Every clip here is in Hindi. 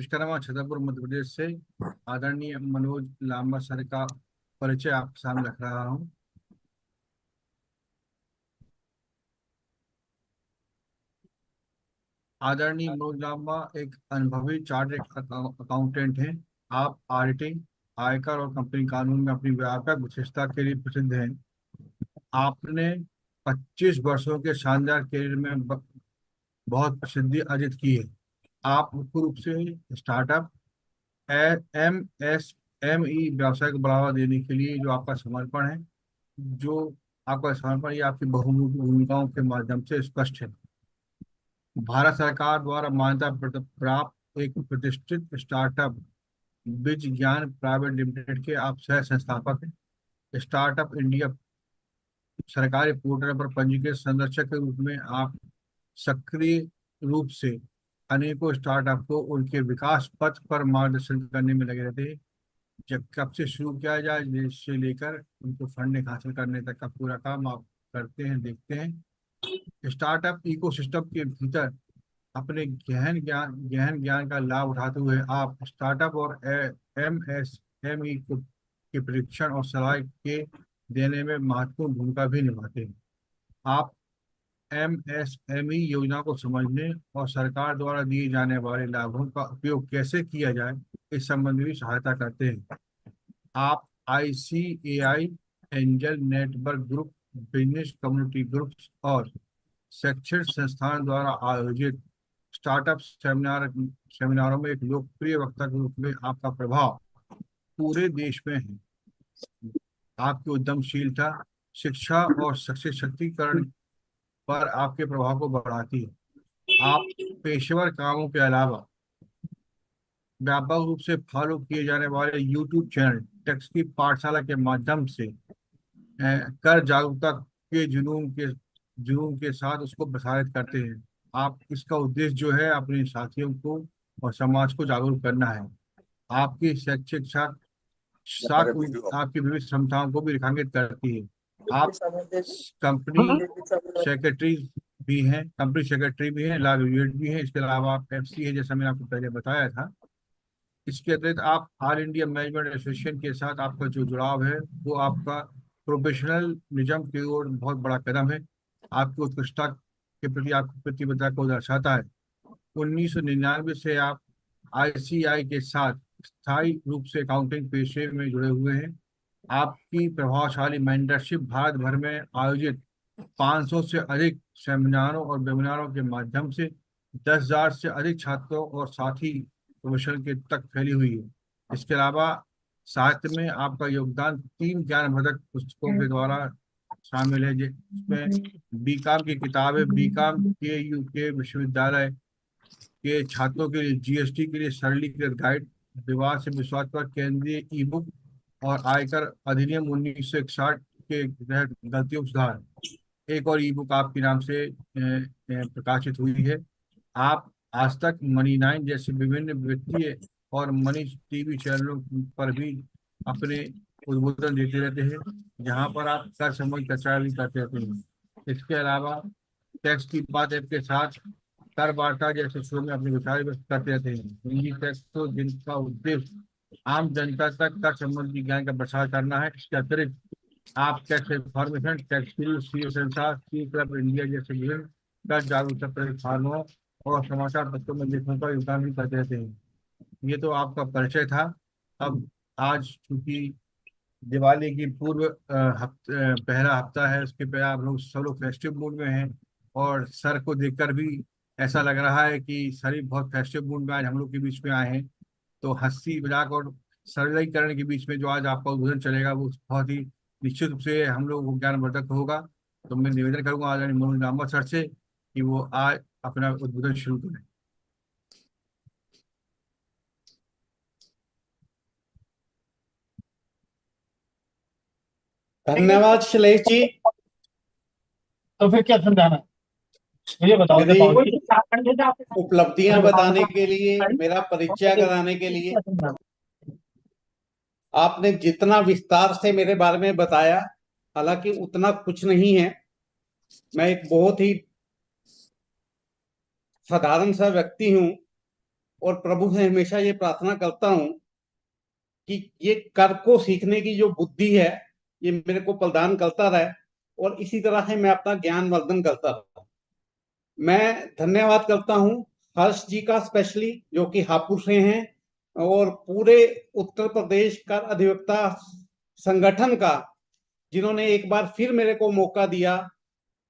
विश्वकर्मा छतरपुर मध्य प्रदेश से आदरणीय मनोज लांबा सर का परिचय आपके सामने रख रहा हूँ। आदरणीय मनोज लांबा एक अनुभवी चार्टर्ड अकाउंटेंट हैं। आप ऑडिटिंग, आयकर और कंपनी कानून में अपनी व्यापक विशेषता के लिए प्रसिद्ध हैं। आपने 25 वर्षों के शानदार करियर में बहुत प्रसिद्धि अर्जित की है। आप मुख्य रूप से startup, M S M E व्यवसाय को बढ़ावा देने के लिए जो आपका समर्पण है, जो आपका समर्पण ये आपकी बहुमुखी भूमिकाओं के माध्यम से स्पष्ट है। भारत सरकार द्वारा मान्यता प्राप्त एक प्रतिष्ठित स्टार्टअप बिज ज्ञान प्राइवेट लिमिटेड के आप सह संस्थापक हैं। स्टार्टअप इंडिया सरकारी पोर्टल पर पंजीकृत संरक्षक के रूप में आप सक्रिय रूप से अनेकों स्टार्टअप को उनके विकास पथ पर मार्गदर्शन करने में लगे रहते हैं। जब कब से शुरू किया जाए जिससे लेकर उनको फंडिंग हासिल करने तक का पूरा काम आप करते हैं, देखते हैं। स्टार्टअप इकोसिस्टम के भीतर अपने गहन ज्ञान का लाभ उठाते हुए आप स्टार्टअप और MSME के परीक्षण और सलाह के देने में महत्वपूर्ण भूमिका भी निभाते हैं। आप MSME योजना को समझने और सरकार द्वारा दिए जाने वाले लाभों का उपयोग कैसे किया जाए इस संबंध में सहायता करते हैं। आप ICAI angel network group, business community groups और शैक्षणिक संस्थान द्वारा आयोजित स्टार्टअप सेमिनारों में एक लोकप्रिय वक्ता के रूप में आपका प्रभाव पूरे देश में है। आपकी उद्यमशीलता, शिक्षा और सशक्तिकरण पर आपके प्रभाव को बढ़ाती है। आप पेशेवर कामों के अलावा व्यापक रूप से फॉलो किए जाने वाले यूट्यूब चैनल टैक्स की पाठशाला के माध्यम से कर जागरूकता के जुनून के साथ उसको प्रसारित करते हैं। आप इसका उद्देश्य जो है अपने साथियों को और समाज को जागरूक करना है। आपकी शैक्षिक साख आपकी विविध क्षमताओं को भी रेखांकित करती है। आप कंपनी सेक्रेटरी भी हैं, लॉ ग्रेजुएट भी हैं। इसके अलावा आप FC है, जैसा मैंने आपको पहले बताया था। इसके अतिरिक्त आप ऑल इंडिया मैनेजमेंट एसोसिएशन के साथ आपका जो जुड़ाव है वो आपका प्रोफेशनलिज्म की ओर बहुत बड़ा कदम है। आपकी उत्कृष्टता के प्रति आपकी प्रतिबद्धता को दर्शाता है। 1999 से आप ICAI के साथ स्थायी रूप से अकाउंटिंग पेशे में जुड़े हुए हैं। आपकी प्रभावशाली मेंटरशिप भारत भर में आयोजित 500 से अधिक सेमिनारों और वेबिनारों के माध्यम से 10,000 से अधिक छात्रों और साथी प्रोफेशनल के तक फैली हुई है। इसके अलावा साहित्य में आपका योगदान 3 ज्ञानवर्धक पुस्तकों के द्वारा शामिल है, जिसमें बीकॉम की किताब है, बीकॉम के UK विश्वविद्यालय के छात्रों के लिए GST के लिए सरलीकृत गाइड, विवाद से विश्वास पर केंद्रीय ई-बुक और आयकर अधिनियम 1961 के तहत गलतियों में सुधार एक और ई-बुक आपके नाम से प्रकाशित हुई है। आप आज तक मनी9 जैसे विभिन्न वित्तीय और मनी TV चैनलों पर भी अपने उद्बोधन देते रहते हैं, जहां पर आप कर संबंधी चर्चा भी करते रहते हैं। इसके अलावा टैक्स की बात आपके साथ कर वार्ता जैसे शो में अपने विचार व्यक्त करते रहते हैं। हिंदी टैक्स तो जिनका उद्देश्य आम जनता तक कर संबंधी ज्ञान का प्रसार करना है। इसके अतिरिक्त आप टैक्स इन्फॉर्मेशन, टैक्स संसार, सी क्लब इंडिया जैसे विभिन्न कर जागरूकता प्लेटफॉर्मों और समाचार पत्रों में लेखों का योगदान भी करते रहते हैं। ये तो आपका परिचय था। अब आज चूंकि दिवाली की पूर्व पहला हफ्ता है, उसके पहले आप लोग सब लोग फेस्टिव मूड में हैं और सर को देखकर भी ऐसा लग रहा है कि सर ही बहुत फेस्टिव मूड में आज हम लोग के बीच में आए हैं। तो हंसी मजाक और सरलीकरण के बीच में जो आज आपका उद्बोधन चलेगा वो बहुत ही निश्चित रूप से हम लोग को ज्ञानवर्धक होगा। तो मैं निवेदन करूंगा आदरणीय मनोज लांबा सर से कि वो आज अपना उद्बोधन शुरू करें। धन्यवाद शैलेश जी। तो फिर क्या समझाना है मुझे बताओ। मेरी उपलब्धियां बताने के लिए, मेरा परिचय कराने के लिए आपने जितना विस्तार से मेरे बारे में बताया, हालांकि उतना कुछ नहीं है। मैं एक बहुत ही साधारण सा व्यक्ति हूं और प्रभु से हमेशा ये प्रार्थना करता हूं कि ये कर को सीखने की जो बुद्धि है ये मेरे को प्रदान करता रहे, और इसी तरह से मैं अपना ज्ञान वर्धन करता रहूं। मैं धन्यवाद करता हूं हर्ष जी का, स्पेशली जो कि हापुड़ से हैं, और पूरे उत्तर प्रदेश कर अधिवक्ता संगठन का, जिन्होंने एक बार फिर मेरे को मौका दिया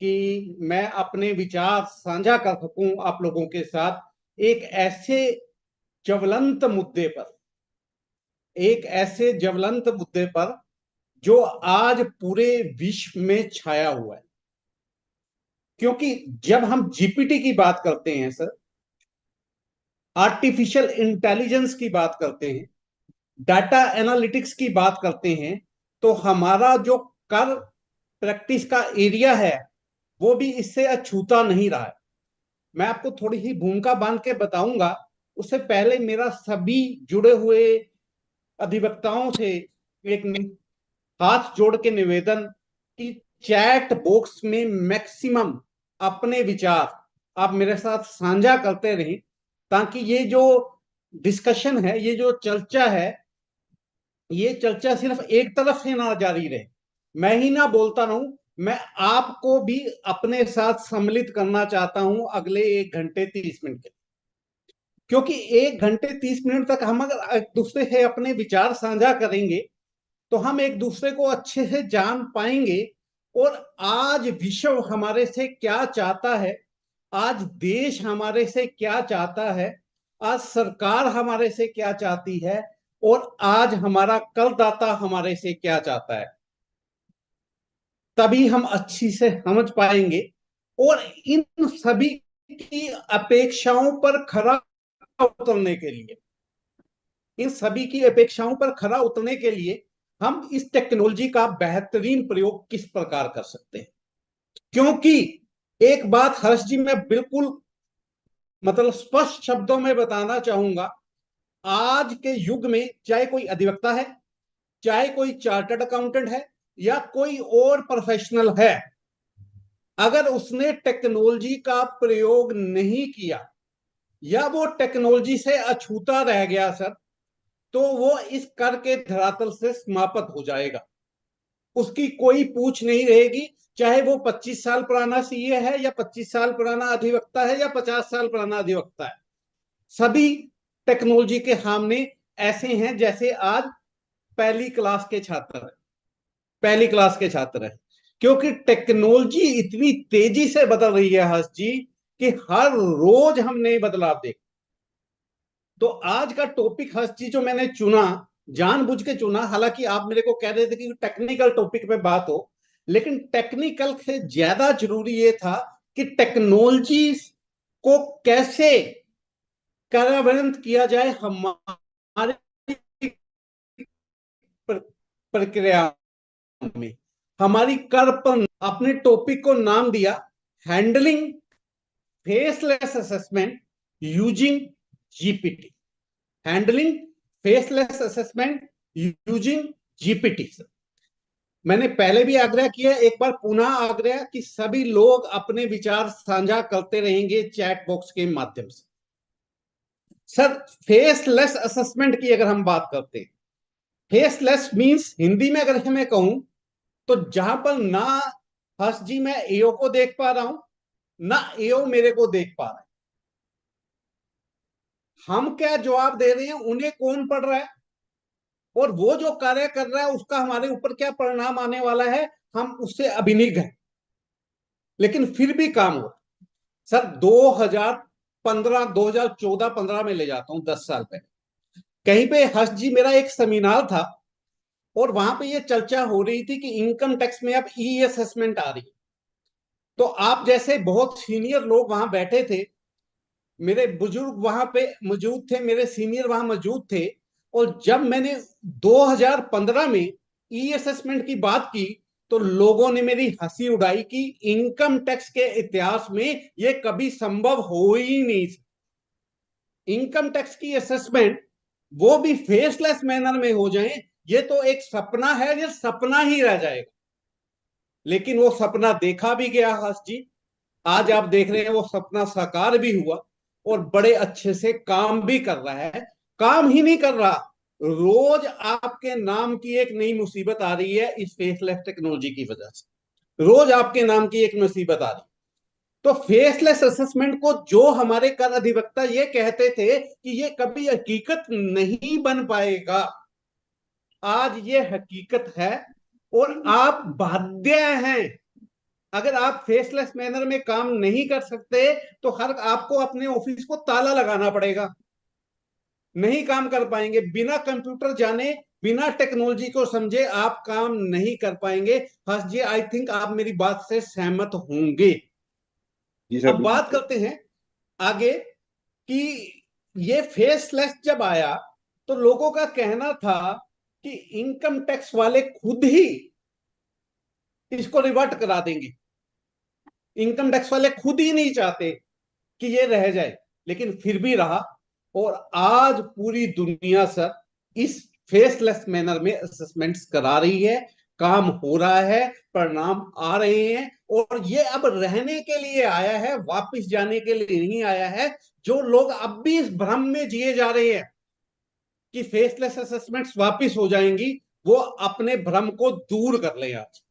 कि मैं अपने विचार साझा कर सकूं आप लोगों के साथ एक ऐसे ज्वलंत मुद्दे पर, एक ऐसे ज्वलंत मुद्दे पर जो आज पूरे विश्व में छाया हुआ है। क्योंकि जब हम जीपीटी की बात करते हैं सर, आर्टिफिशियल इंटेलिजेंस की बात करते हैं, डाटा एनालिटिक्स की बात करते हैं, तो हमारा जो कर प्रैक्टिस का एरिया है वो भी इससे अछूता नहीं रहा है। मैं आपको थोड़ी ही भूमिका बांध के बताऊंगा, उससे पहले मेरा सभी जुड़े हुए अधिवक्ताओं से एक हाथ जोड़ के निवेदन कि चैट बॉक्स में मैक्सिमम अपने विचार आप मेरे साथ साझा करते रहें, ताकि ये जो डिस्कशन है, ये जो चर्चा है, ये चर्चा सिर्फ एक तरफ से ना जारी रहे, मैं ही ना बोलता रहूं, मैं आपको भी अपने साथ सम्मिलित करना चाहता हूं अगले 1 घंटे 30 मिनट के। क्योंकि 1 घंटे 30 मिनट तक हम अगर एक दूसरे से अपने विचार साझा करेंगे तो हम एक दूसरे को अच्छे से जान पाएंगे, और आज विश्व हमारे से क्या चाहता है, आज देश हमारे से क्या चाहता है, आज सरकार हमारे से क्या चाहती है, और आज हमारा करदाता हमारे से क्या चाहता है, तभी हम अच्छी से समझ पाएंगे। और इन सभी की अपेक्षाओं पर खरा उतरने के लिए, इन सभी की अपेक्षाओं पर खरा उतरने के लिए हम इस टेक्नोलॉजी का बेहतरीन प्रयोग किस प्रकार कर सकते हैं। क्योंकि एक बात हर्ष जी मैं बिल्कुल मतलब स्पष्ट शब्दों में बताना चाहूंगा, आज के युग में चाहे कोई अधिवक्ता है, चाहे कोई चार्टर्ड अकाउंटेंट है, या कोई और प्रोफेशनल है, अगर उसने टेक्नोलॉजी का प्रयोग नहीं किया या वो टेक्नोलॉजी से अछूता रह गया सर, तो वो इस कर के धरातल से समाप्त हो जाएगा। उसकी कोई पूछ नहीं रहेगी, चाहे वो 25 साल पुराना सीए है, या 25 साल पुराना अधिवक्ता है, या 50 साल पुराना अधिवक्ता है। सभी टेक्नोलॉजी के सामने ऐसे हैं जैसे आज पहली क्लास के छात्र है, पहली क्लास के छात्र है। क्योंकि टेक्नोलॉजी इतनी तेजी से बदल रही है हर्ष जी, कि हर रोज हम नए बदलाव देख। तो आज का टॉपिक हर्ष जी जो मैंने चुना, जानबूझ के चुना, हालांकि आप मेरे को कह रहे थे कि टेक्निकल टॉपिक पे बात हो, लेकिन टेक्निकल से ज्यादा जरूरी ये था कि टेक्नोलॉजी को कैसे कार्यान्वित किया जाए हमारे प्रक्रिया में, हमारी कर पर। अपने टॉपिक को नाम दिया handling faceless assessment using GPT, handling faceless assessment using GPT. मैंने पहले भी आग्रह किया, एक बार पुनः आग्रह कि सभी लोग अपने विचार साझा करते रहेंगे चैट बॉक्स के माध्यम से। सर, फेसलेस असेसमेंट की अगर हम बात करते हैं, फेसलेस मींस हिंदी में अगर मैं कहूं तो जहां पर ना हर्ष जी मैं एओ को देख पा रहा हूं, ना एओ मेरे को देख पा रहा है, हम क्या जवाब दे रहे हैं उन्हें कौन पढ़ रहा है, और वो जो कार्य कर रहा है उसका हमारे ऊपर क्या परिणाम आने वाला है, हम उससे अभिनिग हैं, लेकिन फिर भी काम हो। सर 2015 2014-15 में ले जाता हूं, 10 साल पहले कहीं पे हर्ष जी मेरा एक सेमिनार था, और वहां पे ये चर्चा हो रही थी कि इनकम टैक्स में अब ई असेसमेंट आ रही है। तो आप जैसे बहुत सीनियर लोग वहां बैठे थे, मेरे बुजुर्ग वहां पे मौजूद थे, मेरे सीनियर वहां मौजूद थे, और जब मैंने 2015 में ई असेसमेंट की बात की तो लोगों ने मेरी हंसी उड़ाई कि इनकम टैक्स के इतिहास में ये कभी संभव हो ही नहीं। इनकम टैक्स की असेसमेंट वो भी फेसलेस मैनर में हो जाए, ये तो एक सपना है, ये सपना ही रह जाएगा। लेकिन वो सपना देखा भी गया हर्ष जी, आज आप देख रहे हैं वो सपना साकार भी हुआ, और बड़े अच्छे से काम भी कर रहा है। काम ही नहीं कर रहा, रोज आपके नाम की एक नई मुसीबत आ रही है इस फेसलेस टेक्नोलॉजी की वजह से। रोज आपके नाम की एक मुसीबत आ रही है। तो फेसलेस असेसमेंट को जो हमारे कर अधिवक्ता ये कहते थे कि ये कभी हकीकत नहीं बन पाएगा, आज ये हकीकत है। और आप बाध्य हैं, अगर आप फेसलेस मैनर में काम नहीं कर सकते तो हर आपको अपने ऑफिस को ताला लगाना पड़ेगा, नहीं काम कर पाएंगे। बिना कंप्यूटर जाने, बिना टेक्नोलॉजी को समझे आप काम नहीं कर पाएंगे। हर्ष जी, आई थिंक आप मेरी बात से सहमत होंगे। जी सर, अब बात करते हैं आगे कि ये फेसलेस जब आया तो लोगों का कहना था कि इनकम टैक्स वाले खुद ही इसको रिवर्ट करा देंगे। इनकम टैक्स वाले खुद ही नहीं चाहते कि ये रह जाए, लेकिन फिर भी रहा। और आज पूरी दुनिया सर इस फेसलेस मैनर में असेसमेंट्स करा रही है, काम हो रहा है, परिणाम आ रहे हैं। और ये अब रहने के लिए आया है, वापस जाने के लिए नहीं आया है। जो लोग अब भी इस भ्रम में जिए जा रहे हैं कि फेसलेस असेसमेंट्स वापस हो जाएंगी, वो अपने भ्रम को दूर कर लें आज,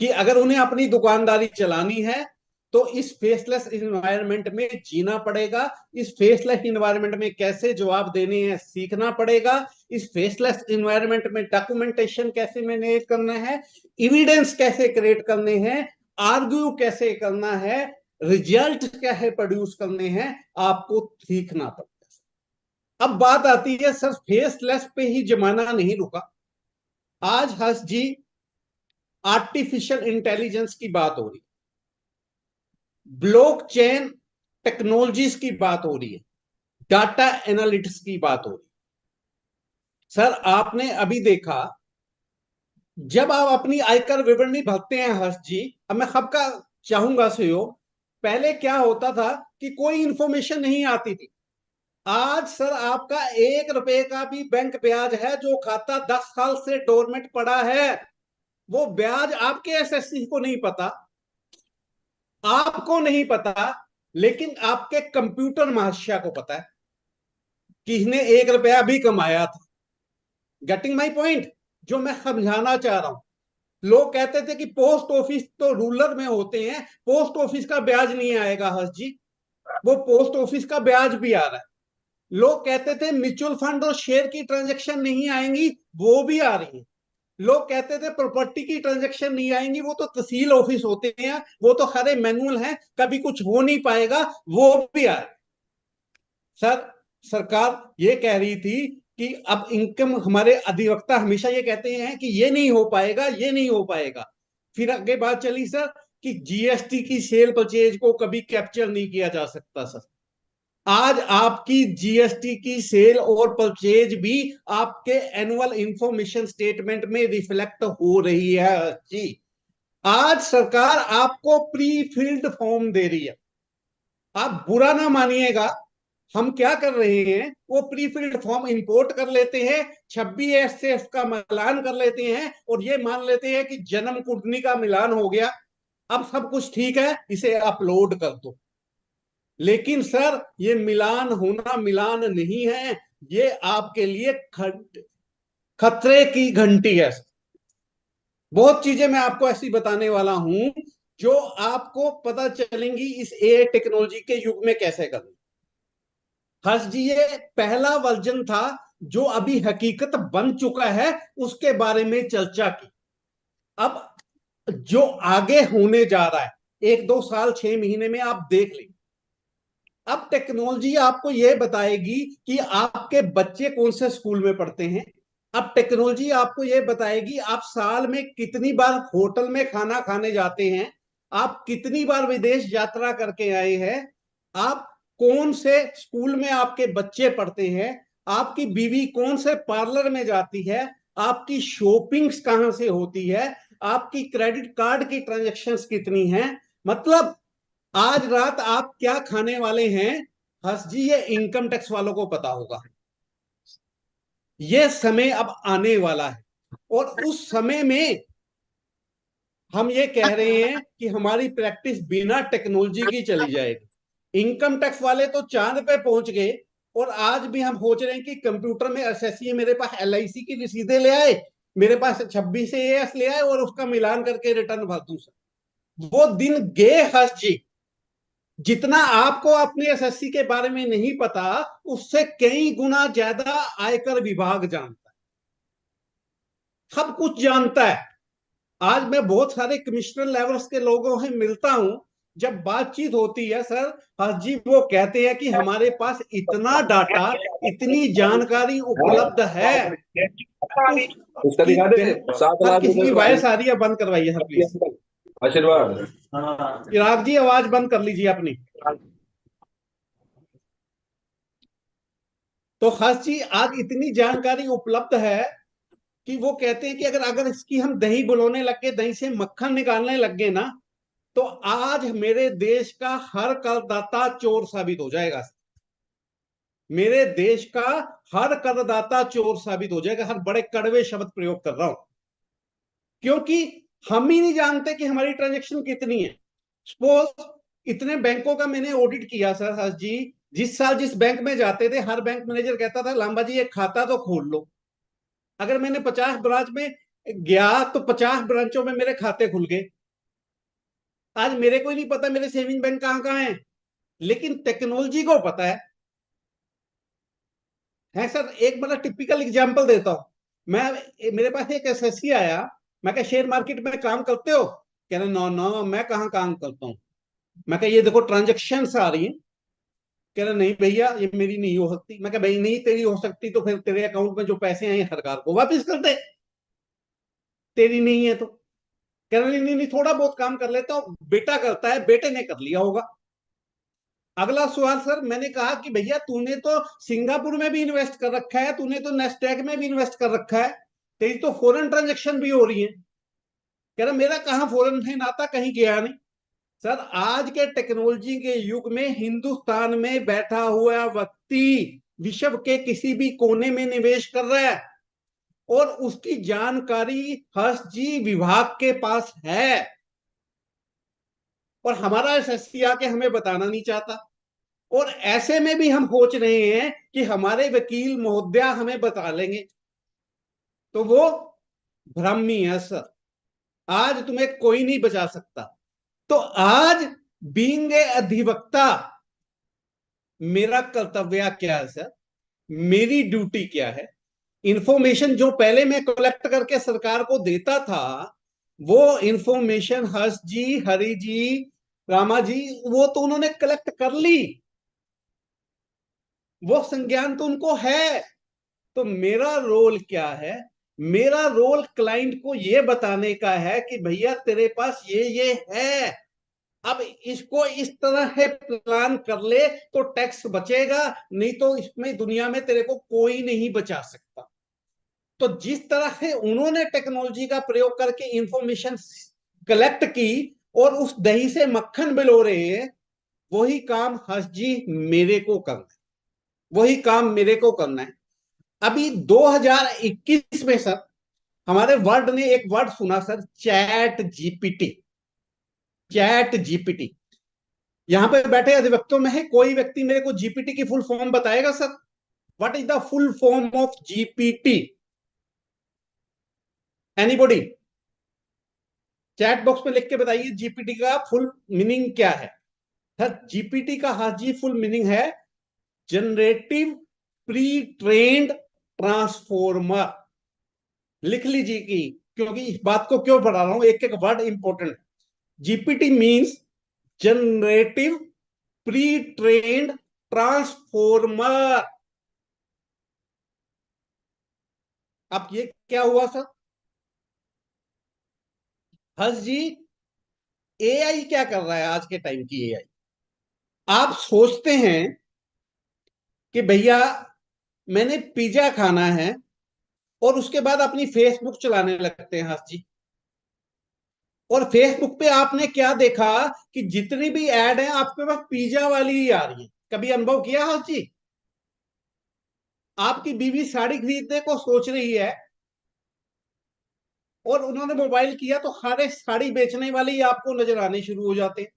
कि अगर उन्हें अपनी दुकानदारी चलानी है तो इस फेसलेस इन्वायरमेंट में जीना पड़ेगा। इस फेसलेस इन्वायरमेंट में कैसे जवाब देने हैं सीखना पड़ेगा। इस फेसलेस इन्वायरमेंट में डॉक्यूमेंटेशन कैसे मैनेज करना है, एविडेंस कैसे क्रिएट करने हैं, आर्ग्यू कैसे करना है, रिजल्ट कैसे प्रोड्यूस करने हैं, आपको सीखना पड़ेगा। अब बात आती है सर, फेसलेस पे ही जमाना नहीं रुका। आज हर्ष जी आर्टिफिशियल इंटेलिजेंस की बात हो रही, ब्लॉकचेन टेक्नोलॉजीज की बात हो रही है, डाटा एनालिटिक्स की बात हो रही है। सर आपने अभी देखा, जब आप अपनी आयकर विवरणी भरते हैं हर्ष जी, अब मैं सबका चाहूंगा सहयोग। पहले क्या होता था कि कोई इंफॉर्मेशन नहीं आती थी। आज सर आपका 1 रुपए का भी बैंक ब्याज है, जो खाता 10 साल से डोरमेट पड़ा है, वो ब्याज आपके एसएससी को नहीं पता, आपको नहीं पता, लेकिन आपके कंप्यूटर महाशय को पता है कि इसने 1 रुपया भी कमाया था। Getting my point? जो मैं समझाना चाह रहा हूं, लोग कहते थे कि पोस्ट ऑफिस तो रूरल में होते हैं, पोस्ट ऑफिस का ब्याज नहीं आएगा हर्ष जी। वो पोस्ट ऑफिस का ब्याज भी आ रहा है। लोग कहते थे म्यूचुअल फंड और शेयर की ट्रांजैक्शन नहीं आएंगी, वो भी आ रही है। लोग कहते थे प्रॉपर्टी की ट्रांजैक्शन नहीं आएंगी, वो तो तहसील ऑफिस होते हैं, वो तो सारे मैनुअल हैं, कभी कुछ हो नहीं पाएगा, वो भी आ रहे। सर सरकार ये कह रही थी कि अब इनकम, हमारे अधिवक्ता हमेशा ये कहते हैं कि ये नहीं हो पाएगा, ये नहीं हो पाएगा। फिर आगे बात चली सर कि जीएसटी की सेल परचेज को कभी कैप्चर नहीं किया जा सकता। सर आज आपकी जीएसटी की सेल और परचेज भी आपके एनुअल इंफॉर्मेशन स्टेटमेंट में रिफ्लेक्ट हो रही है जी। आज सरकार आपको प्री फिल्ड फॉर्म दे रही है। आप बुरा ना मानिएगा, हम क्या कर रहे हैं, वो प्री फिल्ड फॉर्म इंपोर्ट कर लेते हैं, 26 का मिलान कर लेते हैं और ये मान लेते हैं कि जन्म कुंडली का मिलान हो गया, अब सब कुछ ठीक है, इसे अपलोड कर दो। लेकिन सर ये मिलान होना मिलान नहीं है, ये आपके लिए खतरे की घंटी है। बहुत चीजें मैं आपको ऐसी बताने वाला हूं जो आपको पता चलेंगी इस एआई टेक्नोलॉजी के युग में कैसे करनी। हर्ष जी ये पहला वर्जन था जो अभी हकीकत बन चुका है, उसके बारे में चर्चा की। अब जो आगे होने जा रहा है 1-2 साल 6 महीने में आप देख लें। अब टेक्नोलॉजी आपको यह बताएगी कि आपके बच्चे कौन से स्कूल में पढ़ते हैं। अब टेक्नोलॉजी आपको यह बताएगी आप साल में कितनी बार होटल में खाना खाने जाते हैं, आप कितनी बार विदेश यात्रा करके आए हैं, आप कौन से स्कूल में आपके बच्चे पढ़ते हैं, आपकी बीवी कौन से पार्लर में जाती है, आपकी शॉपिंग्स कहां से होती है, आपकी क्रेडिट कार्ड की ट्रांजैक्शंस कितनी हैं। मतलब आज रात आप क्या खाने वाले हैं हर्ष जी, ये इनकम टैक्स वालों को पता होगा। ये समय अब आने वाला है और उस समय में हम ये कह रहे हैं कि हमारी प्रैक्टिस बिना टेक्नोलॉजी की चली जाएगी। इनकम टैक्स वाले तो चांद पे पहुंच गए, और आज भी हम सोच रहे हैं कि कंप्यूटर में एसएससी, मेरे पास एलआईसी की रसीदें ले आए, मेरे पास 26 एएस ले आए और उसका मिलान करके रिटर्न भर दूं सर। वो दिन गए हर्ष जी। जितना आपको अपने एसएससी के बारे में नहीं पता, उससे कई गुना ज्यादा आयकर विभाग जानता है, सब कुछ जानता है। आज मैं बहुत सारे कमिश्नर लेवल्स के लोगों से मिलता हूं, जब बातचीत होती है सर, हर्ष जी वो कहते हैं कि हमारे पास इतना डाटा, इतनी जानकारी उपलब्ध है। उसका उसकी दिखा दे, सर, 7 लाख किसी रुपए की का वॉयस आ रही है, बंद करवाइए सर प्लीज। आशीर्वाद। चिराग जी आवाज बंद कर लीजिए अपनी। तो हर्ष जी आज इतनी जानकारी उपलब्ध है कि वो कहते हैं कि अगर अगर इसकी हम दही बुलाने लग गए, दही से मक्खन निकालने लग गए ना, तो आज मेरे देश का हर करदाता चोर साबित हो जाएगा। मेरे देश का हर करदाता चोर साबित हो जाएगा। हर बड़े कड़वे शब्द प्रयोग कर रहा हूं, क्योंकि हम ही नहीं जानते कि हमारी ट्रांजेक्शन कितनी है। सपोज इतने बैंकों का मैंने ऑडिट किया सर हर्ष जी, जिस साल जिस बैंक में जाते थे, हर बैंक मैनेजर कहता था लांबा जी एक खाता तो खोल लो। अगर मैंने 50 ब्रांच में गया तो 50 ब्रांचों में मेरे खाते खुल गए। आज मेरे को ही नहीं पता मेरे सेविंग बैंक कहां कहां है, लेकिन टेक्नोलॉजी को पता है सर। एक बड़ा टिपिकल एग्जांपल देता हूं मैं। मेरे पास एक एसएससी आया, मैं कहा शेयर मार्केट में काम करते हो? कह रहे नो नो मैं कहाँ काम करता हूँ। मैं कहा ये देखो ट्रांजेक्शन आ रही है। कह रहे नहीं भैया ये मेरी नहीं हो सकती। मैं कहा भाई नहीं तेरी हो सकती तो फिर तेरे अकाउंट में जो पैसे आए सरकार को वापिस कर दे, तेरी नहीं है तो। कह रहे नहीं नहीं नहीं, थोड़ा बहुत काम कर लेता हूँ, बेटा करता है, बेटे ने कर लिया होगा। अगला सवाल सर, मैंने कहा कि भैया तूने तो सिंगापुर में भी इन्वेस्ट कर रखा है, तूने तो नेस्टैक में भी इन्वेस्ट कर रखा है, तेरी तो फॉरेन ट्रांजेक्शन भी हो रही है। कह रहा मेरा कहाँ फॉरेन है नाता, कहीं गया नहीं। सर आज के टेक्नोलॉजी के युग में हिंदुस्तान में बैठा हुआ व्यक्ति विश्व के किसी भी कोने में निवेश कर रहा है, और उसकी जानकारी हर्ष जी विभाग के पास है, और हमारा एसएससी आके हमें बताना नहीं चाहता। और ऐसे में भी हम सोच रहे हैं कि हमारे वकील महोदया हमें बता लेंगे, तो वो भ्रमी है सर। आज तुम्हें कोई नहीं बचा सकता। तो आज बीइंग ए अधिवक्ता, मेरा कर्तव्य क्या है सर, मेरी ड्यूटी क्या है? इंफॉर्मेशन जो पहले मैं कलेक्ट करके सरकार को देता था, वो इंफॉर्मेशन हर्ष जी, हरि जी, रामा जी, वो तो उन्होंने कलेक्ट कर ली, वो संज्ञान तो उनको है। तो मेरा रोल क्या है? मेरा रोल क्लाइंट को यह बताने का है कि भैया तेरे पास ये है, अब इसको इस तरह से प्लान कर ले तो टैक्स बचेगा, नहीं तो इसमें दुनिया में तेरे को कोई नहीं बचा सकता। तो जिस तरह से उन्होंने टेक्नोलॉजी का प्रयोग करके इंफॉर्मेशन कलेक्ट की और उस दही से मक्खन बिलो रहे हैं, वही काम हर्ष जी मेरे को करना है, वही काम मेरे को करना है। अभी 2021 में सर हमारे वर्ल्ड ने एक वर्ड सुना sir, chat GPT. Chat GPT, यहां पे बैठे अधिवक्तों में है कोई व्यक्ति मेरे को जीपीटी की फुल फॉर्म बताएगा sir? What is the full form of GPT? Anybody? Chat box में लिख के बताइए जीपीटी का फुल मीनिंग क्या है। सर जीपीटी का हाजी फुल मीनिंग है जनरेटिव प्री ट्रेन्ड ट्रांसफॉर्मर। लिख लीजिए कि, क्योंकि इस बात को क्यों पढ़ा रहा हूं, एक एक word important. GPT means generative pre trained transformer. अब ये क्या हुआ सर? हर्ष जी एआई क्या कर रहा है? आज के टाइम की एआई, आप सोचते हैं कि भैया मैंने पिज्जा खाना है, और उसके बाद अपनी फेसबुक चलाने लगते हैं हर्ष जी, और फेसबुक पे आपने क्या देखा कि जितनी भी ऐड है आपके पास पिज्जा वाली ही आ रही है। कभी अनुभव किया हर्ष जी? आपकी बीवी साड़ी खरीदने को सोच रही है, और उन्होंने मोबाइल किया तो सारे साड़ी बेचने वाले ही आपको नजर आने शुरू हो जाते हैं।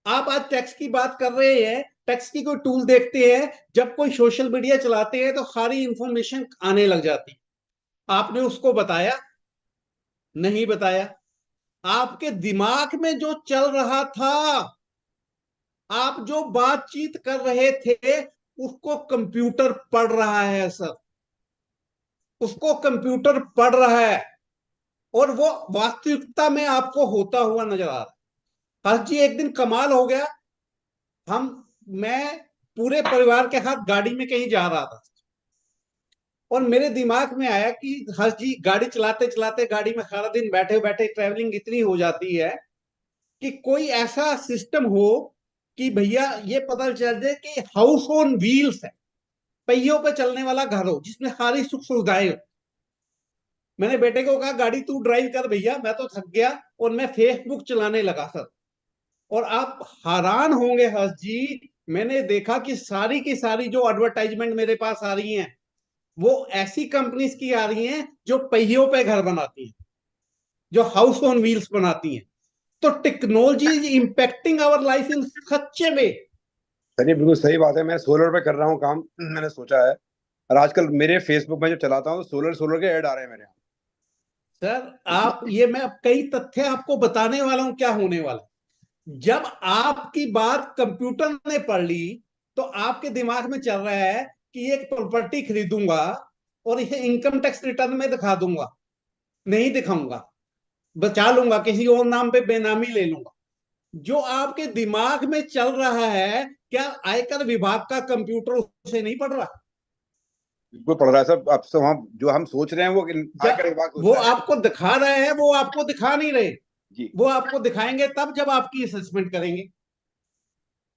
आप आज टैक्स की बात कर रहे हैं, टैक्स की कोई टूल देखते हैं, जब कोई सोशल मीडिया चलाते हैं तो सारी इंफॉर्मेशन आने लग जाती। आपने उसको बताया? नहीं बताया। आपके दिमाग में जो चल रहा था, आप जो बातचीत कर रहे थे, उसको कंप्यूटर पढ़ रहा है सर, उसको कंप्यूटर पढ़ रहा है, और वो वास्तविकता में आपको होता हुआ नजर आ रहा है। हर्ष जी, एक दिन कमाल हो गया। हम मैं पूरे परिवार के साथ गाड़ी में कहीं जा रहा था, और मेरे दिमाग में आया कि हर्ष जी, गाड़ी चलाते चलाते, गाड़ी में सारा दिन बैठे बैठे ट्रैवलिंग इतनी हो जाती है कि कोई ऐसा सिस्टम हो कि भैया ये पता चल जाए कि हाउस ऑन व्हील्स है, पहियों पे चलने वाला घर हो, जिसमें सारी सुख सुविधाएं हो। मैंने बेटे को कहा, गाड़ी तू ड्राइव कर भैया, मैं तो थक गया, और मैं फेसबुक चलाने लगा सर। और आप हैरान होंगे हर्ष जी, मैंने देखा कि सारी की सारी जो एडवर्टाइजमेंट मेरे पास आ रही हैं, वो ऐसी कंपनीज की आ रही हैं जो पहियों पे घर बनाती हैं, जो हाउस ऑन व्हील्स बनाती हैं। तो technology is impacting our life in such a way. Sir ये बिल्कुल सही बात है। मैं सोलर पे कर रहा हूँ काम, मैंने सोचा है। और आजकल मेरे फेसबुक में जब चलाता हूँ तो सोलर सोलर के ऐड आ रहे हैं मेरे यहाँ। सर आप ये, मैं अब कई तथ्य आपको बताने वाला हूं क्या होने वाला। जब आपकी बात कंप्यूटर ने पढ़ ली, तो आपके दिमाग में चल रहा है कि एक प्रॉपर्टी खरीदूंगा और इसे इनकम टैक्स रिटर्न में दिखा दूंगा। नहीं दिखाऊंगा, बचा लूंगा, किसी और नाम पे बेनामी ले लूंगा। जो आपके दिमाग में चल रहा है, क्या आयकर विभाग का कंप्यूटर उसे नहीं पढ़ रहा? बिल्कुल पड़ रहा है सर। अब तो हम जो हम सोच रहे हैं वो आयकर विभाग वो सोचता है। आपको दिखा रहे हैं, वो आपको दिखा नहीं रहे। जी। वो आपको दिखाएंगे तब जब आपकी असेसमेंट करेंगे।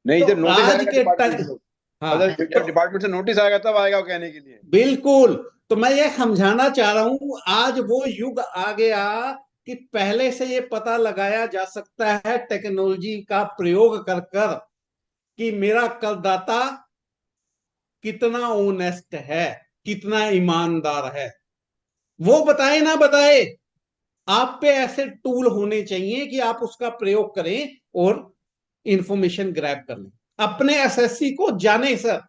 नहीं, तो जब नोटिस आज आएगा के डिपार्टमेंट से, हाँ, मतलब तो जब डिपार्टमेंट से नोटिस आएगा तब आएगा वो कहने के लिए। बिल्कुल। तो मैं ये समझाना चाह रहा हूं, आज वो युग आ गया कि पहले से ये पता लगाया जा सकता है टेक्नोलॉजी का प्रयोग कर कर कि मेरा करदाता कितना ओनेस्ट है, कितना ईमानदार है। वो बताए ना बताए, आप पे ऐसे टूल होने चाहिए कि आप उसका प्रयोग करें और इंफॉर्मेशन ग्रैब कर लें, अपने एसएससी को जाने सर।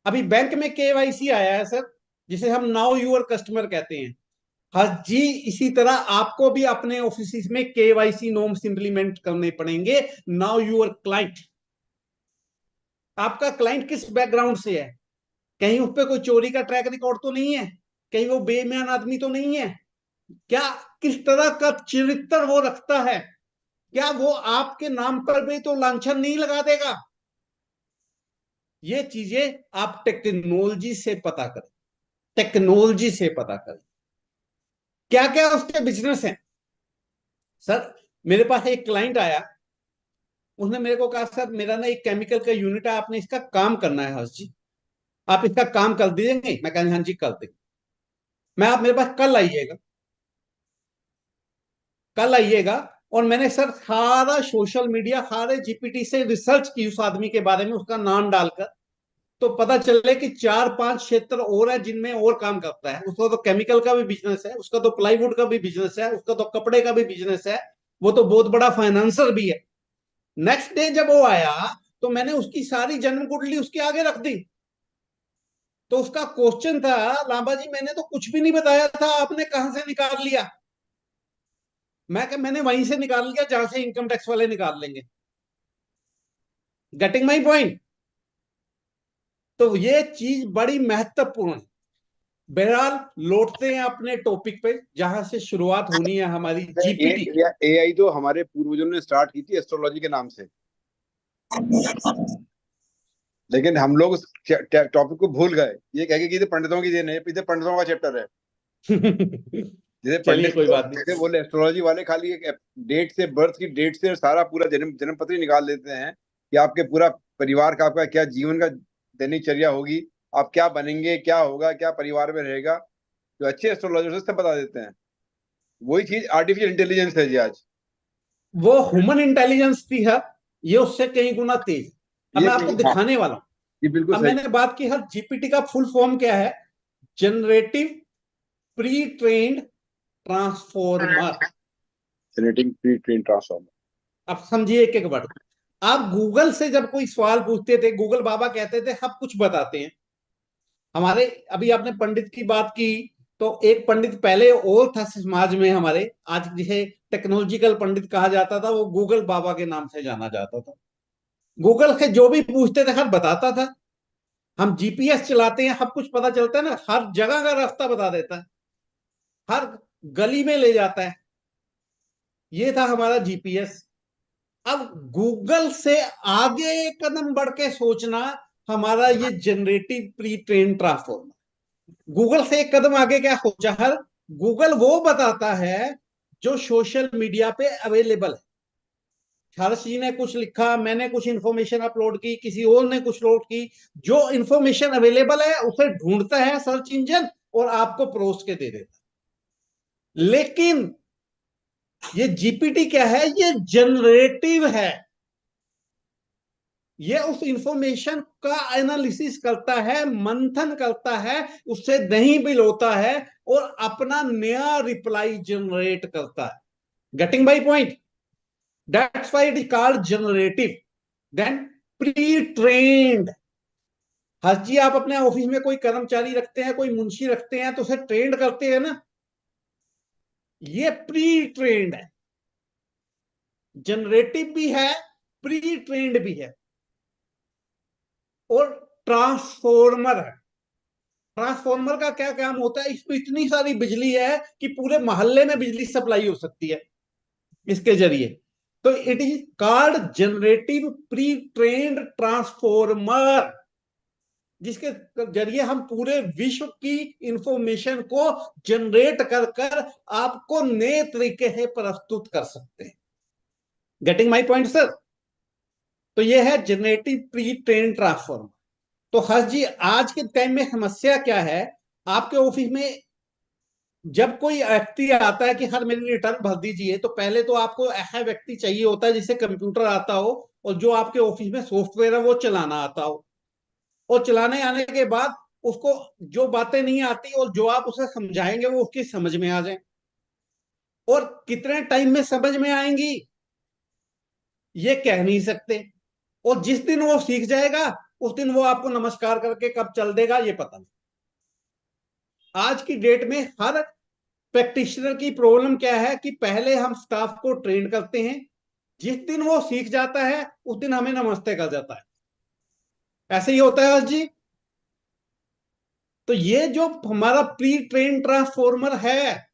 अभी बैंक में केवाईसी आया है सर, जिसे हम नाउ यूर कस्टमर कहते हैं। हाँ जी, इसी तरह आपको भी अपने ऑफिस में केवाईसी नॉर्म्स इंप्लीमेंट करने पड़ेंगे। नाउ यूर क्लाइंट, आपका क्लाइंट किस बैकग्राउंड से है? कहीं उस पर कोई चोरी का ट्रैक रिकॉर्ड तो नहीं है? कहीं वो बेईमान आदमी तो नहीं है? क्या किस तरह का चरित्र वो रखता है? क्या वो आपके नाम पर भी तो लांछन नहीं लगा देगा? ये चीजें आप टेक्नोलॉजी से पता करें, टेक्नोलॉजी से पता करें क्या क्या उसके बिजनेस हैं। सर मेरे पास एक क्लाइंट आया, उसने मेरे को कहा, सर मेरा ना एक केमिकल का यूनिट है, आपने इसका काम करना है हर्ष जी, आप इसका काम कर दीजिएंगे? मैं कहा हाँ जी कर देंगे। मैं, आप मेरे पास कल आइएगा, कल आइएगा। और मैंने सर सारा सोशल मीडिया, सारे जीपीटी से रिसर्च की उस आदमी के बारे में, उसका नाम डालकर, तो पता चले कि 4-5 क्षेत्र और है जिनमें और काम करता है। उसका तो केमिकल का भी बिजनेस है, उसका तो प्लाईवुड का भी बिजनेस है, उसका तो कपड़े का भी बिजनेस है, वो तो बहुत बड़ा फाइनेंसर भी है। नेक्स्ट डे जब वो आया, तो मैंने उसकी सारी जन्म कुंडली उसके आगे रख दी। तो उसका क्वेश्चन था, लांबा जी मैंने तो कुछ भी नहीं बताया था, आपने कहां से निकाल लिया? मैंने वहीं से निकाल लिया जहां से इनकम टैक्स वाले निकाल लेंगे। Getting my point? तो ये चीज बड़ी महत्वपूर्ण है। बहरहाल लौटते हैं अपने टॉपिक पे, जहां से शुरुआत होनी है हमारी, जीपीटी। एआई तो हमारे पूर्वजों ने स्टार्ट की थी एस्ट्रोलॉजी के नाम से, लेकिन हम लोग उस टॉपिक को भूल गए। ये कह के कि पंडितों की, ये नहीं, इधर पंडितों का चैप्टर है। जैसे चलिए पंडित कोई बात नहीं। जैसे बोले एस्ट्रोलॉजी वाले खाली एक डेट से, बर्थ की डेट से सारा पूरा जन्म पत्री निकाल देते हैं कि आपके पूरा परिवार का, आपका क्या जीवन का दिनचर्या होगी, आप क्या बनेंगे, क्या होगा, क्या परिवार में रहेगा। जो अच्छे एस्ट्रोलॉजर से बता देते हैं। वही चीज आर्टिफिशियल इंटेलिजेंस है जी आज। वो ह्यूमन इंटेलिजेंस थी है, ये उससे कई गुना तेज। अब ये मैं आपको दिखाने वाला हूं। ये बिल्कुल अब सही। मैंने बात की, हर जीपीटी का फुल फॉर्म क्या है? Generative pre trained transformer. Generating pre train transformer. अब समझिए एक एक वर्ड। आप गूगल से जब कोई सवाल पूछते थे, गूगल बाबा कहते थे सब कुछ बताते हैं। हमारे अभी आपने पंडित की बात की, तो एक पंडित पहले और था समाज में हमारे, आज जिसे टेक्नोलॉजिकल पंडित कहा जाता था, वो गूगल बाबा के नाम से जाना जाता था। गूगल से जो भी पूछते थे हर बताता था। हम जीपीएस चलाते हैं, सब कुछ पता चलता है ना, हर जगह का रास्ता बता देता है, हर गली में ले जाता है। ये था हमारा जीपीएस। अब गूगल से आगे एक कदम बढ़ के सोचना, हमारा ये generative pre train transformer. Google से एक कदम आगे क्या सोचा, हर गूगल वो बताता है जो सोशल मीडिया पे अवेलेबल है। हर्ष जी ने कुछ लिखा, मैंने कुछ इंफॉर्मेशन अपलोड की, किसी और ने कुछ अपलोड की, जो इंफॉर्मेशन अवेलेबल है उसे ढूंढता है सर्च इंजन और आपको परोस के दे देता है। लेकिन ये जीपीटी क्या है, ये जनरेटिव है। ये उस इंफॉर्मेशन का एनालिसिस करता है, मंथन करता है, उससे दही बिल होता है और अपना नया रिप्लाई जनरेट करता है। Getting my point? That's why it is called generative then pre trained. Har ji, आप अपने ऑफिस में कोई कर्मचारी रखते हैं, कोई मुंशी रखते हैं, तो उसे ट्रेंड करते हैं ना, ये प्री ट्रेंड है। जनरेटिव भी है, प्री ट्रेंड भी है, और ट्रांसफॉर्मर है। ट्रांसफॉर्मर का क्या काम होता है, इसमें इतनी सारी बिजली है कि पूरे मोहल्ले में बिजली सप्लाई हो सकती है इसके जरिए। तो it is called generative pre trained transformer, जिसके जरिए हम पूरे विश्व की इंफॉर्मेशन को जनरेट कर कर आपको नए तरीके से प्रस्तुत कर सकते हैं। Getting my point sir? तो ये है जनरेटिव प्री ट्रेन ट्रांसफॉर्मर। तो हर्ष जी, आज के टाइम में समस्या क्या है आपके ऑफिस में? जब कोई व्यक्ति आता है कि हर मेरी रिटर्न भर दीजिए, तो पहले तो आपको ऐसा व्यक्ति चाहिए होता है जिसे कंप्यूटर आता हो और जो आपके ऑफिस में सॉफ्टवेयर है वो चलाना आता हो, और चलाने आने के बाद उसको जो बातें नहीं आती और जो आप उसे समझाएंगे वो उसकी समझ में आ जाए। और कितने टाइम में समझ में आएंगी ये कह नहीं सकते, और जिस दिन वो सीख जाएगा उस दिन वो आपको नमस्कार करके कब चल देगा ये पता नहीं। आज की डेट में हर प्रैक्टिशनर की प्रॉब्लम क्या है कि पहले हम स्टाफ को ट्रेन करते हैं, जिस दिन वो सीख जाता है उस दिन हमें नमस्ते कर जाता है। ऐसे ही होता है हर्ष जी। तो ये जो हमारा प्री ट्रेन ट्रांसफॉर्मर है,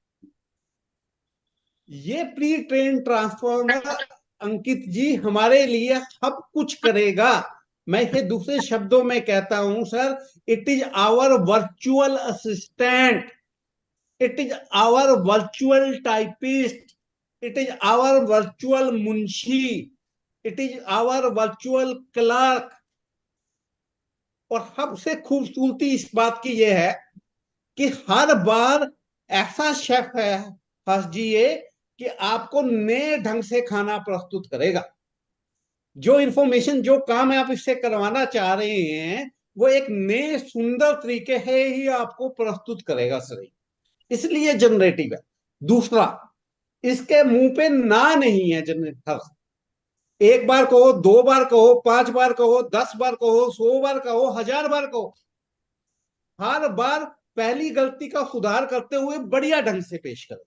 ये प्री ट्रेन ट्रांसफॉर्मर अंकित जी हमारे लिए सब कुछ करेगा। मैं इसे दूसरे शब्दों में कहता हूं sir, it is our virtual assistant, it is our virtual typist, it is our virtual munshi, it is our virtual clerk. और सबसे खूबसूरती इस बात की यह है कि हर बार ऐसा शेफ है हर्ष जी ये, कि आपको नए ढंग से खाना प्रस्तुत करेगा। जो इंफॉर्मेशन, जो काम आप इससे करवाना चाह रहे हैं, वो एक नए सुंदर तरीके से ही आपको प्रस्तुत करेगा सर। इसलिए जनरेटिव है। दूसरा, इसके मुंह पे ना नहीं है जनरेटर। एक बार कहो, दो बार कहो, 5 बार कहो, 10 बार कहो, 100 बार कहो, 1000 बार कहो, हर बार पहली गलती का सुधार करते हुए बढ़िया ढंग से पेश करो।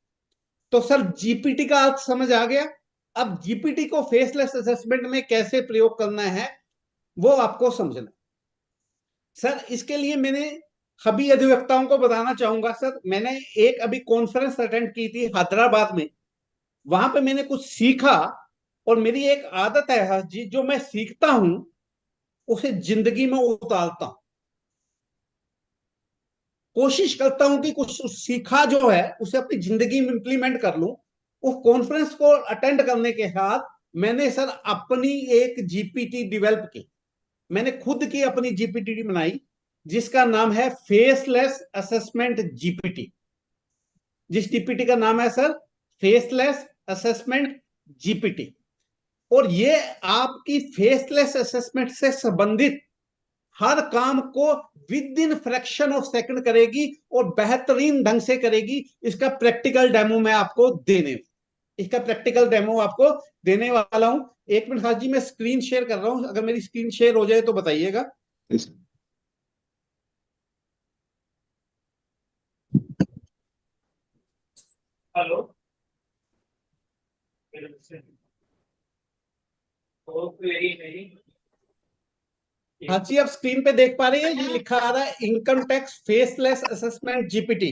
तो सर जीपीटी का अर्थ समझ आ गया। अब जीपीटी को फेसलेस असेसमेंट में कैसे प्रयोग करना है वो आपको समझना। सर इसके लिए मैंने सभी अधिवक्ताओं को बताना चाहूंगा सर, मैंने एक अभी कॉन्फ्रेंस अटेंड की थी हैदराबाद में, वहां पे मैंने कुछ सीखा। और मेरी एक आदत है हर्ष जी, जो मैं सीखता हूं उसे जिंदगी में उतारता हूं। कोशिश करता हूं कि कुछ सीखा जो है उसे अपनी जिंदगी में इंप्लीमेंट कर लूं। उस कॉन्फ्रेंस को अटेंड करने के बाद मैंने सर अपनी एक जीपीटी डेवलप की। मैंने खुद की अपनी जीपीटी बनाई जिसका नाम है फेसलेस असेसमेंट जीपीटी। जिस जीपीटी का नाम है सर फेसलेस असेसमेंट जीपीटी। और ये आपकी फेसलेस असेसमेंट से संबंधित हर काम को with in fraction of second करेगी और बेहतरीन ढंग से करेगी। इसका प्रैक्टिकल डेमो मैं आपको देने। इसका प्रैक्टिकल डेमो आपको देने वाला हूं। 1 मिनट हाजी जी, मैं स्क्रीन शेयर कर रहा हूं, अगर मेरी स्क्रीन शेयर हो जाए तो बताइएगा। हेलो। हाँ जी, आप स्क्रीन पे देख पा रहे हैं, ये लिखा आ रहा है income tax faceless assessment GPT.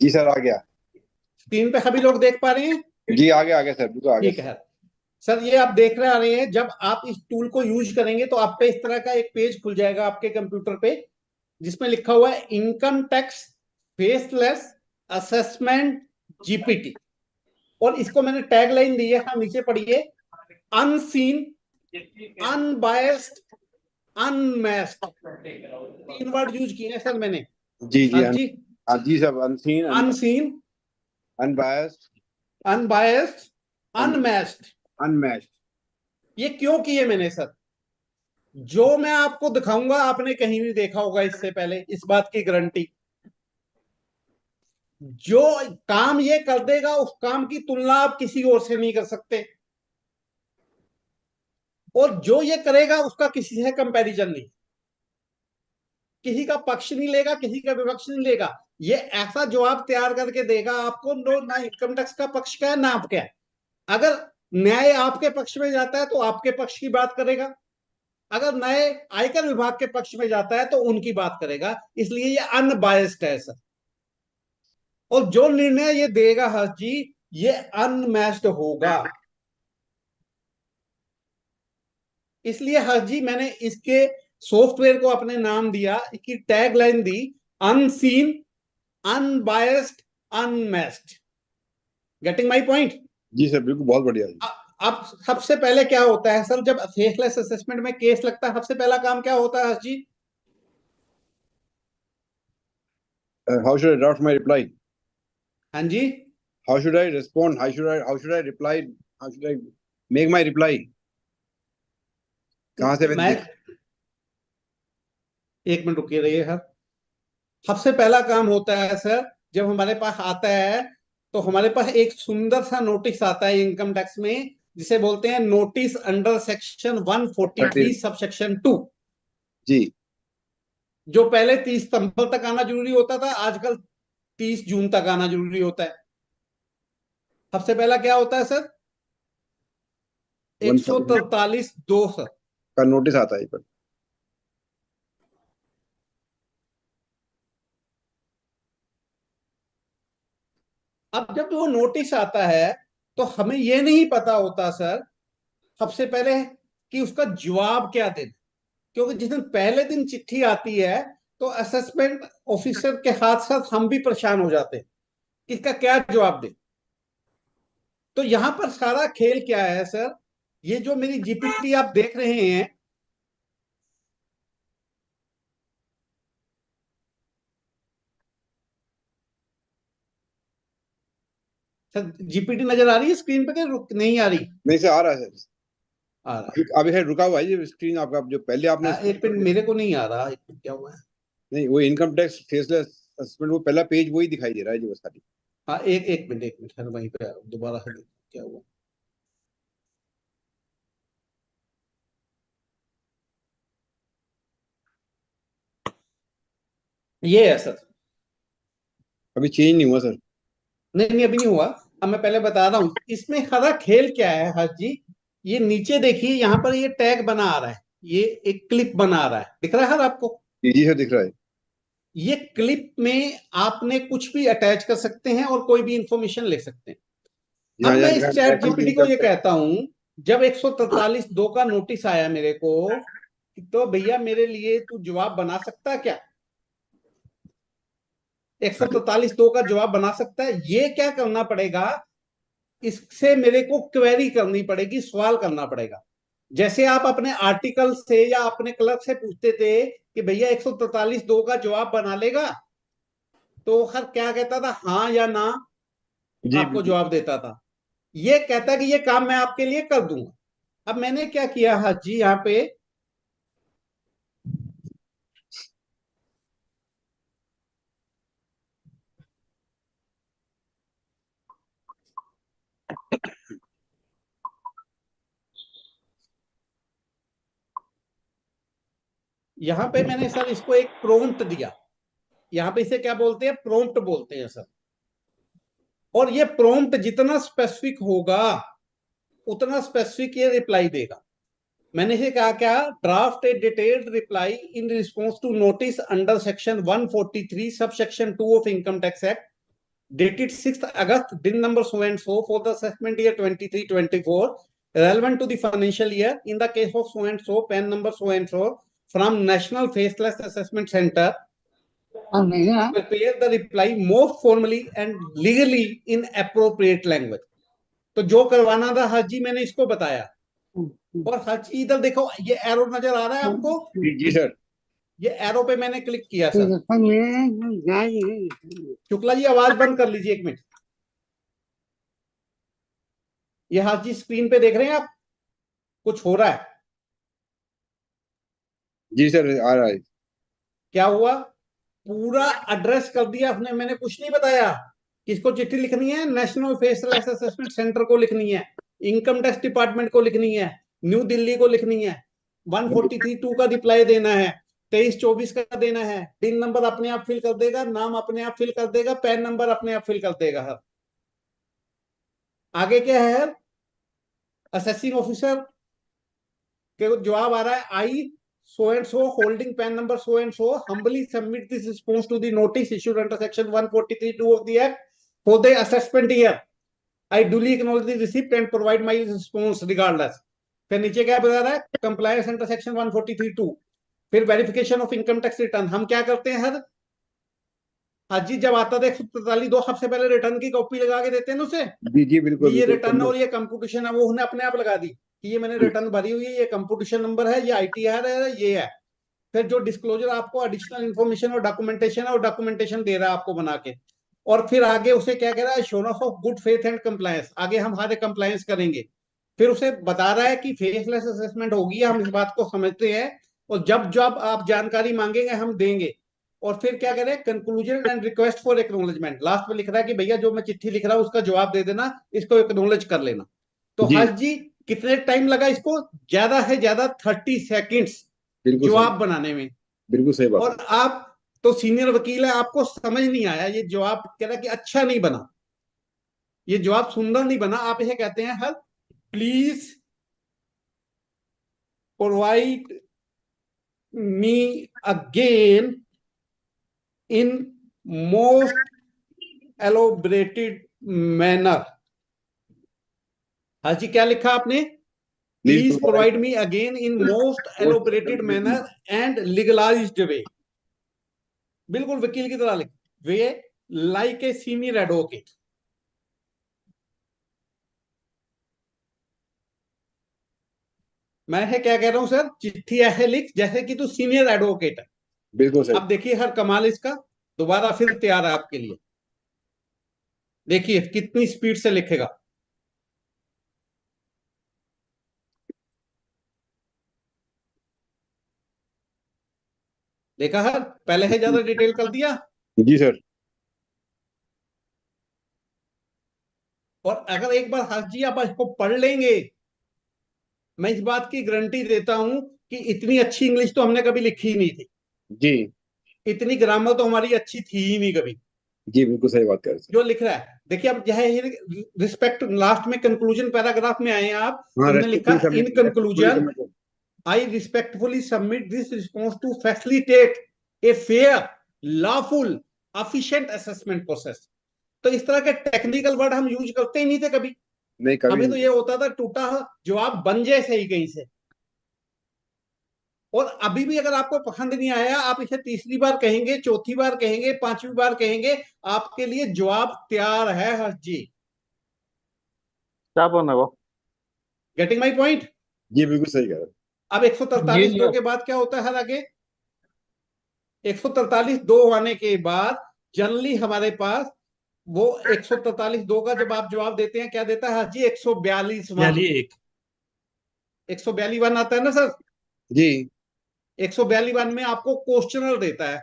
जी सर, आ गया। स्क्रीन पे सभी लोग देख पा रहे हैं? जी आ गया सर, बिल्कुल आ गया ठीक सर। है सर, ये आप देख रहे आ रहे हैं, जब आप इस टूल को यूज करेंगे तो आप पे इस तरह का एक पेज खुल जाएगा आपके कंप्यूटर पे, जिसमें लिखा हुआ है income tax faceless assessment GPT. और इसको मैंने टैग लाइन दी है, हाँ नीचे पढ़िए, unseen, unbiased, unmatched. 3 word use किए हैं सर मैंने। जी जी हाँ जी, हाँ जी sir, unseen, unseen, unbiased, unbiased, unmatched. Unmatched. ये क्यों किए मैंने सर? जो मैं आपको दिखाऊंगा आपने कहीं नहीं देखा होगा इससे पहले, इस बात की गारंटी। जो काम ये कर देगा उस काम की तुलना आप किसी और से नहीं कर सकते, और जो ये करेगा उसका किसी से कंपैरिजन नहीं। किसी का पक्ष नहीं लेगा, किसी का विपक्ष नहीं लेगा। ये ऐसा जवाब तैयार करके देगा आपको, नो ना इनकम टैक्स का पक्ष क्या है ना आपका है। अगर न्याय आपके पक्ष में जाता है तो आपके पक्ष की बात करेगा, अगर न्याय आयकर विभाग के पक्ष में जाता है तो उनकी बात करेगा। इसलिए ये अनबायस्ड है सर, और जो निर्णय ये देगा हर्ष जी, ये अनमैच्ड होगा। इसलिए हर्ष जी मैंने इसके सॉफ्टवेयर को अपने नाम दिया, इसकी टैग लाइन दी, unseen, unbiased, unmatched. Getting my point? जी सर, बिल्कुल, बहुत बढ़िया जी। अब सबसे पहले क्या होता है सर, जब फेसलेस असेसमेंट में केस लगता है, सबसे पहला काम क्या होता है Harsh ji? How should I draft my reply? हाँ जी, how should I respond? How should I reply? How should I make my reply? कहाँ से मैं मैं, 1 मिनट रुकिए रहिए सर। सबसे पहला काम होता है सर, जब हमारे पास आता है तो हमारे पास एक सुंदर सा नोटिस आता है इनकम टैक्स में, जिसे बोलते हैं notice under section 143 sub section 2। जी जो पहले 30 सितंबर तक आना जरूरी होता था, आजकल 30 जून तक आना जरूरी होता है। सबसे पहला क्या होता है सर? 143(2) सर। का नोटिस आता है पर। अब जब वो नोटिस आता है तो हमें ये नहीं पता होता सर सबसे पहले कि उसका जवाब क्या देना, क्योंकि जिस दिन पहले दिन चिट्ठी आती है तो असेसमेंट ऑफिसर के साथ साथ हम भी परेशान हो जाते हैं कि इसका क्या जवाब दे। तो यहां पर सारा खेल क्या है सर, ये जो मेरी जीपीटी आप देख रहे हैं, सर जीपीटी नजर आ रही है स्क्रीन पे कि नहीं आ रही? नहीं सर, आ रहा है सर। आ रहा अभी है, रुका हुआ है ये स्क्रीन आपका, जो पहले आपने है। एक मिनट, मेरे को नहीं आ रहा, एक मिनट, क्या हुआ है? नहीं, वो इनकम टैक्स फेसलेस असेसमेंट, वो पहला पेज वही दिखाई दे रहा है जो सारी। हाँ, एक मिनट सर, वहीं पे दोबारा से देखो क्या हुआ। ये है सर। अभी चेंज नहीं हुआ सर। नहीं नहीं, अभी नहीं हुआ। अब मैं पहले बता रहा हूं इसमें हरा खेल क्या है हर्ष जी। ये नीचे देखिए, यहाँ पर ये टैग बना आ रहा है, ये एक क्लिप बना आ रहा है, दिख रहा है हर आपको? जी सर, दिख रहा है। ये क्लिप में आपने कुछ भी अटैच कर सकते हैं और कोई भी इंफॉर्मेशन ले सकते हैं। यहाँ अब मैं यहाँ इस यहाँ चैट यहाँ जीपीटी लिंक को ये करते हैं। कहता हूं, जब 143(2) का नोटिस आया मेरे को, तो भैया मेरे लिए तू जवाब बना सकता है क्या? 143(2) का जवाब बना सकता है? ये क्या करना पड़ेगा, इससे मेरे को क्वेरी करनी पड़ेगी, सवाल करना पड़ेगा। जैसे आप अपने आर्टिकल से या अपने क्लर्क से पूछते थे कि भैया 143(2) का जवाब बना लेगा, तो हर क्या कहता था, हाँ या ना, जी आपको बिल्कुल। जवाब देता था। ये कहता कि ये काम मैं आपके लिए कर दूंगा। अब मैंने क्या किया हाथ जी, यहाँ पे यहाँ पे मैंने सर इसको एक प्रोम्प्ट दिया, यहाँ पे इसे क्या बोलते हैं, प्रोम्प्ट बोलते हैं सर। और ये प्रोम्प्ट जितना स्पेसिफिक होगा उतना स्पेसिफिक ये रिप्लाई देगा। मैंने इसे कहा क्या, draft a detailed reply in response to notice under section 143 sub section 2 of income tax act dated 6th August, din number so and so for the assessment year 23-24, relevant to the financial year in the case of so and so, PAN number so and so, from National Faceless Assessment Center. Prepare the reply most formally and legally in appropriate language. तो जो करवाना था हाजी मैंने इसको बताया। और हाजी इधर देखो, ये एरो नजर आ रहा है आपको? जी सर। ये एरो पे मैंने क्लिक किया सर। शुक्ला जी आवाज बंद कर लीजिए 1 मिनट। ये हाजी स्क्रीन पे देख रहे हैं आप, कुछ हो रहा है? जी सर आ रहा है। क्या हुआ, पूरा एड्रेस कर दिया आपने, मैंने कुछ नहीं बताया। किसको चिट्ठी लिखनी है? नेशनल फेसलेस असेसमेंट सेंटर को लिखनी है, इनकम टैक्स डिपार्टमेंट को लिखनी है, न्यू दिल्ली को लिखनी है, 143(2) का रिप्लाई देना है, 23-24 का देना है। पिन नंबर अपने आप फिल कर देगा, नाम अपने आप फिल कर देगा, पैन नंबर अपने आप फिल कर देगा। आगे क्या है? असेसिंग ऑफिसर के जवाब आ रहा है, आई so and so holding PAN number so and so humbly submit this response to the notice issued under section 143(2) of the act for the assessment year. I duly acknowledge the receipt and provide my response regardless. फिर नीचे क्या बता रहा है? Compliance under section 143(2). फिर verification of income tax return हम क्या करते हैं हर हाजी, जब आता था 143(2) सबसे पहले रिटर्न की कॉपी लगा के देते हैं ना उसे। जी बिल्कुल ये बिल्कुल। रिटर्न और ये कंप्यूटेशन है वो उन्हें अपने आप लगा दी कि ये मैंने रिटर्न भरी हुई है, ये कंप्यूटेशन नंबर है, ये ITR है, ये है। फिर जो डिस्क्लोजर आपको एडिशनल इन्फॉर्मेशन और डॉक्यूमेंटेशन है, और डॉक्यूमेंटेशन दे रहा है आपको बना के। और फिर आगे उसे क्या कह रहा है, assurance of good faith and compliance. आगे हम हमारे कंप्लायंस करेंगे। फिर उसे बता रहा है कि फेसलेस असेसमेंट होगी, हम इस बात को समझते हैं, और जब जब आप जानकारी मांगेंगे हम देंगे। और फिर क्या कह रहे हैं, conclusion and request for acknowledgement. Last में लिख रहा है कि भैया जो मैं चिट्ठी लिख रहा हूं उसका जवाब दे देना, इसको एक्नोलेज कर लेना। तो जी हर्ष जी कितने टाइम लगा इसको? ज्यादा है ज्यादा 30 सेकेंड्स बिल्कुल जवाब बनाने में। बिल्कुल सही बात। और आप तो सीनियर वकील है, आपको समझ नहीं आया ये जवाब, कह रहा कि अच्छा नहीं बना, ये जवाब सुंदर नहीं बना। आप इसे कहते हैं हर please provide me again in most elaborated manner. हाजी क्या लिखा आपने? Please provide me again in most elaborated manner and legalized way. बिल्कुल वकील की तरह लिख, way like a senior advocate. मैं है क्या कह रहा हूं सर, चिट्ठी ऐसे लिख जैसे कि तू सीनियर एडवोकेट है। बिल्कुल सही। अब देखिए हर कमाल इसका, दोबारा फिर तैयार है आपके लिए। देखिए कितनी स्पीड से लिखेगा। देखा हर, पहले है ज्यादा डिटेल कर दिया। जी सर। और अगर एक बार हर्ष जी आप इसको पढ़ लेंगे, मैं इस बात की गारंटी देता हूं कि इतनी अच्छी इंग्लिश तो हमने कभी लिखी ही नहीं थी। जी इतनी ग्रामर तो हमारी अच्छी थी ही नहीं कभी। जी बिल्कुल सही बात कर रहे हैं। जो लिख रहा है देखिए, अब यह रिस्पेक्ट लास्ट में कंक्लूजन पैराग्राफ में आए हैं आप, हाँ, तुमने लिखा in conclusion respectfully I respectfully submit this response to facilitate a fair, lawful, efficient assessment process. तो इस तरह के टेक्निकल वर्ड हम यूज करते ही नहीं थे कभी। नहीं कभी हमें तो ये होता था टूटा जवाब बन जाए सही कहीं से। और अभी भी अगर आपको पसंद नहीं आया, आप इसे तीसरी बार कहेंगे, चौथी बार कहेंगे, पांचवी बार कहेंगे, आपके लिए जवाब तैयार है हर्ष जी। क्या बोलना वो? Getting my point? जी बिल्कुल सही कह रहे हैं। अब 143(2) के बाद क्या होता है? आगे 143(2) आने के बाद जनरली हमारे पास वो 143(2) का जब आप जवाब देते हैं क्या देता है हर्ष जी? 142(1). 142(1) आता है ना सर? जी 142(1) में आपको क्वेश्चनर देता है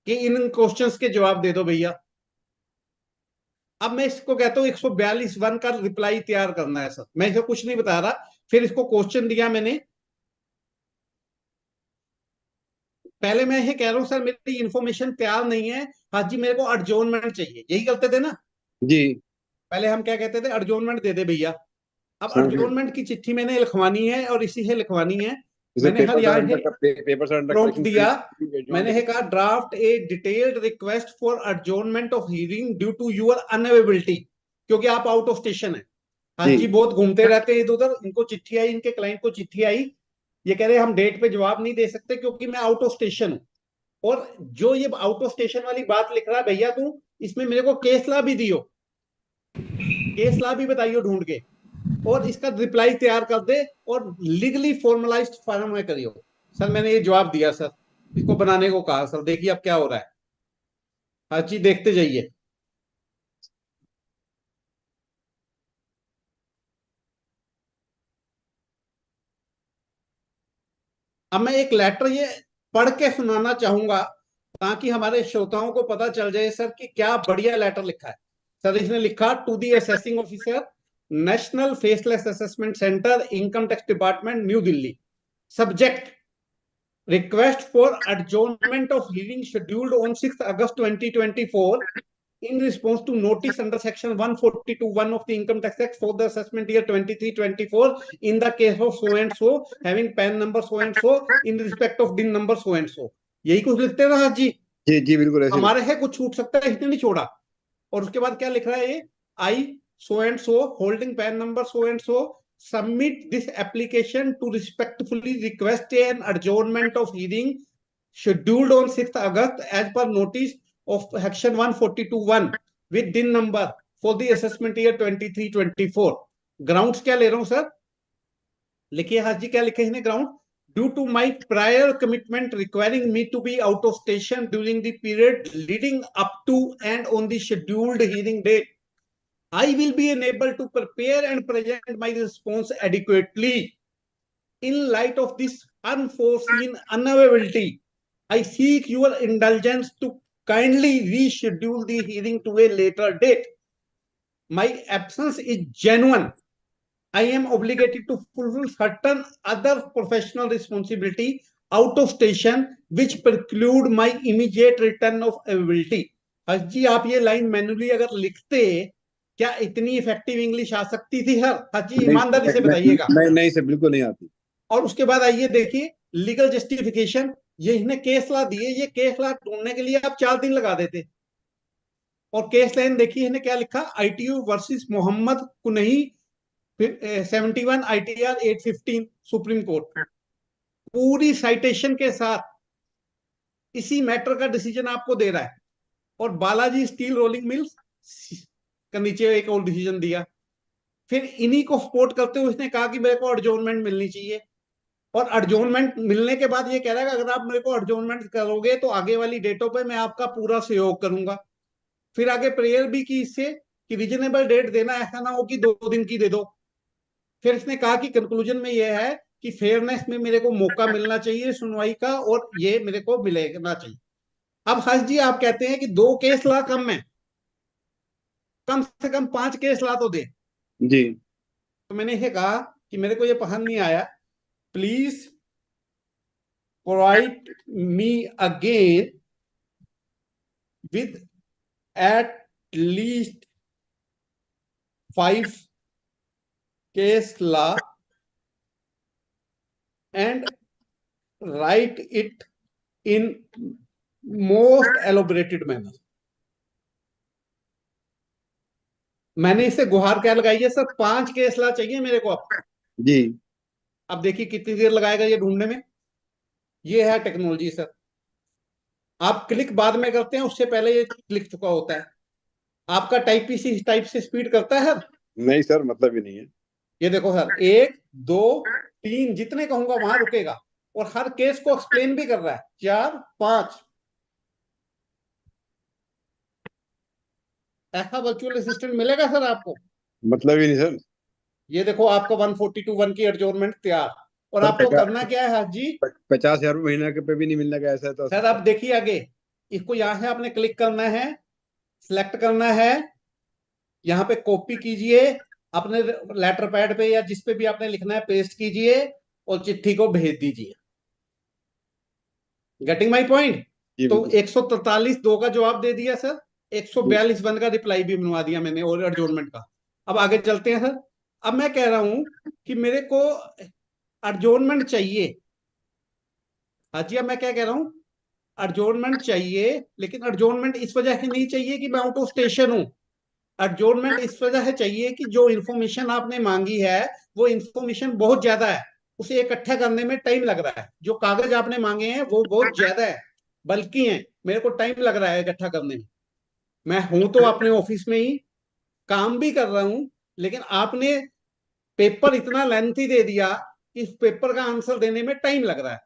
कि इन क्वेश्चंस के जवाब दे दो भैया। अब मैं इसको कहता हूं 142(1) का रिप्लाई तैयार करना है सर, मैं इसे कुछ नहीं बता रहा। फिर इसको क्वेश्चन दिया मैंने, पहले मैं ये कह रहा हूँ सर मेरी इंफॉर्मेशन तैयार नहीं है, हाँ जी मेरे को अडजोर्नमेंट चाहिए, यही करते थे ना जी। पहले, हम क्या कहते थे, अडजोर्नमेंट दे दे भैया। अब हाँ हाँ। अडजोर्नमेंट की चिट्ठी मैंने लिखवानी है और इसी से लिखवानी है। जैसे मैंने हर यहाँ papers are under prompt correction, दिया, मैंने ये कहा draft a detailed request for adjournment of hearing due to your unavailability, क्योंकि आप आउट ऑफ स्टेशन है। हाँ जी जी बहुत घूमते रहते हैं इधर उधर, इनको चिट्ठी आई, इनके क्लाइंट को चिट्ठी आई, ये कह रहे हम डेट पे जवाब नहीं दे सकते क्योंकि मैं आउट ऑफ स्टेशन हूँ। और जो ये आउट ऑफ स्टेशन वाली बात लिख रहा है भैया तू, इसमें मेरे को केस ला भी दियो, केस ला भी बताइयो ढूंढ के, और इसका रिप्लाई तैयार कर दे और लीगली फॉर्मलाइज्ड फॉर्म में करियो। सर मैंने ये जवाब दिया सर, इसको बनाने को कहा सर, देखिए अब क्या हो रहा है। हर चीज देखते जाइए। अब मैं एक लेटर ये पढ़ के सुनाना चाहूंगा ताकि हमारे श्रोताओं को पता चल जाए सर कि क्या बढ़िया लेटर लिखा है। सर इसने लिखा, to the assessing officer, national faceless assessment centre, income tax department, new Delhi. Subject, request for adjournment of hearing scheduled on 6th August 2024 in response to notice under section 142(1) of the Income Tax Act for the assessment year 23-24 in the case of so and so having PAN number so and so in respect of DIN number so and so। यही कुछ लिखते हैं ना जी, जी जी बिल्कुल ऐसे। हमारे है कुछ छूट सकता है, इसने नहीं छोड़ा। और उसके बाद क्या लिख रहा है ये, I so and so holding PAN number so and so submit this application to respectfully request an adjournment of hearing scheduled on 6th August as per notice of section 142(1) with DIN number for the assessment year 23-24। Grounds क्या ले रहा हूं सर, लिखिए हाथ जी क्या लिखे इसने ground, due to my prior commitment requiring me to be out of station during the period leading up to and on the scheduled hearing date, I will be unable to prepare and present my response adequately. In light of this unforeseen unavailability, I seek your indulgence to kindly reschedule the hearing to a later date. My absence is genuine. I am obligated to fulfill certain other professional responsibility out of station which preclude my immediate return of availability। हर्ष जी आप ये लाइन मैनुअली अगर लिखते, क्या इतनी इफेक्टिव इंग्लिश आ सकती थी सर? हर्ष जी ईमानदारी से बताइएगा। नहीं नहीं सर बिल्कुल नहीं आती। और उसके बाद आइए देखिए लीगल जस्टिफिकेशन, ये इन्हें केस ला दिए, ये केस ला ढूंढने के लिए आप 4 दिन लगा देते। और केस लाइन देखिए इन्हें क्या लिखा, ITU versus Mohammad Kunhi 71 ITR 815 Supreme Court, पूरी साइटेशन के साथ इसी मैटर का डिसीजन आपको दे रहा है। और बालाजी स्टील रोलिंग मिल्स का नीचे एक और डिसीजन दिया। फिर इन्हीं को सपोर्ट करते हुए उसने कहा कि मेरे को एडजोर्नमेंट मिलनी चाहिए, और एडजोर्नमेंट मिलने के बाद ये कह रहा है कि अगर आप मेरे को एडजोर्नमेंट करोगे तो आगे वाली डेटों पे मैं आपका पूरा सहयोग करूंगा। फिर आगे प्रेयर भी की इससे कि रीजनेबल डेट देना, ऐसा ना हो कि 2 दिन की दे दो। फिर इसने कहा कि कंक्लूजन में यह है कि फेयरनेस में मेरे को मौका मिलना चाहिए सुनवाई का, और ये मेरे को मिलेगा चाहिए। अब हर्ष जी आप कहते हैं कि 2 केस ला कम है, कम से कम 5 केस ला तो दे। जी तो मैंने ये कहा कि मेरे को ये पसंद नहीं आया, please provide me again with at least 5 case law and write it in most elaborated manner। मैंने इसे गुहार क्या लगाई है सर, 5 केस ला चाहिए मेरे को। अब जी अब देखिए कितनी देर लगाएगा ये ढूंढने में। ये है टेक्नोलॉजी सर, आप क्लिक बाद में करते हैं, उससे पहले ये लिख चुका होता है। आपका टाइप पीसी इस टाइप से स्पीड करता है सर? नहीं सर मतलब ही नहीं है। ये देखो सर 1 2 3 जितने कहूंगा वहां रुकेगा, और हर केस को एक्सप्लेन भी कर रहा है। 4 5 ऐसा वर्चुअल असिस्टेंट मिलेगा सर आपको? मतलब ही नहीं सर। ये देखो आपका 142(1) की एडजोर्नमेंट तैयार। और सर आपको करना क्या है हाथ जी, 50,000 महीना के पे भी नहीं मिलने का ऐसा है तो। सर आप देखिए आगे, इसको यहां से आपने क्लिक करना है, सिलेक्ट करना है, यहाँ पे कॉपी कीजिए अपने लेटर पैड पे या जिस पे भी आपने लिखना है पेस्ट कीजिए और चिट्ठी को भेज दीजिए। Getting my point? जी तो बिल्कुल। 143(2) का जवाब दे दिया सर, 142(1) का रिप्लाई भी बनवा दिया मैंने और एडजोर्नमेंट का। अब आगे चलते हैं सर। अब मैं कह रहा हूं कि मेरे को एडजोर्नमेंट चाहिए। हाँ जी, अब मैं क्या कह रहा हूं, एडजोर्नमेंट चाहिए, लेकिन एडजोर्नमेंट इस वजह से नहीं चाहिए कि मैं आउट ऑफ स्टेशन हूं। एडजोर्नमेंट इस वजह से चाहिए कि जो इन्फॉर्मेशन आपने मांगी है वो इन्फॉर्मेशन बहुत ज्यादा है, उसे इकट्ठा करने में टाइम लग रहा है। जो कागज आपने मांगे हैं वो बहुत ज्यादा है, बल्कि हैं, मेरे को टाइम लग रहा है इकट्ठा करने में। मैं हूं तो अपने ऑफिस में ही, काम भी कर रहा हूं, लेकिन आपने पेपर इतना लेंथी दे दिया कि इस पेपर का आंसर देने में टाइम लग रहा है।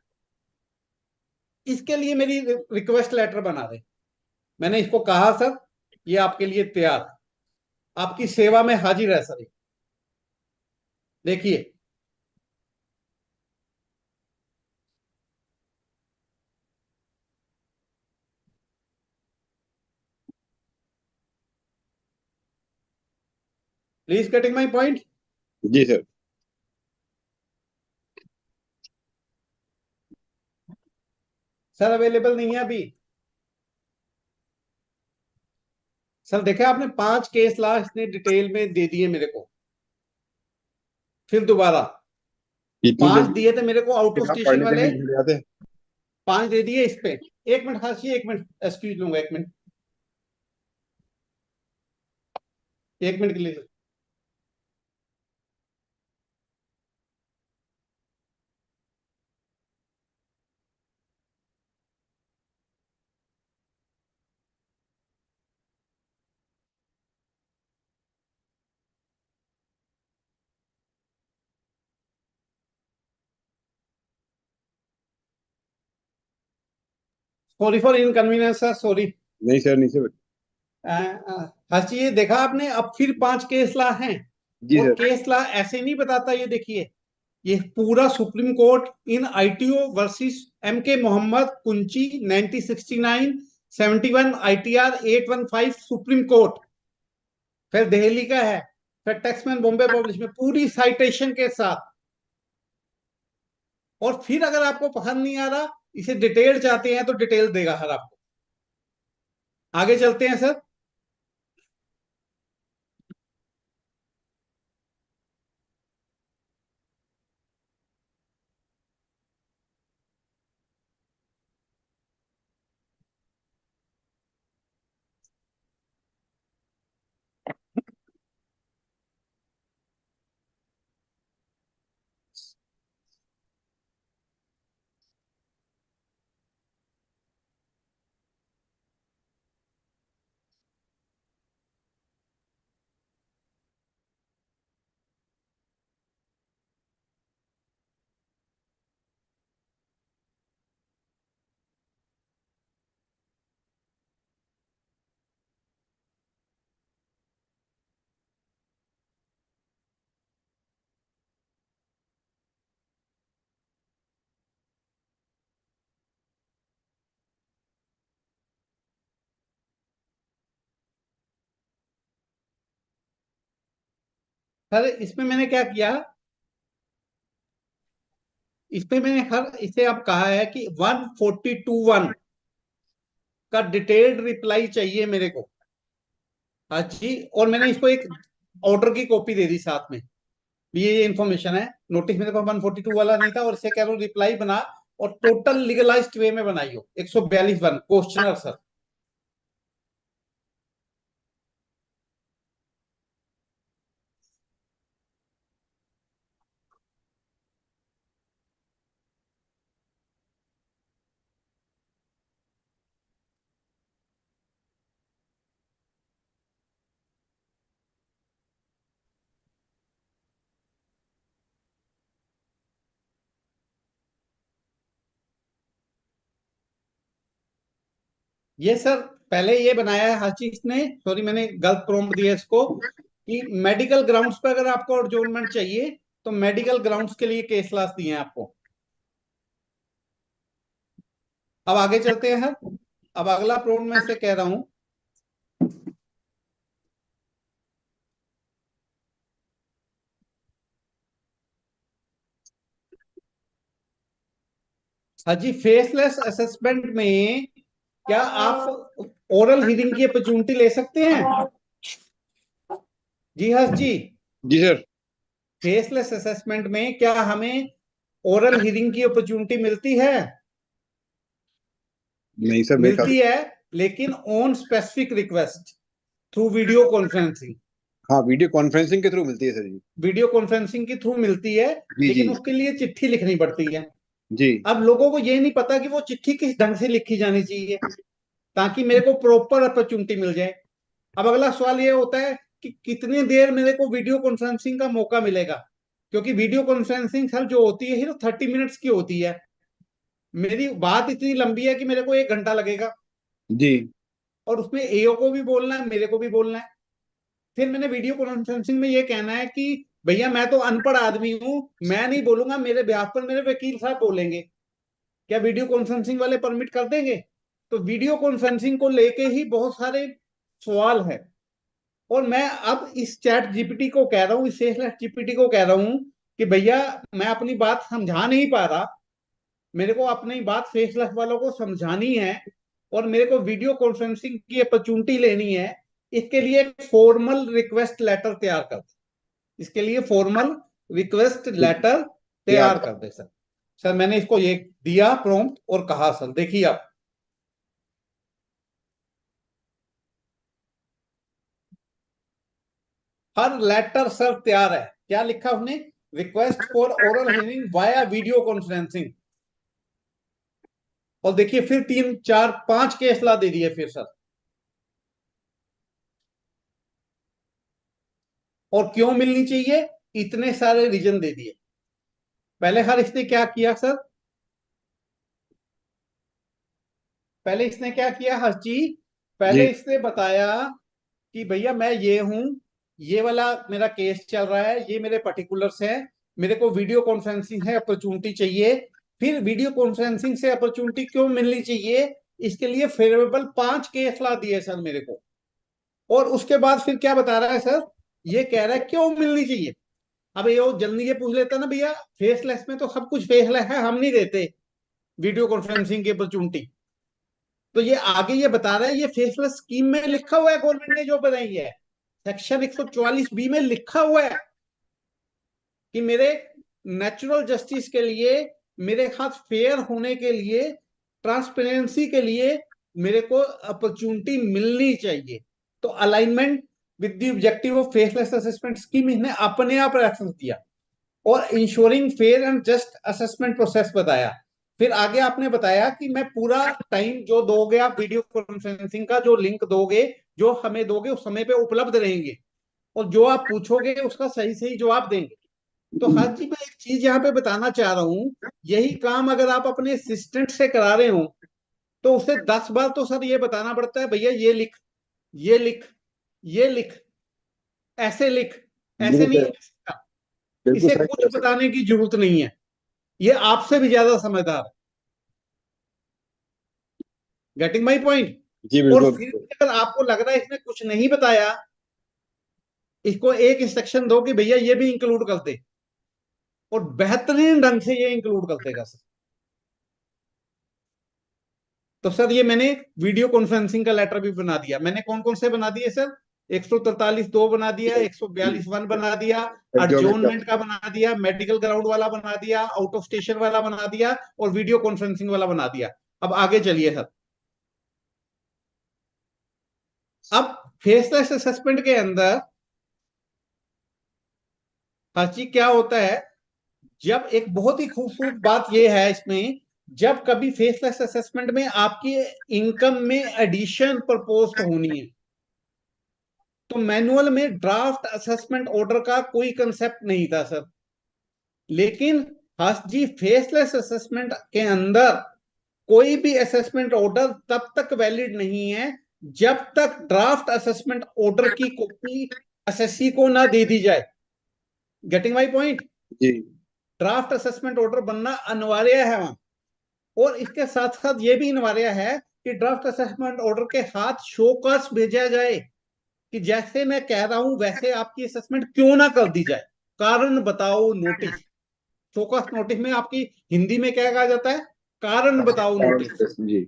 इसके लिए मेरी रिक्वेस्ट लेटर बना दे। मैंने इसको कहा सर, ये आपके लिए तैयार, आपकी सेवा में हाजिर है सर। देखिए, प्लीज गेटिंग माई पॉइंट? जी सर। सर अवेलेबल नहीं है अभी। सर देखा आपने, 5 केस ला इसने डिटेल में दे दिए मेरे को, फिर दोबारा इतनी 5 जल्दी दिए थे मेरे को आउट ऑफ किताब स्टेशन पढ़ने वाले, देंगे झूठ जाते। 5 दे दिए इस पे। एक मिनट हंसी, एक मिनट एक्सक्यूज लूंगा, एक मिनट, एक मिनट के लिए। 44 इनकन्वीनियंस सर, सॉरी। नहीं सर, नहीं सर। हंसी, ये देखा आपने, अब फिर 5 केस ला हैं। जी और सर। केस ला ऐसे नहीं बताता, ये देखिए, ये पूरा सुप्रीम कोर्ट इन आईटीओ वर्सेस एम के मोहम्मद कुंची 1969, 71 आईटीआर 815 सुप्रीम कोर्ट, फिर दिल्ली का है, फिर टैक्समैन बॉम्बे पब्लिश में पूरी साइटेशन के साथ। और फिर अगर आपको पसंद नहीं आ रहा, इसे डिटेल चाहते हैं तो डिटेल देगा हर आपको। आगे चलते हैं सर। सर इसमें मैंने क्या किया, इसमें मैंने हर इसे अब कहा है कि 142(1) का डिटेल्ड रिप्लाई चाहिए मेरे को। हाँ जी, और मैंने इसको एक ऑर्डर की कॉपी दे दी साथ में भी, ये इंफॉर्मेशन है। नोटिस मेरे पास 142 वाला नहीं था, और इसे कह रहा हूँ रिप्लाई बना, और टोटल लीगलाइज्ड वे में बनाई हो। 142(1) क्वेश्चनर सर। ये सर पहले ये बनाया है हर चीज ने, सॉरी मैंने गलत प्रॉम्प्ट दिया इसको, कि मेडिकल ग्राउंड्स पर अगर आपको एडजॉर्नमेंट चाहिए तो मेडिकल ग्राउंड्स के लिए केस क्लास दिए हैं आपको। अब आगे चलते हैं सर। अब अगला प्रॉम्प्ट मैं से कह रहा हूं, हाँ जी, फेसलेस असेसमेंट में क्या आप ओरल हियरिंग की अपॉर्चुनिटी ले सकते हैं? जी हर्ष जी, जी सर। फेसलेस असेसमेंट में क्या हमें ओरल हियरिंग की अपॉर्चुनिटी मिलती है? नहीं सर, मेरे ख्याल मिलती है, लेकिन on specific request through video conferencing. हाँ, वीडियो कॉन्फ्रेंसिंग के थ्रू मिलती है सर जी। वीडियो कॉन्फ्रेंसिंग के थ्रू मिलती है, जी जी लेकिन उसके लिए चिट्ठी लिखनी पड़ती है। जी। अब लोगों को ये नहीं पता कि वो चिट्ठी किस ढंग से लिखी जानी चाहिए ताकि मेरे को प्रॉपर अपॉर्चुनिटी मिल जाए। अब अगला सवाल ये होता है कि कितनी देर मेरे को वीडियो कॉन्फ्रेंसिंग का मौका मिलेगा, क्योंकि वीडियो कॉन्फ्रेंसिंग सर जो होती है वो 30 मिनट्स की होती है। मेरी बात इतनी लंबी है कि मेरे को 1 घंटा लगेगा, जी और उसमें एओ को भी बोलना है, मेरे को भी बोलना है। फिर मैंने वीडियो कॉन्फ्रेंसिंग में ये कहना है कि भैया मैं तो अनपढ़ आदमी हूं, मैं नहीं बोलूंगा, मेरे ब्याह पर मेरे वकील साहब बोलेंगे। क्या वीडियो कॉन्फ्रेंसिंग वाले परमिट कर देंगे? तो वीडियो कॉन्फ्रेंसिंग को लेके ही बहुत सारे सवाल है। और मैं अब इस चैट जीपीटी को कह रहा हूँ, इस जीपीटी को कह रहा हूँ कि भैया मैं अपनी बात समझा नहीं पा रहा, मेरे को अपनी बात फेसलेस वालों को समझानी है, और मेरे को वीडियो कॉन्फ्रेंसिंग की अपॉर्चुनिटी लेनी है। इसके लिए एक फॉर्मल रिक्वेस्ट लेटर तैयार कर दे, इसके लिए फॉर्मल रिक्वेस्ट लेटर तैयार तैयार। कर दे सर। सर मैंने इसको ये दिया प्रॉम्प्ट और कहा सर देखिए आप, हर लेटर सर तैयार है। क्या लिखा उसने? Request for oral hearing via video conferencing. और देखिए फिर 3 4 5 केस ला दे दिए फिर सर। और क्यों मिलनी चाहिए, इतने सारे रीजन दे दिए। पहले हर इसने क्या किया सर, पहले इसने क्या किया हर चीज, पहले जी इसने बताया कि भैया मैं ये हूं, ये वाला मेरा केस चल रहा है, ये मेरे पर्टिकुलर्स है, मेरे को वीडियो कॉन्फ्रेंसिंग है अपॉर्चुनिटी चाहिए। फिर वीडियो कॉन्फ्रेंसिंग से अपॉर्चुनिटी क्यों मिलनी चाहिए, इसके लिए फेवरेबल 5 केस ला दिए सर मेरे को। और उसके बाद फिर क्या बता रहा है सर, ये कह रहा है क्यों मिलनी चाहिए। अब ये जल्दी ये पूछ लेता ना भैया, फेसलेस में तो सब कुछ फेसलेस है, हम नहीं देते वीडियो कॉन्फ्रेंसिंग की अपॉर्चुनिटी। तो ये आगे ये बता रहा है, ये फेसलेस स्कीम में लिखा हुआ है, गवर्नमेंट ने जो बनाई है, सेक्शन 144B में लिखा हुआ है कि मेरे नेचुरल जस्टिस के लिए, मेरे साथ फेयर होने के लिए, ट्रांसपेरेंसी के लिए मेरे को अपॉर्चुनिटी मिलनी चाहिए। तो alignment with the objective of faceless assessment scheme इसने अपने आप रेफरेंस दिया, और ensuring fair and just assessment process बताया। फिर आगे आपने बताया कि मैं पूरा टाइम जो दोगे आप वीडियो कॉन्फ्रेंसिंग का जो लिंक दोगे, जो हमें दोगे उस समय पे उपलब्ध रहेंगे, और जो आप पूछोगे उसका सही सही जवाब देंगे। तो हर जी मैं एक चीज यहाँ पे बताना चाह रहा हूँ, यही काम अगर आप अपने असिस्टेंट से करा रहे हो तो उसे 10 बार तो सर ये बताना पड़ता है, भैया ये लिख, ये लिख, ये लिख, ऐसे लिख, ऐसे बिल्कुल नहीं सही। लिख सकता। बिल्कुल इसे सही कुछ कह रहे बताने की जरूरत नहीं है, ये आपसे भी ज्यादा समझदार है। Getting my point? हैं। जी और बिल्कुल फिर बिल्कुल। अगर आपको लग रहा है इसने कुछ नहीं बताया, इसको एक इंस्ट्रक्शन दो कि भैया ये भी इंक्लूड कर दे, और बेहतरीन ढंग से ये इंक्लूड कर देगा सर। तो सर ये मैंने वीडियो कॉन्फ्रेंसिंग का लेटर भी बना दिया। मैंने कौन कौन से बना दिए सर? 143(2) बना दिया, 142(1) बना दिया, एडजॉर्नमेंट का। अडजोनमेंट का बना दिया, मेडिकल ग्राउंड वाला बना दिया, आउट ऑफ स्टेशन वाला बना दिया, और वीडियो कॉन्फ्रेंसिंग वाला बना दिया। अब आगे चलिए सर। अब फेसलेस असेसमेंट के अंदर हर चीज क्या होता है, जब एक बहुत ही खूबसूरत बात यह है इसमें, जब कभी फेसलेस असेसमेंट में आपकी इनकम में एडिशन प्रपोज होनी है, तो मैनुअल में ड्राफ्ट असेसमेंट ऑर्डर का कोई कंसेप्ट नहीं था सर। लेकिन हर्ष जी फेसलेस असेसमेंट के अंदर कोई भी असेसमेंट ऑर्डर तब तक वैलिड नहीं है जब तक ड्राफ्ट असेसमेंट ऑर्डर की कॉपी एसएससी को ना दे दी जाए। Getting my point? जी ड्राफ्ट असेसमेंट ऑर्डर बनना अनिवार्य है वहां, और इसके साथ साथ ये भी अनिवार्य है कि ड्राफ्ट असेसमेंट ऑर्डर के साथ शोकॉज भेजा जाए कि जैसे मैं कह रहा हूं वैसे आपकी असेसमेंट क्यों ना कर दी जाए, कारण बताओ नोटिस। शोकॉज नोटिस में आपकी हिंदी में क्या कहा जाता है? कारण बताओ नोटिस। जी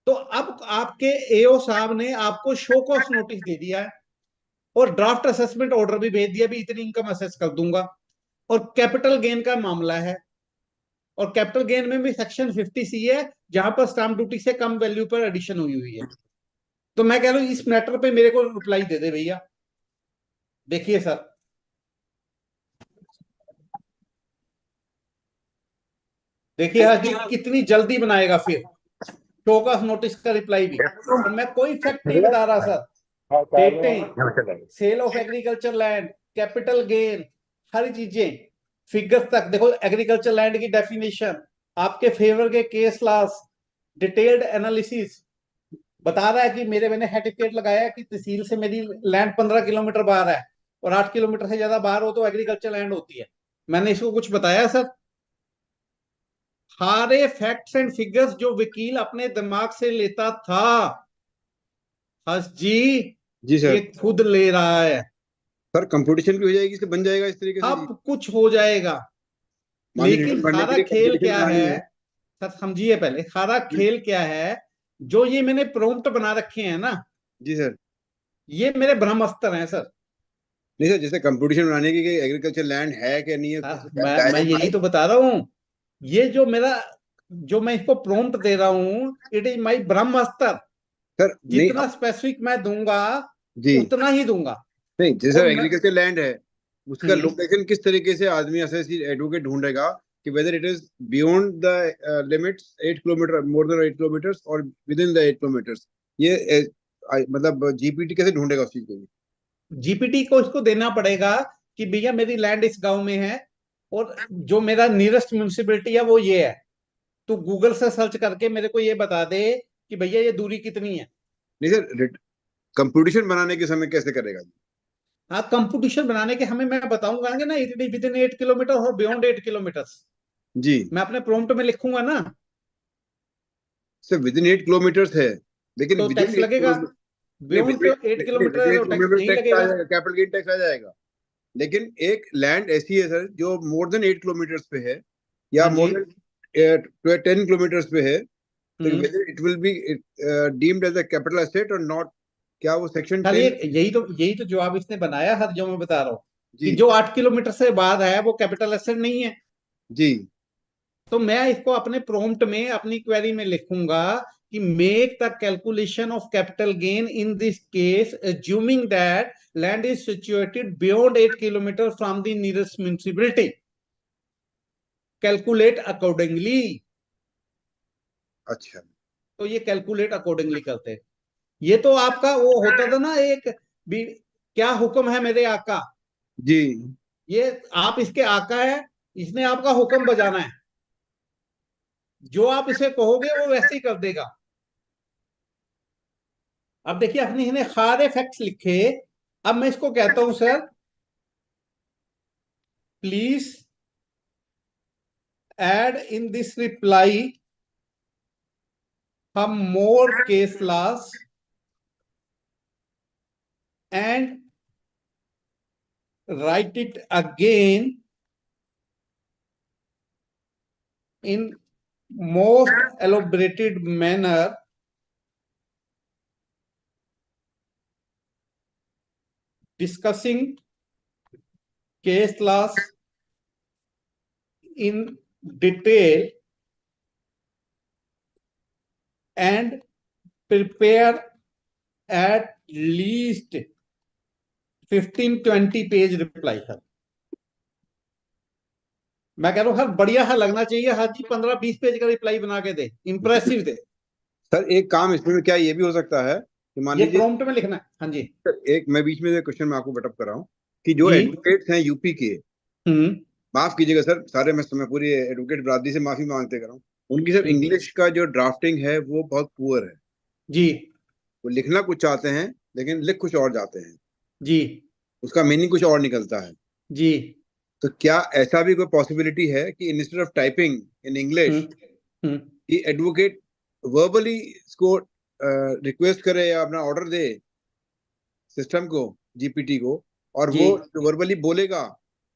तो अब आपके एओ साहब ने आपको शो कॉस्ट नोटिस दे दिया है और ड्राफ्ट असेसमेंट ऑर्डर भी भेज दिया, भी इतनी इनकम असेस कर दूंगा, और कैपिटल गेन का मामला है, और कैपिटल गेन में भी सेक्शन 50C है जहां पर स्टाम्प ड्यूटी से कम वैल्यू पर एडिशन हुई है। तो मैं कह रहा हूं इस मैटर पे मेरे को रिप्लाई दे दे भैया। देखिए सर, देखिए हाजी कितनी जल्दी बनाएगा फिर शो कॉस्ट नोटिस का रिप्लाई भी। और मैं कोई फैक्ट नहीं बता रहा सर, डेटें, sale of agriculture land, capital gain, हर चीजें, फिगर्स तक देखो, एग्रीकल्चर लैंड की डेफिनेशन, आपके फेवर के केस लॉस, डिटेल्ड एनालिसिस बता रहा है कि मैंने सर्टिफिकेट लगाया कि तहसील से मेरी लैंड 15 किलोमीटर बाहर है, और 8 किलोमीटर से ज्यादा बाहर हो तो एग्रीकल्चर लैंड होती है। मैंने इसको कुछ बताया सर? सारे फैक्ट्स एंड फिगर्स जो वकील अपने दिमाग से लेता था, हस जी जी ये सर। खुद ले रहा है। सर कंपटीशन भी हो जाएगी, इससे बन जाएगा इस तरीके से जी। अब कुछ हो जाएगा, मान लीजिए लेकिन रिटर्न भरने के सारा लिए खेल कंपटीशन क्या बनानी है है। सर, समझिए पहले सारा खेल क्या है। जो ये मैंने प्रॉम्प्ट बना रखे हैं ना, जी सर। ये मेरे ब्रह्मास्त्र हैं सर। नहीं सर, जैसे कंपटीशन बनाने की कि एग्रीकल्चर लैंड है कि नहीं है, सर मैं दायरे में यही तो बता रहा हूं, ये जो मेरा, जो मैं इसको प्रॉम्प्ट दे रहा हूं, it is my Brahmastra. Sir नहीं जितना स्पेसिफिक मैं दूंगा जी उतना ही दूंगा। नहीं, जैसे और मैं एग्रीकल्चर लैंड है उसका हम्म, लोकेशन किस तरीके से आदमी असेसी एडवोकेट ढूंढेगा कि whether it is beyond the limits 8 kilometre, more than 8 kilometre, और विद इन द 8 किलोमीटर, ये मतलब जीपीटी कैसे ढूंढेगा उस चीज को? जीपीटी को इसको देना पड़ेगा कि भैया मेरी लैंड इस गांव में है, और जो मेरा नियरेस्ट म्यूनिसिपैलिटी है वो ये है। तू गूगल से सर्च करके मेरे को ये बता दे कि भैया ये दूरी कितनी है। नहीं सर, कंपटीशन बनाने के समय कैसे करेगा जी? हाँ, कंपटीशन बनाने के हमें मैं बताऊंगा ना, विद इन 8 किलोमीटर और बियॉन्ड 8 किलोमीटर, जी मैं अपने प्रॉम्प्ट में लिखूंगा ना, सर विद इन 8 किलोमीटर है, लेकिन तो विद इन टैक्स एट लगेगा। नहीं, बियॉन्ड विद तो इन 8 किलोमीटर है तो टैक्स नहीं टैक्स आ लगेगा। जाएगा, कैपिटल गेन टैक्स आ जाएगा। लेकिन एक लैंड ऐसी है सर जो मोर देन 8 किलोमीटर पे है, या हाँ जी। मोर देन 10 किलोमीटर पे है, तो हम्म whether it will be deemed as a capital asset or not, क्या वो सेक्शन सर, 10? यही तो जवाब इसने बनाया सर, जो मैं बता रहा हूँ कि जी जो 8 किलोमीटर से बाद है वो कैपिटल एसेट नहीं है। जी तो मैं इसको अपने प्रॉम्प्ट में, अपनी क्वेरी में लिखूंगा कि make the calculation of capital gain in this case assuming that land is situated beyond 8 kilometre from the nearest municipality, calculate accordingly. अच्छा तो ये कैलकुलेट अकॉर्डिंगली करते हैं। ये तो आपका वो होता था ना एक भी, क्या हुक्म है मेरे आका। जी ये आप इसके आका है, इसने आपका हुक्म बजाना है, जो आप इसे कहोगे वो वैसे ही कर देगा। अब देखिए अपने इन्हें सारे फैक्ट्स लिखे। अब मैं इसको कहता हूं sir, please add in this reply some more case laws and write it again in most elaborated manner discussing case laws in detail and prepare at least 15-20 page reply sir. मैं कह रहा हूं हर बढ़िया सा लगना चाहिए, हर जी 15-20 पेज का रिप्लाई बना के दे, इंप्रेसिव दे। सर, एक काम इसमें क्या ये भी हो सकता है कि मान ये लीजिए प्रॉम्प्ट में लिखना है। हाँ जी। एक मैं बीच में क्वेश्चन में आपको बटअप कर रहा हूँ कि जो जी। एडवोकेट्स हैं यूपी के, हम्म माफ कीजिएगा सर, सारे मैं पूरी एडवोकेट बरादरी से माफी मांगते कर रहा हूँ, उनकी सर इंग्लिश का जो ड्राफ्टिंग है वो बहुत पुअर है। जी। वो लिखना कुछ चाहते हैं लेकिन लिख कुछ और जाते हैं, जी। उसका मीनिंग कुछ और निकलता है। जी। तो क्या ऐसा भी कोई पॉसिबिलिटी है कि instead of typing in English hmm hmm कि एडवोकेट वर्बली इसको रिक्वेस्ट करे या अपना ऑर्डर दे सिस्टम को, जीपीटी को, और जी। वो जो वर्बली बोलेगा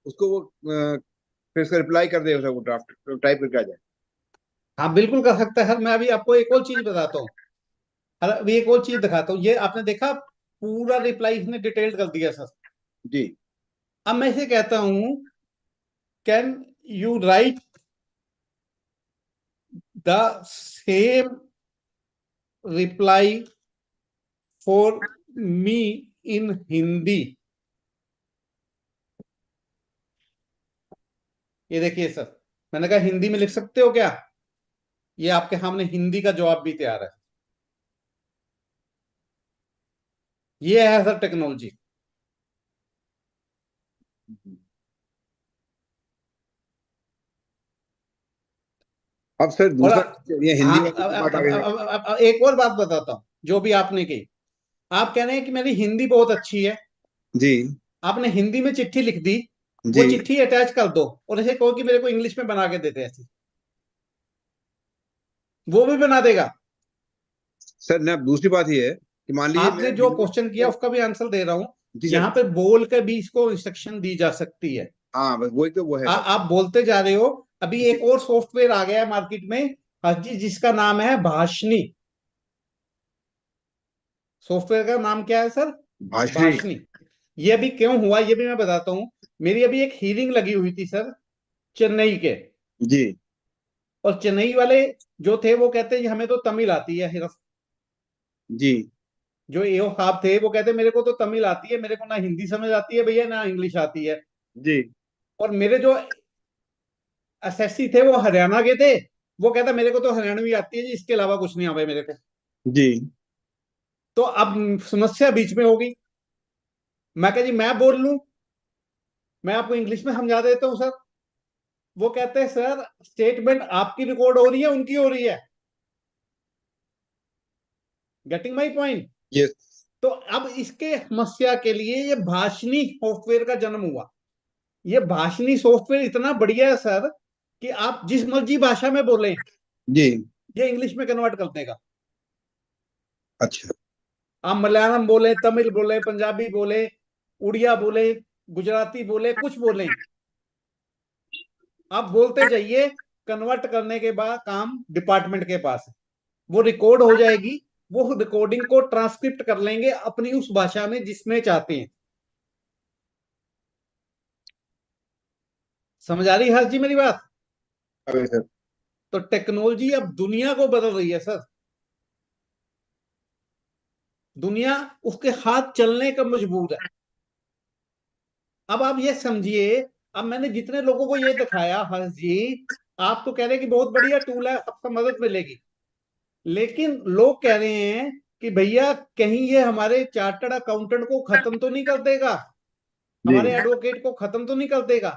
उसको वो फिर उसका रिप्लाई कर दे, उसका वो ड्राफ्ट टाइप करके आ जाए? हाँ बिल्कुल कर सकता है सर। मैं अभी आपको एक और चीज बताता हूँ। अभी एक और चीज दिखाता हूँ। ये आपने देखा, पूरा रिप्लाई इसने डिटेल्ड कर दिया सर। जी। अब मैं इसे कहता हूँ, can you write the same reply for me in Hindi. ये देखिए सर, मैंने कहा हिंदी में लिख सकते हो क्या? ये आपके सामने हिंदी का जवाब भी तैयार है। ये है सर टेक्नोलॉजी। अब सर और दूसरा, ये हिंदी हाँ, वाली बात आ गई। अब एक और बात बताता हूँ जो भी आपने की। आप कह रहे हैं कि मेरी हिंदी बहुत अच्छी है। जी। आपने हिंदी में चिट्ठी लिख दी, वो जी चिट्ठी अटैच कर दो और ऐसे कहो कि मेरे को इंग्लिश में बना के देते ऐसी, वो भी बना देगा। सर, ना दूसरी बात ये है कि मान लीजिए मैं आपने जो हिंदी। क्वेश्चन किया उसका भी आंसर दे रहा हूं। जी सर। यहाँ पे बोल के भी इसको इंस्ट्रक्शन दी जा सकती है। हाँ, बस वही तो वो है सर। आप बोलते जा रहे हो। अभी जी। एक और सॉफ्टवेयर आ गया है मार्केट में, हाँ जी, जिसका नाम है भाषनी। सॉफ्टवेयर का नाम क्या है सर? भाषणी। भाषनी। ये अभी क्यों हुआ ये भी मैं बताता हूँ। मेरी अभी एक हीयरिंग लगी हुई थी सर, चेन्नई के। जी। और चेन्नई वाले जो थे वो कहते हैं हमें तो तमिल आती है सिर्फ। जी। जो एओ साहब थे वो कहते मेरे को तो तमिल आती है, मेरे को ना हिंदी समझ आती है भैया, ना इंग्लिश आती है। जी। और मेरे जो एसएससी थे वो हरियाणा के थे। वो कहता मेरे को तो हरियाणवी आती है जी, इसके अलावा कुछ नहीं आ भाई मेरे को। जी। तो अब समस्या बीच में होगी। मैं कह जी मैं बोल लूं, मैं आपको इंग्लिश में समझा देता हूँ सर। वो कहते हैं सर स्टेटमेंट आपकी रिकॉर्ड हो रही है उनकी हो रही है। Getting my point? ये। तो अब इसके समस्या के लिए ये भाषणी सॉफ्टवेयर का जन्म हुआ। ये भाषणी सॉफ्टवेयर इतना बढ़िया है सर कि आप जिस मर्जी भाषा में बोलें, जी। ये इंग्लिश में कन्वर्ट कर देगा। अच्छा। आप मलयालम बोले, तमिल बोले, पंजाबी बोले, उड़िया बोले, गुजराती बोले, कुछ बोले, आप बोलते जाइए। कन्वर्ट करने के बाद काम डिपार्टमेंट के पास है। वो रिकॉर्ड हो जाएगी। वो रिकॉर्डिंग को ट्रांसक्रिप्ट कर लेंगे अपनी उस भाषा में जिसमें चाहते हैं। समझ आ रही है हर्ष जी मेरी बात? अरे सर। तो टेक्नोलॉजी अब दुनिया को बदल रही है सर। दुनिया उसके हाथ चलने का मजबूर है। अब आप ये समझिए, अब मैंने जितने लोगों को ये दिखाया हर्ष जी, आप तो कह रहे हैं कि बहुत बढ़िया टूल है, आपको मदद मिलेगी। लेकिन लोग कह रहे हैं कि भैया कहीं ये हमारे चार्टर्ड अकाउंटेंट को खत्म तो नहीं कर देगा, जी। हमारे एडवोकेट को खत्म तो नहीं कर देगा।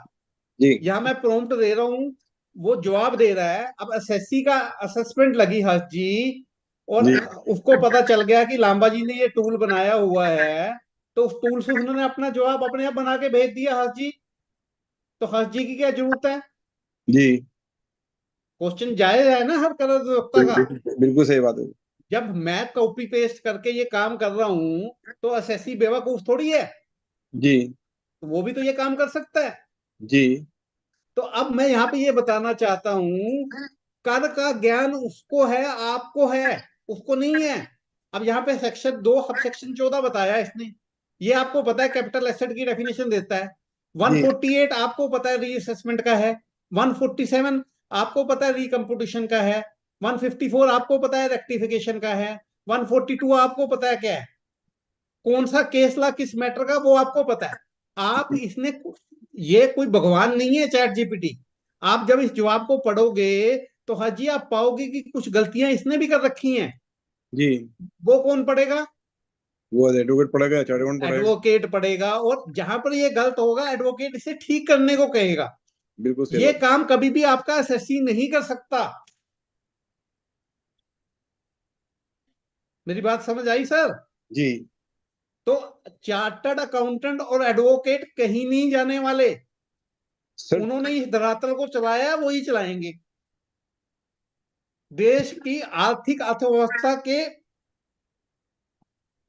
जी। यहां मैं प्रॉम्प्ट दे रहा हूं, वो जवाब दे रहा है। अब एसएससी का असेसमेंट लगी हर्ष जी, और जी। उसको पता चल गया कि लांबा जी ने ये टूल बनाया हुआ है। तो उस टूल से उन्होंने अपना जवाब अपने आप बना के भेज दिया हर्ष जी। तो हर्ष जी की क्या जरूरत है? जी। क्वेश्चन जायज है ना हर कर्मकर्ता का। बिल्कुल सही बात है। जब मैं कॉपी पेस्ट करके ये काम कर रहा हूं तो एसएससी बेवकूफ थोड़ी है। जी। तो वो भी तो ये काम कर सकता है। जी। तो अब मैं यहाँ पे ये बताना चाहता हूं, कर का ज्ञान उसको है, आपको है, उसको नहीं है। अब यहाँ पे सेक्शन 2 सब सेक्शन 14 बताया है इसने। ये आपको पता है कैपिटल एसेट की डेफिनेशन देता है। जी। 148 आपको पता है रीअसेसमेंट का है। 147 आपको पता है रिकम्पुटेशन का है। 154 आपको पता है रेक्टिफिकेशन का है। 142 आपको पता है क्या है, कौन सा केस ला किस मैटर का, वो आपको पता है। आप इसने, ये कोई भगवान नहीं है चैट जीपीटी। आप जब इस जवाब को पढ़ोगे तो हाजी आप पाओगे कि कुछ गलतियां इसने भी कर रखी हैं। जी। वो कौन पढ़ेगा? वो एडवोकेट पड़ेगा, चार्टर्ड अकाउंटेंट पड़ेगा। एडवोकेट पढ़ेगा, और जहां पर ये गलत होगा एडवोकेट इसे ठीक करने को कहेगा। बिल्कुल सही ये बात। काम कभी भी आपका एसएससी नहीं कर सकता। मेरी बात समझ आई सर? जी। तो चार्टर्ड अकाउंटेंट और एडवोकेट कहीं नहीं जाने वाले। सर। उन्होंने इस धरातल को चलाया, वही चलाएंगे। देश की आर्थिक अर्थव्यवस्था के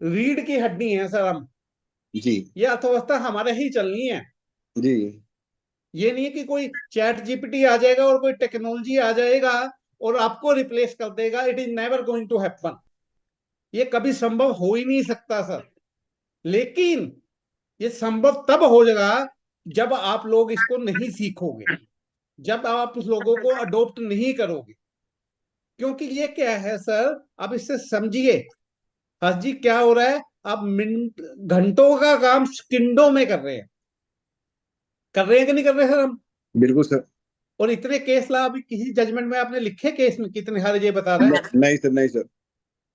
रीढ़ की हड्डी है सर हम। जी। ये अर्थव्यवस्था हमारे ही चलनी है। जी। ये नहीं है कि कोई चैट जीपीटी आ जाएगा और कोई टेक्नोलॉजी आ जाएगा और आपको रिप्लेस कर देगा, it is never going to happen. ये कभी संभव हो ही नहीं सकता सर। लेकिन ये संभव तब हो जाएगा जब आप लोग इसको नहीं सीखोगे, जब आप उस लोगों को अडॉप्ट नहीं करोगे। क्योंकि ये क्या है सर, आप इससे समझिए हर्ष जी क्या हो रहा है। आप मिनट घंटों का काम सेकंडों में कर रहे हैं, कर रहे हैं कि नहीं कर रहे सर हम। बिल्कुल सर। और इतने केस ला, अभी किसी जजमेंट में आपने लिखे केस में कितने हर ये बता रहा है, नहीं सर, नहीं सर।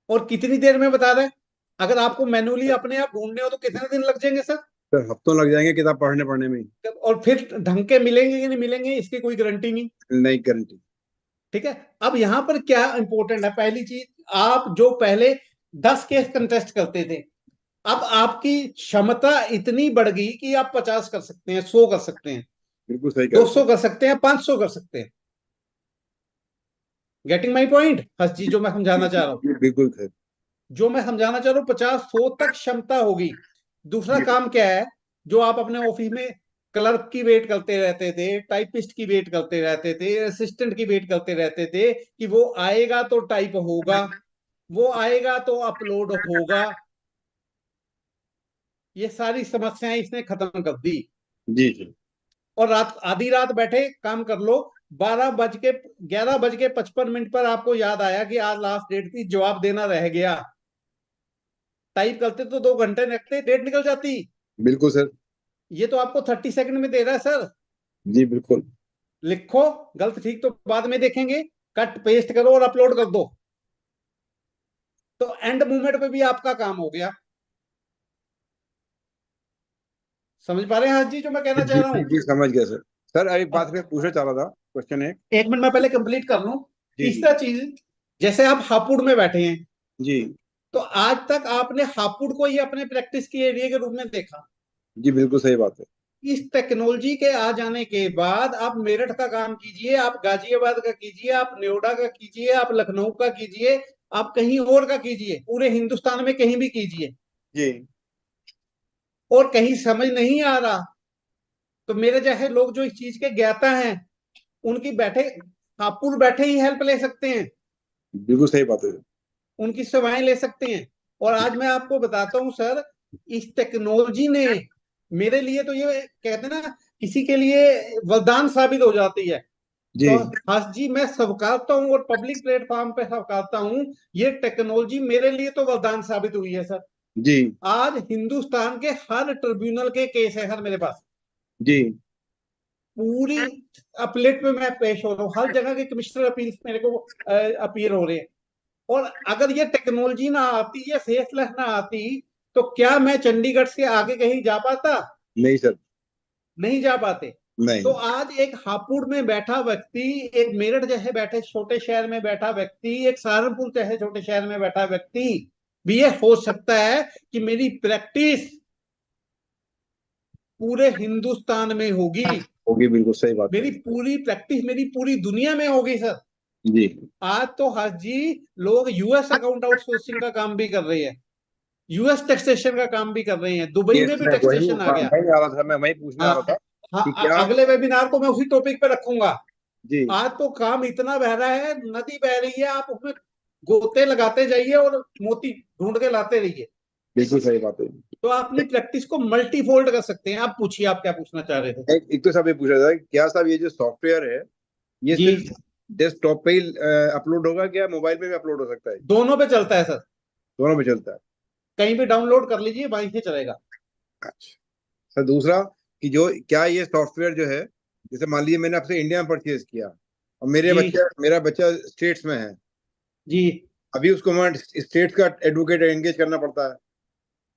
और कितनी देर में बता रहा है। अगर आपको मैनुअली अपने आप ढूंढने हो तो कितने दिन लग जाएंगे सर। सर हफ्तों लग जाएंगे किताब पढ़ने पढ़ने में ही। और फिर ढंग के मिलेंगे कि नहीं मिलेंगे इसकी कोई गारंटी नहीं। नहीं, गारंटी। ठीक है। अब यहां पर क्या इंपॉर्टेंट है, पहली चीज, आप जो पहले 10 केस कंटेस्ट करते थे, अब आपकी क्षमता इतनी बढ़ गई कि आप 50 कर सकते हैं, 100 कर सकते हैं, बिल्कुल सही कह 200 कर सकते हैं, 500 कर सकते हैं। गेटिंग माई पॉइंट हर्ष जी, जो मैं समझाना चाह रहा हूं, रहे हैं। बिल्कुल सर। जो मैं समझाना चाह रहा हूँ, 50-100 तक क्षमता होगी। दूसरा काम क्या है, जो आप अपने ऑफिस में क्लर्क की वेट करते रहते थे, टाइपिस्ट की वेट करते रहते थे, असिस्टेंट की वेट करते रहते थे कि वो आएगा तो टाइप होगा, वो आएगा तो अपलोड होगा, ये सारी समस्याएं इसने खत्म कर दी। जी जी। और रात आधी रात बैठे काम कर लो, 11:55 पर आपको याद आया कि आज लास्ट डेट थी, जवाब देना रह गया, टाइप करते तो 2 घंटे लगते, डेट निकल जाती। बिल्कुल सर। ये तो आपको 30 सेकंड में दे रहा है सर। जी बिल्कुल। लिखो, गलत ठीक तो बाद में देखेंगे, कट पेस्ट करो और अपलोड कर दो, तो एंड मूवमेंट पे भी आपका काम हो गया। समझ पा रहे हैं हर्ष जी जो मैं कहना चाह जी रहा जी हूँ। जी, समझ गया सर। सर एक बात अब मैं पूछना चाह रहा था, क्वेश्चन है। एक मिनट मैं पहले कंप्लीट कर लूं। जी जी। तीसरा चीज, जैसे आप हापुड़ में बैठे हैं, जी तो आज तक आपने हापुड़ को ही अपने प्रैक्टिस की एरिया के रूप में देखा। जी, बिल्कुल सही बात है। इस टेक्नोलॉजी के आ जाने के बाद आप मेरठ का काम कीजिए, आप गाजियाबाद का कीजिए, आप नोएडा का कीजिए, आप लखनऊ का कीजिए, आप कहीं और का कीजिए, पूरे हिंदुस्तान में कहीं भी कीजिए, जी और कहीं समझ नहीं आ रहा, तो मेरे जैसे लोग जो इस चीज के ज्ञाता हैं, उनकी बैठे हापुड़ बैठे ही हेल्प ले सकते हैं, बिल्कुल सही बात है। उनकी सेवाएं ले सकते हैं। और आज मैं आपको बताता हूं सर, इस टेक्नोलॉजी ने मेरे लिए तो, ये कहते हैं ना, किसी के लिए वरदान साबित हो जाती है। जी तो हर्ष जी मैं स्वीकारता हूँ और पब्लिक प्लेटफॉर्म पे स्वीकारता हूँ, ये टेक्नोलॉजी मेरे लिए तो वरदान साबित हुई है सर। जी आज हिंदुस्तान के हर ट्रिब्यूनल के केस है सर मेरे पास, जी पूरी अपीलेट में मैं पेश हो रहा हूँ, हर जगह के कमिश्नर अपील मेरे को अपील हो रहे हैं। और अगर ये टेक्नोलॉजी ना आती, ये फेसलेस ना आती, तो क्या मैं चंडीगढ़ से आगे कहीं जा पाता। नहीं सर। नहीं जा पाते। तो नहीं। आज एक हापुड़ में बैठा व्यक्ति, एक मेरठ जैसे बैठे छोटे शहर में बैठा व्यक्ति, एक सहारनपुर जैसे छोटे शहर में बैठा व्यक्ति भी ये हो सकता है कि मेरी प्रैक्टिस पूरे हिंदुस्तान में होगी, होगी, बिल्कुल सही बात है। मेरी पूरी प्रैक्टिस मेरी पूरी दुनिया में होगी सर। जी। आज तो हर्ष जी लोग यूएस अकाउंट आउटसोर्सिंग का काम भी कर रहे हैं, यूएस टैक्सेशन का काम भी कर रहे हैं, दुबई यस, में भी मैं वही टैक्सेशन आ गया। वही आ रहा था, मैं वही पूछने आ हाँ, रहा था हाँ, कि क्या। अगले वेबिनार को मैं उसी टॉपिक पे रखूंगा। जी आज तो काम इतना बह रहा है, नदी बह रही है, आप उसमें गोते लगाते जाइए और मोती ढूंढ के लाते रहिए, बिल्कुल सही बात है। तो आप अपनी प्रैक्टिस को मल्टीफोल्ड कर सकते हैं। आप पूछिए, आप क्या पूछना चाह रहे थे। एक तो साहब ये पूछ रहा था, क्या साहब ये जो सॉफ्टवेयर है, ये जी, सिर्फ डेस्कटॉप पे ही अपलोड होगा, क्या मोबाइल पे भी अपलोड हो सकता है? दोनों पे चलता है सर, दोनों पे चलता है? कहीं भी डाउनलोड कर लीजिए, वहीं से चलेगा। अच्छा। सर दूसरा, कि जो क्या ये सॉफ्टवेयर जो है, जैसे मान लीजिए मैंने आपसे इंडिया में परचेज किया और जी मेरा बच्चा स्टेट्स में है, जी अभी उसको वहाँ स्टेट्स का एडवोकेट एंगेज करना पड़ता है,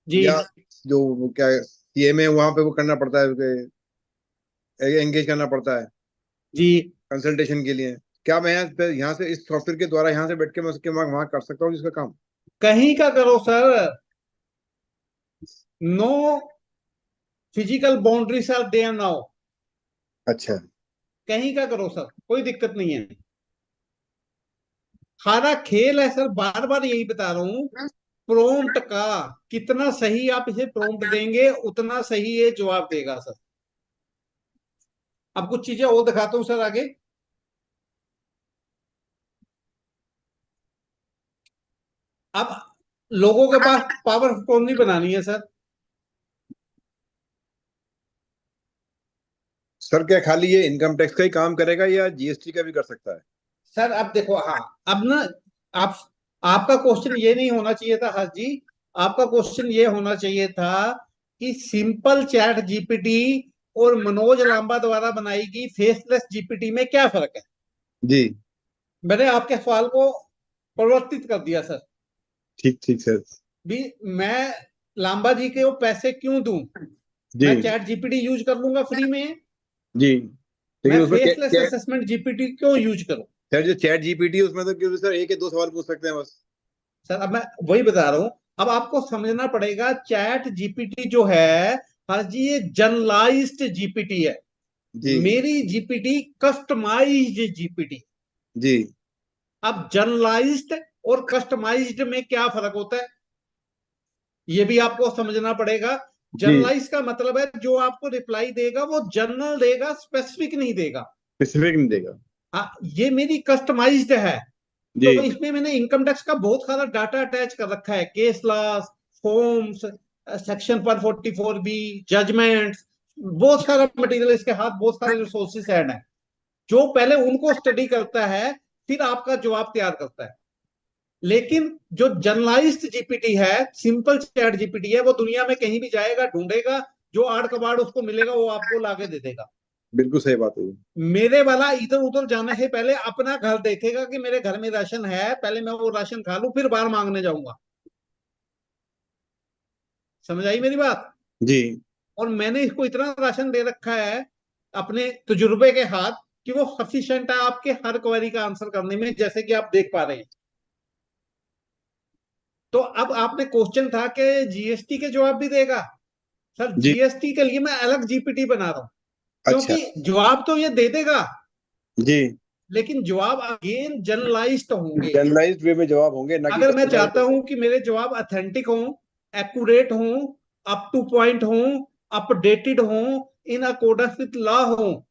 जी या जो क्या सीएमए वहां पे वो करना पड़ता है, एंगेज करना पड़ता है जी। कंसल्टेशन के लिए? क्या मैं यहाँ से इस सॉफ्टवेयर के द्वारा यहाँ से बैठ के मैं उसके वहां कर सकता हूँ जिसका काम? कहीं का करो sir, no physical boundaries are there now, अच्छा। कहीं का करो सर, कोई दिक्कत नहीं है। सारा खेल है सर, बार बार यही बता रहा हूं, प्रोम्प्ट का कितना सही आप इसे प्रोम्प्ट देंगे, उतना सही ये जवाब देगा सर। अब कुछ चीजें और दिखाता हूं सर आगे। अब लोगों के पास पावर ऑफ अटॉर्नी बनानी है सर। सर क्या खाली ये इनकम टैक्स का ही काम करेगा या जीएसटी का भी कर सकता है? सर अब देखो, हाँ, अब ना, आप आपका क्वेश्चन ये नहीं होना चाहिए था हर्ष जी। आपका क्वेश्चन ये होना चाहिए था कि सिंपल चैट जीपीटी और मनोज लांबा द्वारा बनाई गई फेसलेस जीपीटी में क्या फर्क है। जी मैंने आपके सवाल को परिवर्तित कर दिया सर। ठीक ठीक सर। भी मैं लांबा जी के वो पैसे क्यों दूं? जी मैं चैट जीपीटी यूज कर लूंगा फ्री में। जी मैं लेकिन उसमें फेसलेस असेसमेंट जीपीटी क्यों यूज करूं? सर जो चैट जीपीटी है उसमें तो केवल सर एक या दो सवाल पूछ सकते हैं बस। सर अब मैं वही बता रहा हूं। अब आपको समझना पड़ेगा, चैट जीपीटी जो है, हाँ जी, ये जनरलाइज्ड जीपीटी है। जी मेरी जीपीटी कस्टमाइज्ड जीपीटी। जी अब जनरलाइज्ड और कस्टमाइज्ड में क्या फर्क होता है, ये भी आपको समझना पड़ेगा। जी जनरलाइज का मतलब है जो आपको रिप्लाई देगा वो जनरल देगा, स्पेसिफिक नहीं देगा। स्पेसिफिक नहीं देगा। हाँ, ये मेरी कस्टमाइज्ड है। जी तो इसमें मैंने इनकम टैक्स का बहुत सारा डाटा अटैच कर रखा है, case laws, forms, section 144B, judgments, बहुत सारा मटेरियल इसके हाथ, बहुत सारे रिसोर्सेस ऐड है, जो पहले उनको स्टडी करता है, फिर आपका जवाब तैयार करता है। लेकिन जो जनरलाइज्ड जीपीटी है, सिंपल चैट जीपीटी है, वो दुनिया में कहीं भी जाएगा, ढूंढेगा, जो आड़ कबाड़ उसको मिलेगा वो आपको लाके दे देगा। बिल्कुल सही बात है ये। मेरे वाला इधर उधर जाने से पहले अपना घर देखेगा कि मेरे घर में राशन है, पहले मैं वो राशन खा लूं, फिर बाहर मांगने जाऊंगा। समझ आई मेरी बात? जी और मैंने इसको इतना राशन दे रखा है अपने तजुर्बे के हाथ, कि वो सफिशिएंट है आपके हर क्वेरी का आंसर करने में, जैसे कि आप देख पा रहे हैं। तो अब आपने क्वेश्चन था कि जीएसटी के जवाब भी देगा। सर जी जीएसटी के लिए मैं अलग जीपीटी बना रहा हूं, अच्छा क्योंकि जवाब तो ये दे देगा, जी लेकिन जवाब अगेन जनरलाइज्ड होंगे। जनरलाइज्ड वे में जवाब होंगे ना कि अगर मैं चाहता कस्टमाइज्ड। हूं कि मेरे जवाब अथेंटिक हों, एक्यूरेट हों, अप टू पॉइंट हों, अपडेटेड हों, इन अकॉर्डेंस विथ लॉ हों,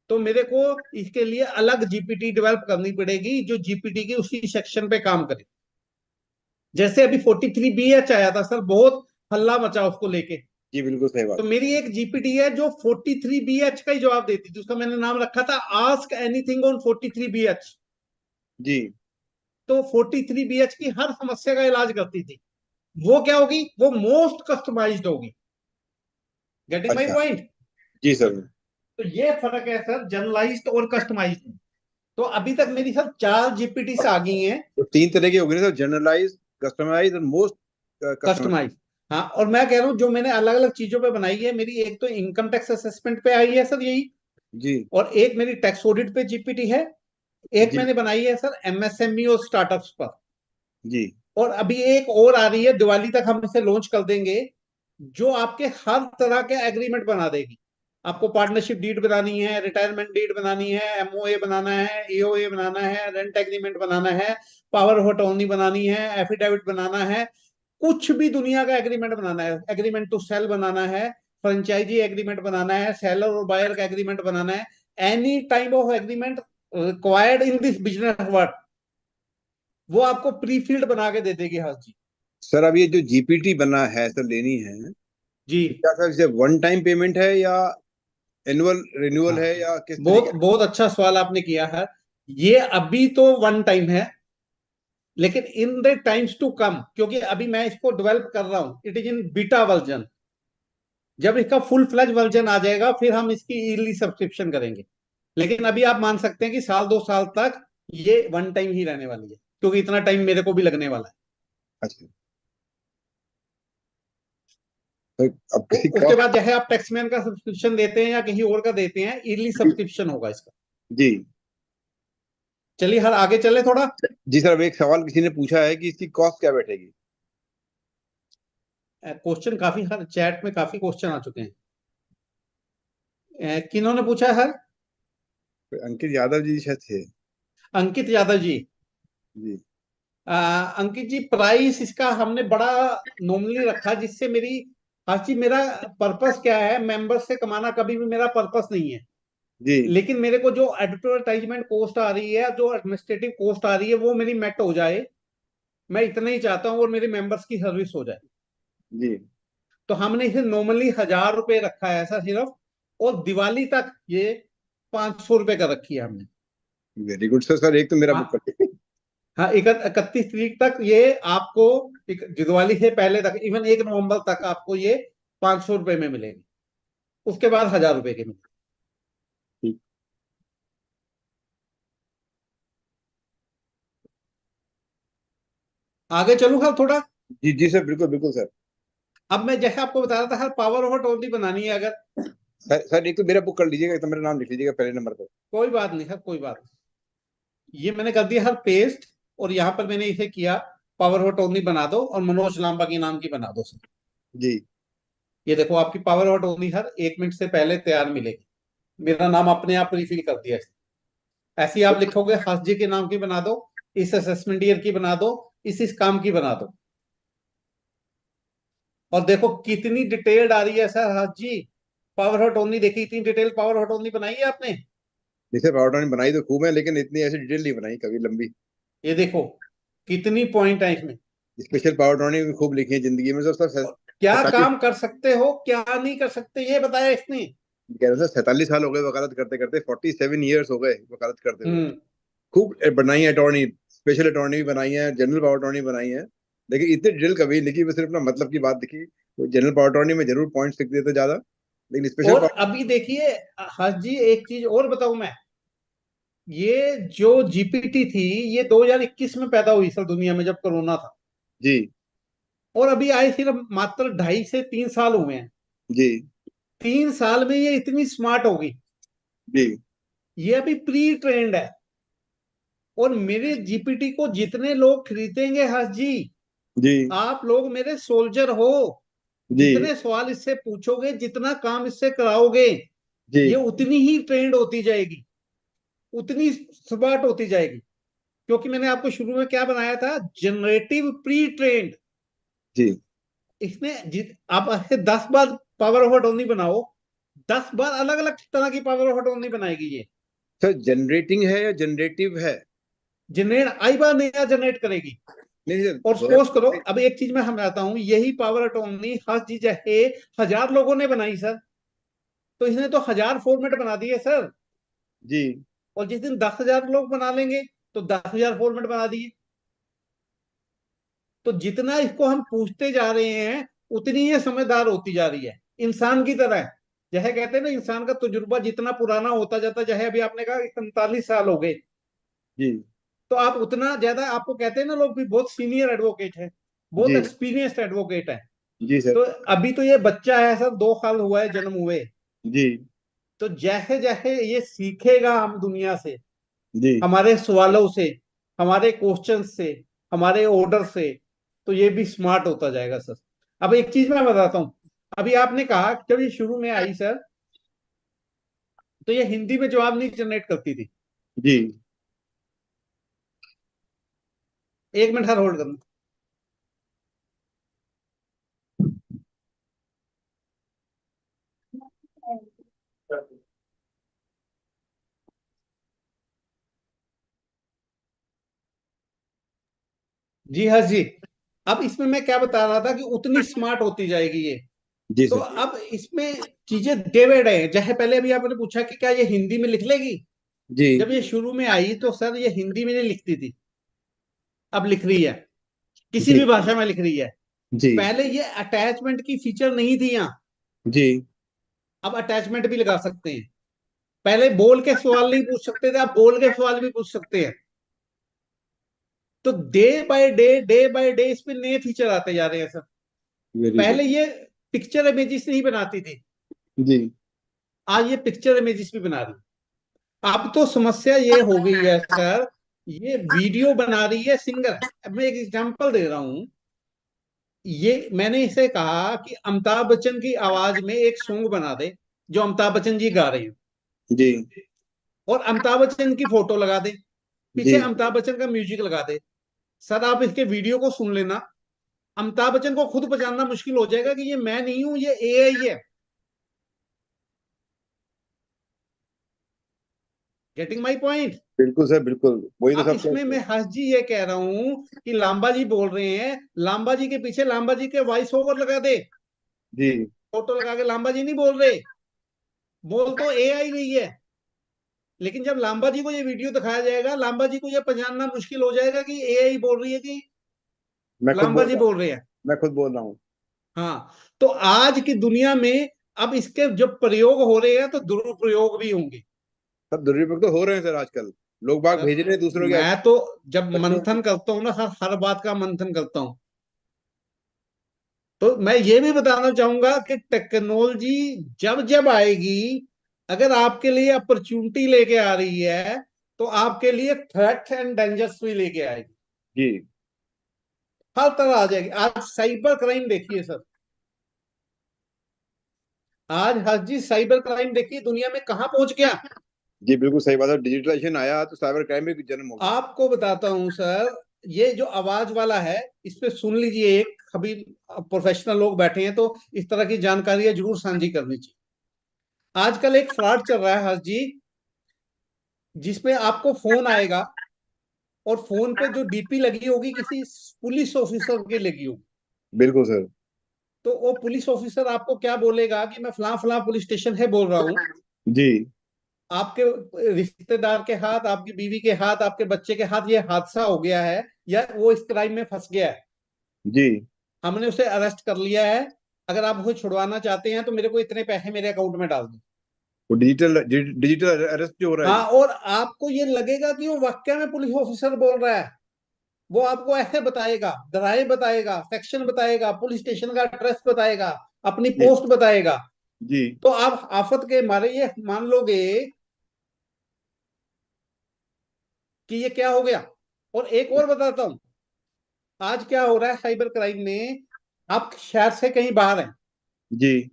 तो मेरे को इसके लिए अलग जीपीटी डेवलप करनी पड़ेगी, जो जीपीटी की उसी सेक्शन पे काम करे। जैसे अभी 43BH आया था सर, बहुत हल्ला मचा उसको लेके। जी बिल्कुल सही तो बात। मेरी एक जीपीटी है जो 43BH का ही जवाब देती थी, उसका मैंने नाम रखा था आस्क एनीथिंग ऑन 43BH। जी तो 43BH की हर समस्या का इलाज करती थी। वो क्या होगी, वो मोस्ट कस्टमाइज्ड होगी। गेटिंग माई अच्छा पॉइंट? जी सर। तो ये फर्क है सर, जनरलाइज्ड और कस्टमाइज्ड। तो अभी तक मेरी सर 4 जीपीटी आ गई हैं। तो तीन तरह के हो गए ना सर, जनरलाइज, कस्टमाइज और मोस्ट कस्टमाइज। कस्टमाइज, हाँ। और मैं कह रहा हूँ जो मैंने अलग अलग चीजों पे बनाई है, मेरी एक तो इनकम टैक्स असेसमेंट पे आई है सर यही, जी और एक मेरी टैक्स ऑडिट पे जीपीटी है, एक जी मैंने बनाई है सर एमएसएमई और स्टार्टअप्स पर। जी और अभी एक और आ रही है, दिवाली तक हम इसे लॉन्च कर देंगे, जो आपके हर तरह के एग्रीमेंट बना देगी। आपको पार्टनरशिप डीड बनानी है, रिटायरमेंट डीड बनानी है, एमओए बनाना है, एओए बनाना है, रेंट एग्रीमेंट बनाना है, पावर ऑफ अटॉर्नी बनानी है, एफिडेविट बनाना है, कुछ भी दुनिया का एग्रीमेंट बनाना है, एग्रीमेंट टू सेल बनाना है, फ्रेंचाइजी एग्रीमेंट बनाना है, सेलर और बायर का एग्रीमेंट बनाना है, any type of agreement required in this business world, वो आपको प्री फील्ड बना के दे देगी हर चीज। सर अब ये जो जीपीटी बना है सर लेनी है, जी, तो क्या सर इसे वन टाइम पेमेंट है या एनुअल रिन्यूअल हाँ, है या किस बहुत तरीके? बहुत अच्छा सवाल आपने किया है। ये अभी तो वन टाइम है, लेकिन in the times to come, क्योंकि अभी मैं इसको डेवलप कर रहा हूं, it is in beta version. जब इसका फुल फ्लैज वर्जन आ जाएगा, फिर हम इसकी ईयरली सब्सक्रिप्शन करेंगे। लेकिन अभी आप मान सकते हैं कि साल 2 साल तक ये वन टाइम ही रहने वाली है, क्योंकि इतना टाइम मेरे को भी लगने वाला है। अच्छा तो अब किसी उसके कॉस्ट। बाद चाहे आप टैक्समैन का सब्सक्रिप्शन देते हैं या कहीं और का देते हैं, ईयरली सब्सक्रिप्शन होगा इसका। जी चलिए हर आगे चले थोड़ा। जी सर, अब एक सवाल किसी ने पूछा है कि इसकी कॉस्ट क्या बैठेगी? क्वेश्चन काफी, हर चैट में काफी क्वेश्चन आ चुके हैं। किन्होंने पूछा है? अंकित यादव जी शायद थे। अंकित यादव जी। जी अंकित जी, प्राइस इसका हमने बड़ा नॉमिनली रखा, जिससे मेरी हर चीज, मेरा पर्पस क्या है, मेंबर्स से कमाना कभी भी मेरा पर्पस नहीं है। जी लेकिन मेरे को जो एडवर्टाइजमेंट कॉस्ट आ रही है, जो एडमिनिस्ट्रेटिव कॉस्ट आ रही है, वो मेरी मेट हो जाए, मैं इतना ही चाहता हूँ और मेरे मेंबर्स की सर्विस हो जाए। जी तो हमने इसे नॉर्मली 1,000 रुपए रखा है ऐसा सिर्फ, और दिवाली तक ये 500 रुपए का रखी है हमने। Very good sir. सर एक तो मेरा बुक हाँ, कर दीजिए। हाँ, 31 तारीख तक ये आपको, दिवाली से पहले तक, इवन 1 नवंबर तक आपको ये 500 रुपए में मिलेगी। उसके बाद 1,000 रुपए के मिलेगी। ठीक। आगे चलूँ सर थोड़ा? जी जी सर, बिल्कुल बिल्कुल सर। अब मैं जैसे आपको बता रहा था सर, पावर ऑफ अटॉर्नी बनानी है अगर, सर एक तो मेरा बुक कर लीजिएगा, एक तो मेरा नाम लिख लीजिएगा पहले नंबर पर। कोई बात नहीं सर, कोई बात नहीं। ये मैंने कर दिया सर पेस्ट, और यहाँ पर मैंने इसे किया पावर ऑफ अटॉर्नी बना दो, और मनोज लांबा के नाम की बना दो सर। जी ये देखो आपकी power of attorney her 1 minute से पहले तैयार मिलेगी। मेरा नाम अपने आप रिफिल कर दिया। ऐसे ही आप लिखोगे, हर्ष जी के नाम की बना दो, इस असेसमेंट ईयर की बना दो, इस काम की बना दो। और देखो कितनी डिटेल्ड आ रही है sir Harsh ji. Power of attorney देखी, इतनी डिटेल पावर ऑफ अटॉर्नी बनाई है आपने? जैसे पावर पॉइंट बनाई तो खूब है, लेकिन इतनी ऐसी डिटेल नहीं बनाई कभी लंबी। ये देखो कितनी पॉइंट है इसमें। स्पेशल पावर पॉइंट भी खूब लिखी है जिंदगी में सर। सर और क्या 47, काम कर सकते हो, क्या नहीं कर सकते, ये बताया इसने। कह रहे सर 47 साल हो गए वकालत करते करते, 47 ईयर्स हो गए वकालत करते हुए। हम्म। खूब बनाई है अटॉर्नी, स्पेशल अटॉर्नी भी बनाई है, जनरल पावर अटॉर्नी बनाई है, लेकिन इतनी डिटेल कभी नहीं लिखी। बस सिर्फ अपना मतलब की बात लिखी। वो जनरल पावर अटॉर्नी में जरूर पॉइंट्स लिख देते ज्यादा, लेकिन स्पेशल और पावर। अभी देखिए हर्ष जी, एक चीज और बताऊं मैं, ये जो जीपीटी थी, ये 2021 में पैदा हुई सर दुनिया में, जब कोरोना था। जी और अभी आए सिर्फ मात्र 2.5 से 3 साल हुए हैं। जी 3 साल में ये इतनी स्मार्ट होगी। जी ये अभी प्री ट्रेंड है। और मेरे जीपीटी को जितने लोग खरीदेंगे हर्ष जी, जी आप लोग मेरे सोल्जर हो। जी जितने सवाल इससे पूछोगे, जितना काम इससे कराओगे, ये जी उतनी ही ट्रेंड होती जाएगी, उतनी स्मार्ट होती जाएगी। क्योंकि मैंने आपको शुरू में क्या बनाया था, जनरेटिव प्री ट्रेंड। जी इसने आप ऐसे 10 बार पावर ऑफ अटॉर्नी बनाओ, 10 बार अलग अलग तरह की पावर ऑफ अटॉर्नी बनाएगी ये। सर जनरेटिंग है या जनरेटिव है? जनरेट आई बार नया जनरेट करेगी। नहीं सर और सपोज करो, अब एक चीज मैं समझाता हूँ, यही पावर अटॉर्नी हर्ष जी चाहे 1,000 लोगों ने बनाई सर, तो इसने तो 1,000 फॉर्मेट बना दिए सर। जी और जिस दिन 10,000 लोग बना लेंगे, तो 10,000 फॉर्मेट बना दिए। तो जितना इसको हम पूछते जा रहे हैं, उतनी ये समझदार होती जा रही है, इंसान की तरह। जैसे कहते हैं ना, इंसान का तजुर्बा जितना पुराना होता जाता है, जैसे अभी आपने कहा 45 साल हो गए, जी तो आप उतना ज्यादा, आपको कहते हैं ना लोग भी, बहुत सीनियर एडवोकेट है, बहुत जी एक्सपीरियंस्ड एडवोकेट है। जी सर। तो अभी तो ये बच्चा है सर, 2 साल हुआ है जन्म हुए। जी तो जैसे जैसे ये सीखेगा हम दुनिया से, जी हमारे सवालों से, हमारे क्वेश्चन से, हमारे ऑर्डर से, तो ये भी स्मार्ट होता जाएगा सर। अब एक चीज मैं बताता हूँ। अभी आपने कहा जब ये शुरू में आई सर, तो ये हिंदी में जवाब नहीं जनरेट करती थी। जी 1 मिनट सर होल्ड करना। जी हाँ जी। अब इसमें मैं क्या बता रहा था कि उतनी स्मार्ट होती जाएगी ये। जी तो सर। अब इसमें चीजें डिवाइड है। जैसे पहले अभी आपने पूछा कि क्या ये हिंदी में लिख लेगी। जी जब ये शुरू में आई तो सर ये हिंदी में नहीं लिखती थी, अब लिख रही है, किसी जी भी भाषा में लिख रही है। जी पहले ये अटैचमेंट की फीचर नहीं थी यहाँ, जी अब अटैचमेंट भी लगा सकते हैं। पहले बोल के सवाल नहीं पूछ सकते थे, अब बोल के सवाल भी पूछ सकते हैं। तो डे बाय डे इस पे नए फीचर आते जा रहे हैं सर। Very good. पहले ये पिक्चर इमेजेस नहीं बनाती थी, जी आज ये पिक्चर इमेजेस भी बना रही है। अब तो समस्या ये हो गई है सर, ये वीडियो बना रही है सिंगर। अब मैं एक एग्जांपल दे रहा हूं। ये मैंने इसे कहा कि अमिताभ बच्चन की आवाज में एक सॉन्ग बना दे जो अमिताभ बच्चन जी गा रहे हैं, जी और अमिताभ बच्चन की फोटो लगा दे, जी पीछे अमिताभ बच्चन का म्यूजिक लगा दे। सर आप इसके वीडियो को सुन लेना, अमिताभ बच्चन को खुद पहचानना मुश्किल हो जाएगा कि ये मैं नहीं हूं, ये एआई है। Getting my point? बिल्कुल सर, बिल्कुल वही तो अब सब इसमें मैं हर्ष जी ये कह रहा हूं कि लांबा जी बोल रहे हैं, लांबा जी के पीछे लांबा जी के वॉइस ओवर लगा दे, जी। फोटो लगा के। लांबा जी नहीं बोल रहे, बोल तो एआई रही है, लेकिन जब लांबा जी को ये वीडियो दिखाया जाएगा, लांबा जी को ये पहचानना मुश्किल हो जाएगा कि एआई बोल रही है कि मैं खुद लांबा बोल जी रहा हूँ, बोल रहे हैं। मैं खुद बोल रहा हूँ। हाँ, तो आज की दुनिया में अब इसके जब प्रयोग हो रहे हैं तो दुरुपयोग भी होंगे। सब दुरुपयोग तो हो रहे हैं सर आजकल। लोग बाग भेज रहे हैं दूसरों के मैं तो जब बच्चों को। मंथन करता हूँ ना, हर बात का मंथन करता हूँ, तो मैं ये भी बताना चाहूंगा कि टेक्नोलॉजी जब जब आएगी, अगर आपके लिए अपॉर्चुनिटी लेके आ रही है, तो आपके लिए थ्रेट एंड डेंजर्स भी लेके आएगी। जी। हर तरह आ जाएगी। आज साइबर क्राइम देखिए सर, आज हर जी साइबर क्राइम देखिए दुनिया में कहां पहुंच गया। जी बिल्कुल सही बात है। डिजिटलाइजेशन आया तो साइबर क्राइम भी जन्म हो गया। आपको बताता हूं सर, ये जो आवाज वाला है, इस पे सुन लीजिए। एक अभी प्रोफेशनल लोग बैठे हैं, तो इस तरह की जानकारियां जरूर साझी करनी चाहिए। आजकल एक फ्रॉड चल रहा है हर्ष जी, जिसमें आपको फोन आएगा और फोन पे जो डीपी लगी होगी किसी पुलिस ऑफिसर की लगी होगी। बिल्कुल सर। तो वो पुलिस ऑफिसर आपको क्या बोलेगा कि मैं फलां फलां पुलिस स्टेशन है बोल रहा हूँ, जी। आपके रिश्तेदार के हाथ, आपकी बीवी के हाथ, आपके बच्चे के हाथ ये हादसा हो गया है, या वो इस क्राइम में फंस गया है, जी। हमने उसे अरेस्ट कर लिया है, अगर आप उसे छुड़वाना चाहते हैं तो मेरे को इतने पैसे मेरे अकाउंट में डाल दो। वो डिजिटल डिजिटल अरेस्ट जो हो रहा है हाँ, जी। और आपको ये लगेगा कि वो वाकई में पुलिस ऑफिसर बोल रहा है। वो आपको ऐसे बताएगा, दराये बताएगा, सेक्शन बताएगा, पुलिस स्टेशन का एड्रेस बताएगा, अपनी जी। पोस्ट बताएगा। जी। तो आप आफत के मारे ये मान लोगे कि ये क्या हो गया। और एक और बताता हूं, आज क्या हो रहा है साइबर क्राइम में, आप शहर से कहीं बाहर हैं जी।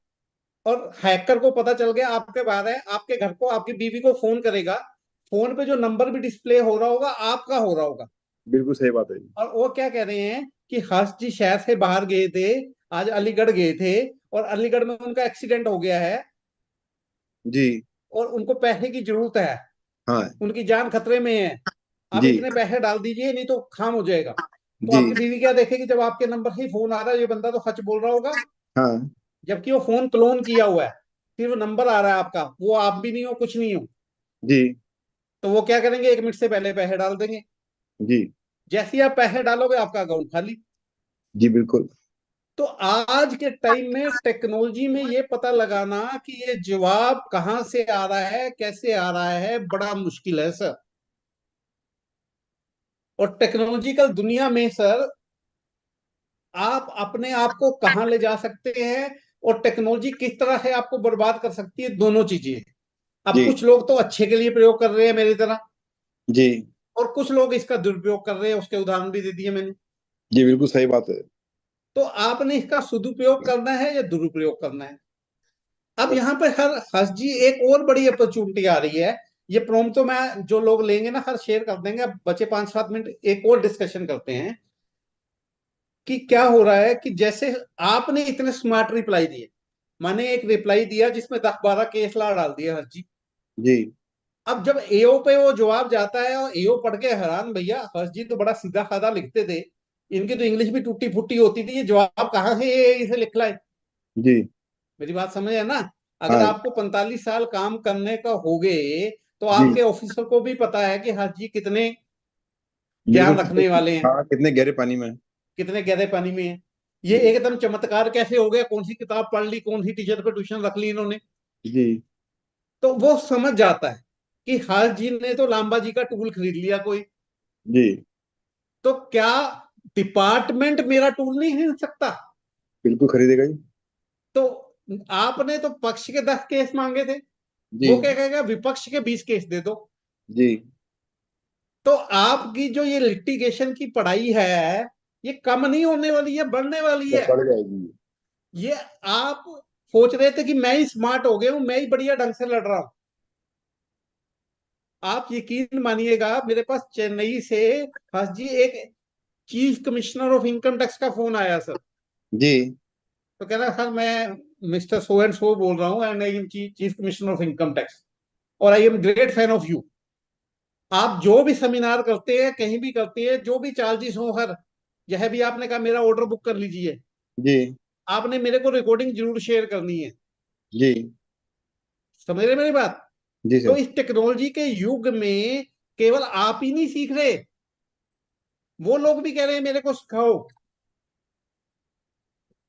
और हैकर को पता चल गया आपके बाहर है, आपके घर को, आपकी बीवी को फोन करेगा, फोन पे जो नंबर भी डिस्प्ले हो रहा होगा आपका हो रहा होगा, बिल्कुल सही बात है जी। और वो क्या कह रहे हैं कि हर्ष जी शहर से बाहर गए थे, आज अलीगढ़ गए थे, और अलीगढ़ में उनका एक्सीडेंट हो गया है, जी। और उनको पैसे की जरूरत है, हाँ। उनकी जान खतरे में है, आप जी। इतने पैसे डाल दीजिए नहीं तो काम हो जाएगा। तो जी। आपकी बीवी क्या देखेगी, जब आपके नंबर से ही फोन आ रहा है, ये बंदा तो सच बोल रहा होगा, हाँ। जबकि वो फोन क्लोन किया हुआ है, फिर वो नंबर आ रहा है आपका, वो आप भी नहीं हो, कुछ नहीं हो। जी। तो वो क्या करेंगे, 1 मिनट से पहले पैसे डाल देंगे। जी। जैसे ही आप पैसे डालोगे आपका अकाउंट खाली। जी बिल्कुल। तो आज के टाइम में टेक्नोलॉजी में ये पता लगाना कि ये जवाब कहां से आ रहा है, कैसे आ रहा है, बड़ा मुश्किल है सर। और टेक्नोलॉजिकल दुनिया में सर, आप अपने आप को कहां ले जा सकते हैं, और टेक्नोलॉजी किस तरह से आपको बर्बाद कर सकती है, दोनों चीजें हैं। अब जी। कुछ लोग तो अच्छे के लिए प्रयोग कर रहे हैं मेरी तरह, जी। और कुछ लोग इसका दुरुपयोग कर रहे हैं, उसके उदाहरण भी दे दिए मैंने। जी बिल्कुल सही बात है। तो आपने इसका सदुपयोग करना है या दुरुपयोग करना है। अब बस। यहाँ पे हर्ष जी एक और बड़ी अपॉर्चुनिटी आ रही है। ये प्रॉम्प्ट तो मैं, जो लोग लेंगे ना, हर शेयर कर देंगे। अब बचे 5-7 मिनट, एक और डिस्कशन करते हैं कि क्या हो रहा है कि जैसे आपने इतने स्मार्ट रिप्लाई दिए, मैंने एक रिप्लाई दिया जिसमें 10-12 केस ला डाल दिया हर्ष जी। जी। अब जब एओ पे वो जवाब जाता है, और एओ पढ़ के हैरान, भैया हर्ष जी तो बड़ा सीधा साधा लिखते थे, इनकी तो इंग्लिश भी टूटी फूटी होती थी, ये जवाब कहाँ से ये इसे लिख लाए। जी। मेरी बात समझ है ना। अगर हाँ। आपको 45 साल काम करने का हो गए, तो जी आपके ऑफिसर को भी पता है कि हर्ष जी कितने बिल्कुल। ज्ञान रखने वाले हैं, हाँ, कितने गहरे पानी में। कितने गहरे पानी में है। ये जी। एकदम चमत्कार कैसे हो गया, कौन सी किताब पढ़ ली, कौन सी टीचर पे ट्यूशन रख ली इन्होंने। जी। तो वो समझ जाता है कि हर्ष जी ने तो लांबा जी का टूल खरीद लिया कोई, जी तो क्या डिपार्टमेंट मेरा टूल नहीं खरीद सकता। बिल्कुल खरीदेगा जी। तो आपने तो पक्ष के 10 केस मांगे थे, जी। वो क्या कहेगा, विपक्ष के 20 केस दे दो। जी। तो आपकी जो ये लिटिगेशन की पढ़ाई है, ये कम नहीं होने वाली है, बढ़ने वाली तो है। बढ़ जाएगी। ये आप सोच रहे थे कि मैं ही स्मार्ट हो गया हूं, मैं ही बढ़िया ढंग से लड़ रहा हूं। आप यकीन मानिएगा, मेरे पास चेन्नई से हर्ष जी एक chief commissioner of income tax का फोन आया सर। जी। तो कह रहा सर, मैं मिस्टर सो एंड सो बोल रहा हूँ, and I am chief commissioner of income tax, और I am great fan of you. आप जो भी सेमिनार करते हैं, कहीं भी करते हैं, जो भी चार्जेस हो, हर यह भी आपने कहा मेरा ऑर्डर बुक कर लीजिए, जी आपने मेरे को रिकॉर्डिंग जरूर शेयर करनी है। जी समझ रहे मेरी बात? जी तो सर। इस टेक्नोलॉजी के युग में केवल आप ही नहीं सीख रहे, वो लोग भी कह रहे हैं मेरे को सिखाओ,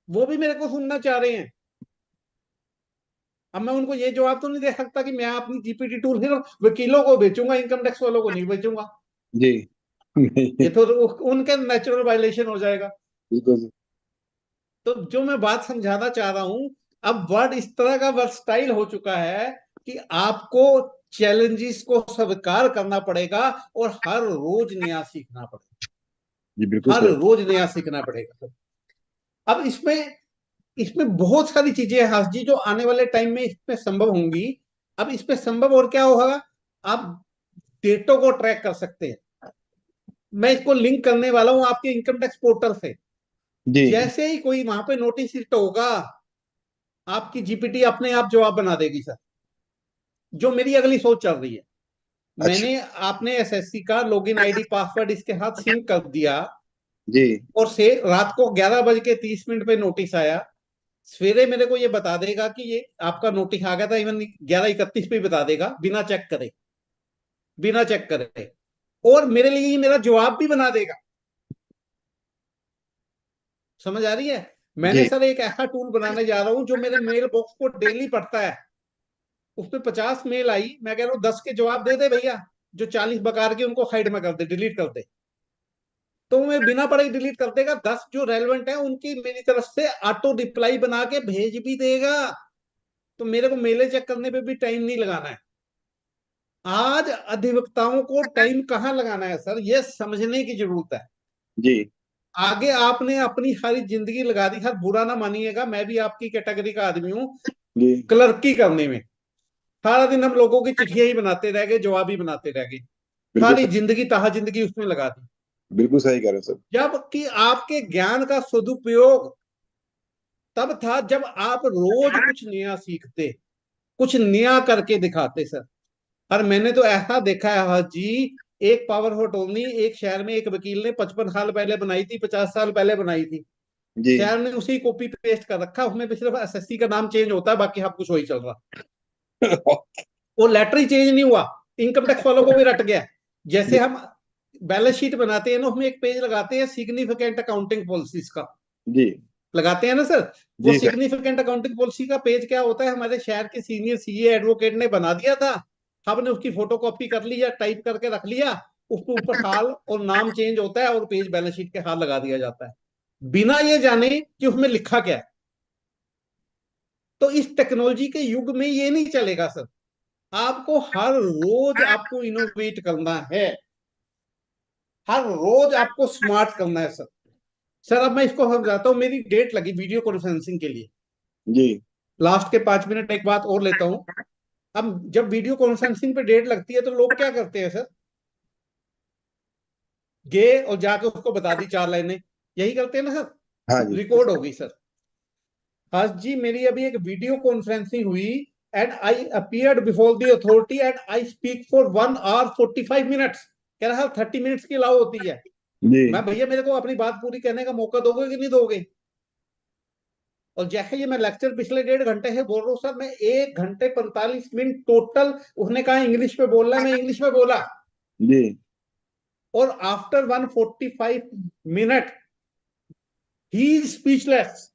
वो भी मेरे को सुनना चाह रहे हैं। अब मैं उनको ये जवाब तो नहीं दे सकता कि मैं अपनी जीपीटी टूल सिर्फ वकीलों को बेचूंगा, इनकम टैक्स वालों को नहीं बेचूंगा। जी ये तो उनके नेचुरल वायलेशन हो जाएगा। बिल्कुल। तो जो मैं बात समझाना चाह रहा हूं, अब वर्ड इस तरह का वर्सटाइल हो चुका है कि आपको चैलेंजेस को स्वीकार करना पड़ेगा और हर रोज नया सीखना पड़ेगा, जी बिल्कुल हर सर। रोज नया सीखना पड़ेगा। अब इसमें इसमें बहुत सारी चीजें हैं हर्ष जी, जो आने वाले टाइम में इसमें संभव होंगी। अब इसमें संभव और क्या होगा, आप डेटों को ट्रैक कर सकते हैं। मैं इसको लिंक करने वाला हूं आपके इनकम टैक्स पोर्टल से। जी जैसे ही कोई वहां पे नोटिस हिट होगा, आपकी जीपीटी अपने आप जवाब बना देगी सर। जो मेरी अगली सोच चल रही है, अच्छा। मैंने आपने एसएससी का लॉगिन आईडी पासवर्ड इसके साथ सिंक कर दिया, जी और से रात को 11:30 पे नोटिस आया, सवेरे मेरे को ये बता देगा कि ये आपका नोटिस आ गया था, इवन 11:31 पे बता देगा, बिना चेक करे, बिना चेक करे। और मेरे लिए ये मेरा जवाब भी बना देगा। समझ आ रही है? मैंने जी सर एक ऐसा टूल बनाने जा रहा हूं जो मेरे मेल बॉक्स को डेली पढ़ता है। उसमें 50 मेल आई, मैं कह रहा हूँ 10 के जवाब दे दे भैया, जो 40 बकार के उनको साइड में कर दे, डिलीट कर दे। तो मैं बिना पढ़े डिलीट कर देगा, 10 जो रेलेवेंट है उनकी मेरी तरफ से ऑटो रिप्लाई बना के भेज भी देगा। तो मेरे को मेले चेक करने पे भी टाइम नहीं लगाना है। आज अधिवक्ताओं को टाइम कहाँ लगाना है सर, ये समझने की जरूरत है। जी आगे आपने अपनी सारी जिंदगी लगा दी, सर बुरा ना मानिएगा, मैं भी आपकी कैटेगरी का आदमी हूँ, जी क्लर्की करने में। सारा दिन हम लोगों की चिट्ठियां ही बनाते रह गए, जवाब ही बनाते रह गए, बिल्कुल सारी सर। जिंदगी तहा जिंदगी उसमें लगा दी। बिल्कुल सही कह रहे हैं सर। जबकि आपके ज्ञान का सदुपयोग तब था जब आप रोज कुछ नया सीखते, कुछ नया करके दिखाते सर। और मैंने तो ऐसा देखा है हाँ जी, एक पावर ऑफ अटॉर्नी एक शहर में एक वकील ने 55 साल पहले बनाई थी, 50 साल पहले बनाई थी। जी शहर ने उसी कॉपी पेस्ट कर रखा, उसमें भी सिर्फ एसएससी का नाम चेंज होता है, बाकी सब कुछ वही चल रहा। वो लेटर ही चेंज नहीं हुआ, इनकम टैक्स वालों को भी रट गया। जी जैसे हम बैलेंस शीट बनाते हैं ना, उसमें एक पेज लगाते हैं सिग्निफिकेंट अकाउंटिंग पॉलिसीज का, जी लगाते हैं ना सर। वो जी सर। सिग्निफिकेंट अकाउंटिंग पॉलिसी का पेज क्या होता है, हमारे शहर के सीनियर सीए एडवोकेट ने बना दिया था, हमने उसकी फोटो कॉपी कर ली या टाइप करके रख लिया, उसके ऊपर साल और नाम चेंज होता है और पेज बैलेंस शीट के साथ लगा दिया जाता है, बिना ये जाने कि उसमें लिखा क्या है। तो इस टेक्नोलॉजी के युग में ये नहीं चलेगा सर। आपको हर रोज आपको इनोवेट करना है, हर रोज आपको स्मार्ट करना है सर। सर अब मैं इसको समझाता हूँ, मेरी डेट लगी वीडियो कॉन्फ्रेंसिंग के लिए। जी लास्ट के 5 मिनट एक बात और लेता हूँ। अब जब वीडियो कॉन्फ्रेंसिंग पे डेट लगती है तो लोग क्या करते हैं सर, गए और जाके उसको बता दी 4 लाइनें, यही करते हैं ना हाँ सर, जी रिकॉर्ड होगी सर। हर्ष जी मेरी अभी एक वीडियो कॉन्फ्रेंसिंग हुई, and I appeared before the authority and I speak for 1 hour 45 minutes। कह रहा है 30 मिनट्स की अलाउ होती है। जी मैं भैया मेरे को अपनी बात पूरी करने का मौका दोगे कि नहीं दोगे? और जैसे ये मैं लेक्चर पिछले 1.5 घंटे से बोल रहा हूँ सर, मैं 1 घंटे 45 मिनट टोटल, उसने कहा इंग्लिश में बोलना है, मैं इंग्लिश में बोला। जी और आफ्टर 145 मिनट ही स्पीचलेस,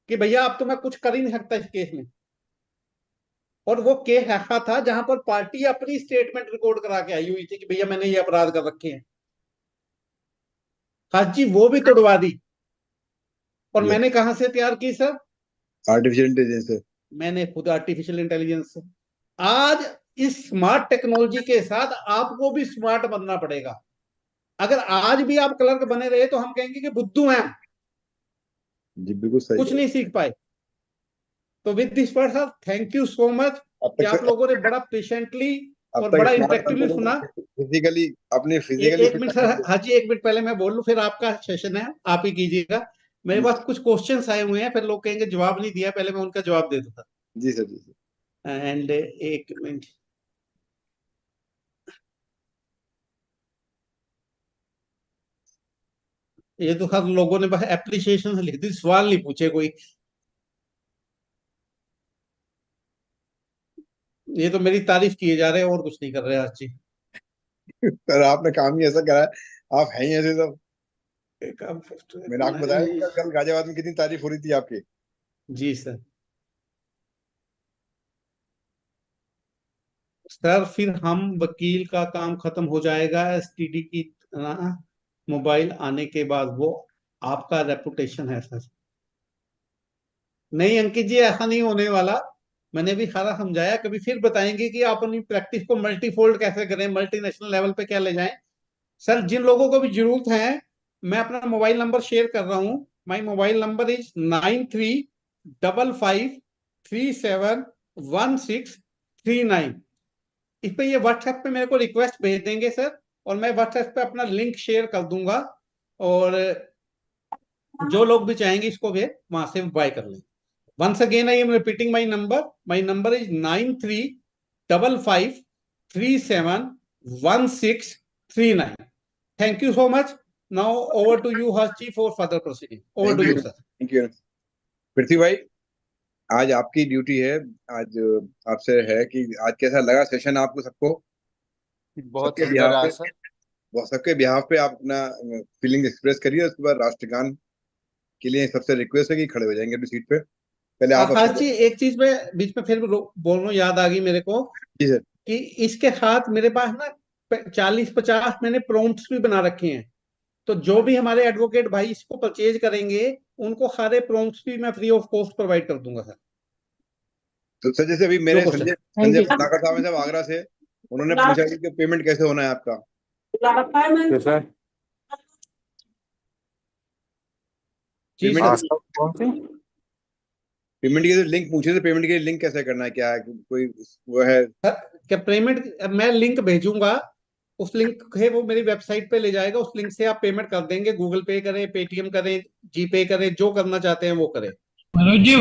कि भैया अब तो मैं कुछ कर ही नहीं सकता इस केस में। और वो केस ऐसा था जहां पर पार्टी अपनी स्टेटमेंट रिकॉर्ड करा के आई हुई थी कि भैया मैंने ये अपराध कर रखे हैं। हाँ जी, वो भी तोड़वा दी। और ये मैंने कहां से तैयार की सर? आर्टिफिशियल इंटेलिजेंस है। मैंने खुद आर्टिफिशियल इंटेलिजेंस से। आज इस स्मार्ट टेक्नोलॉजी के साथ आपको भी स्मार्ट बनना पड़ेगा। अगर आज भी आप क्लर्क बने रहे तो हम कहेंगे कि बुद्धू हैं, जी बिल्कुल सही कुछ कह रहे नहीं सीख पाए। तो with this word sir, thank you so much हैं। अब कि तक आप लोगों ने बड़ा पेशेंटली अब और तक बड़ा स्मार्ट इंटरेक्टिवली बनते सुना। फिजिकली अपने फिजिकली एक मिनट सर, हाँ जी, एक मिनट पहले मैं बोल लूं, फिर आपका सेशन है, आप ही कीजिएगा। मेरे जी पास कुछ क्वेश्चंस आए हुए हैं, फिर लोग कहेंगे जवाब नहीं दिया, पहले मैं उनका जवाब दे दूंगा। जी सर। जी सर। एंड एक मिनट, ये तो सब लोगों ने बस एप्रिसिएशन लिख दी, सवाल नहीं पूछे कोई। ये तो मेरी तारीफ किए जा रहे हैं और कुछ नहीं कर रहे आज जी। सर आपने काम ही ऐसा करा है, आप हैं ही ऐसे सब। काम मैंने आपको बताया कि कल गाजियाबाद में कितनी तारीफ हो रही थी आपकी। जी सर। सर फिर हम वकील का काम खत्म हो जाएगा एसटीडी की मोबाइल आने के बाद, वो आपका रेपुटेशन है सर। नहीं अंकित जी, ऐसा नहीं होने वाला। मैंने भी सारा समझाया, कभी फिर बताएंगे कि आप अपनी प्रैक्टिस को मल्टीफोल्ड कैसे करें, मल्टीनेशनल लेवल पे क्या ले जाएं। सर जिन लोगों को भी जरूरत है, मैं अपना मोबाइल नंबर शेयर कर रहा हूँ। My mobile number is 9355371639। इस पे ये व्हाट्सएप पे मेरे को रिक्वेस्ट भेज देंगे सर, और मैं व्हाट्सएप पे अपना लिंक शेयर कर दूंगा, और जो लोग भी चाहेंगे इसको भी वहां से बाय कर लें। Once again I am repeating my number is 9355371639। Thank you so much. Now over to you Harshi for further proceeding. Over to you sir. Thank you Prithvi भाई, आज आपकी ड्यूटी है। आज आपसे है कि आज कैसा लगा सेशन आपको सबको? बहुत सबके सुंदर बिहाफ रहा पे, सर। सबके बिहाफ पे आप अपना फीलिंग एक्सप्रेस करिए। उसके बाद राष्ट्रगान के लिए सबसे रिक्वेस्ट है कि खड़े हो जाएंगे अपनी सीट पे। पहले आप हर्ष अपना। जी एक चीज में बीच में फिर बोल रहा हूँ, याद आ गई मेरे को जी सर। कि इसके साथ मेरे पास ना 40-50 मैंने प्रॉम्प्ट्स भी बना रखे हैं। तो जो भी हमारे एडवोकेट भाई इसको परचेज करेंगे, उनको सारे प्रॉम्प्ट्स भी मैं फ्री ऑफ कॉस्ट प्रोवाइड कर दूंगा सर। तो सर जैसे अभी जो मेरे question. Sanjay thank Sanjay you Patnakar साहब हैं साहब आगरा से, उन्होंने पूछा कि पेमेंट कैसे होना है आपका। कैसा जी पेमेंट सर। कौन सी? पेमेंट के लिंक पूछे थे, पेमेंट के लिए लिंक कैसे करना है, क्या है कोई वो है? क्या पेमेंट, मैं लिंक भेजूंगा, उस लिंक है वो मेरी वेबसाइट पे ले जाएगा, उस लिंक से आप पेमेंट कर देंगे। गूगल पे करें, पेटीएम करें, जीपे करें, जो करना चाहते हैं वो करें। मनोज जी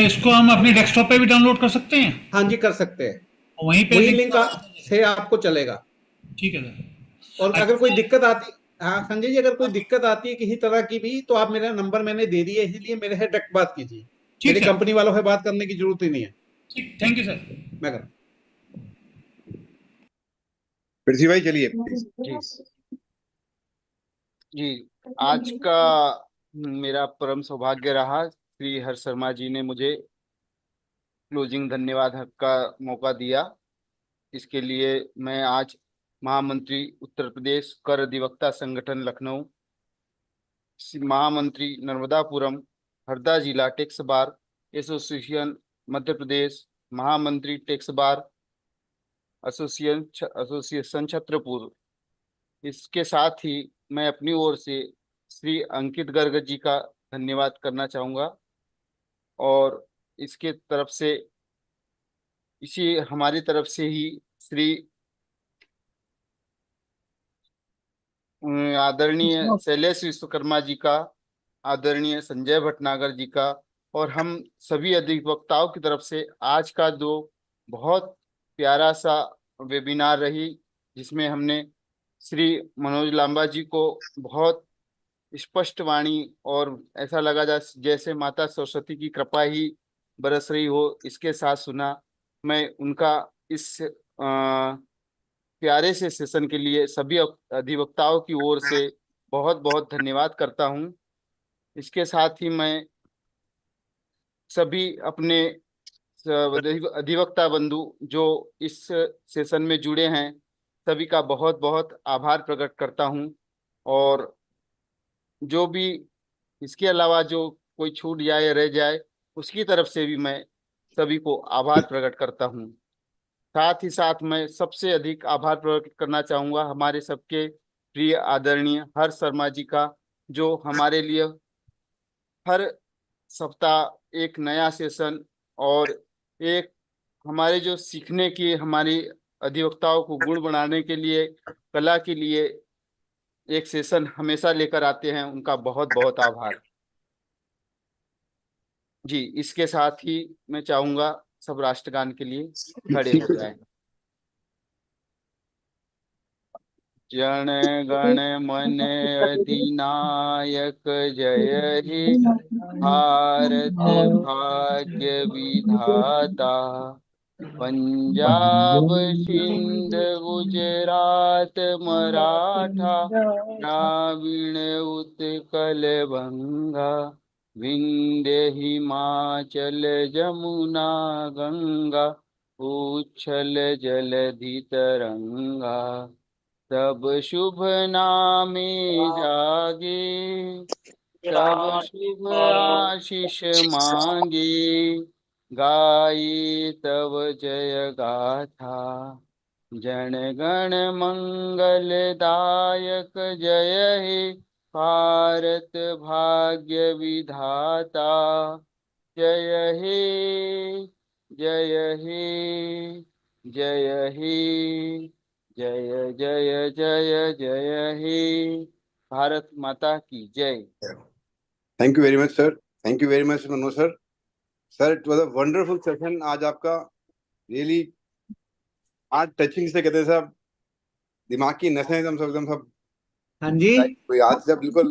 इसको हम अपने डेस्कटॉप पे भी डाउनलोड कर सकते हैं, हाँ जी कर सकते हैं। वहीं पे वही लिंक। लिंक से आपको चलेगा। ठीक है सर। और अगर कोई दिक्कत आती, हाँ संजय जी, अगर कोई दिक्कत आती है किसी तरह की भी, तो आप मेरा नंबर मैंने दे दिया, इसलिए मेरे से डायरेक्ट बात कीजिए। ठीक मेरी सर। कंपनी वालों से बात करने की जरूरत ही नहीं है। ठीक, थैंक यू सर। मैं कर पृथ्वी भाई चलिए प्लीज। जी जी, आज का मेरा परम सौभाग्य रहा, श्री हर्ष शर्मा जी ने मुझे क्लोजिंग धन्यवाद हक का मौका दिया। इसके लिए मैं आज महामंत्री उत्तर प्रदेश कर अधिवक्ता संगठन लखनऊ, महामंत्री नर्मदापुरम हरदा जिला tax bar association Madhya Pradesh, महामंत्री टैक्स बार एसोसिएशन छत्रपुर, इसके साथ ही मैं अपनी ओर से श्री अंकित गर्ग जी का धन्यवाद करना चाहूँगा। और इसके तरफ से, इसी हमारी तरफ से ही श्री आदरणीय शैलेश विश्वकर्मा जी का, आदरणीय संजय भटनागर जी का, और हम सभी अधिवक्ताओं की तरफ से आज का जो बहुत प्यारा सा वेबिनार रही, जिसमें हमने श्री मनोज लांबा जी को बहुत स्पष्ट वाणी और ऐसा लगा जैसे माता सरस्वती की कृपा ही बरस रही हो, इसके साथ सुना। मैं उनका इस प्यारे से सेशन के लिए सभी अधिवक्ताओं की ओर से बहुत बहुत धन्यवाद करता हूं। इसके साथ ही मैं सभी अपने अधिवक्ता बंधु जो इस सेशन में जुड़े हैं, सभी का बहुत बहुत आभार प्रकट करता हूं। और जो भी इसके अलावा जो कोई छूट जाए रह जाए, उसकी तरफ से भी मैं सभी को आभार प्रकट करता हूं। साथ ही साथ मैं सबसे अधिक आभार प्रकट करना चाहूँगा हमारे सबके प्रिय आदरणीय हर्ष शर्मा जी का, जो हमारे लिए हर सप्ताह एक नया सेशन और एक हमारे जो सीखने की, हमारी अधिवक्ताओं को गुण बनाने के लिए, कला के लिए एक सेशन हमेशा लेकर आते हैं। उनका बहुत बहुत आभार जी। इसके साथ ही मैं चाहूँगा सब राष्ट्रगान के लिए खड़े हो जाएं। जी। जन गण मन अधिनायक जय हे भारत भाग्य विधाता। पंजाब सिंध गुजरात मराठा द्राविण उत्कल बंगा विंध्य हिमाचल जमुना गंगा उच्छल जलधि तरंगा। तब शुभ नामे जागे तब शुभ आशीष मांगे गाये तब जय गाथा। जन गण मंगल दायक जय हे भारत भाग्य विधाता। जय हे जय हे जय हे जय जय जय जय हे। भारत माता की जय। Thank you very much sir, thank you very much Manoj sir. Sir it was a wonderful session आज आपका, रियली आज टचिंग से कहते हैं साहब, दिमाग की नसें एकदम सब हाँ जी कोई आज से बिल्कुल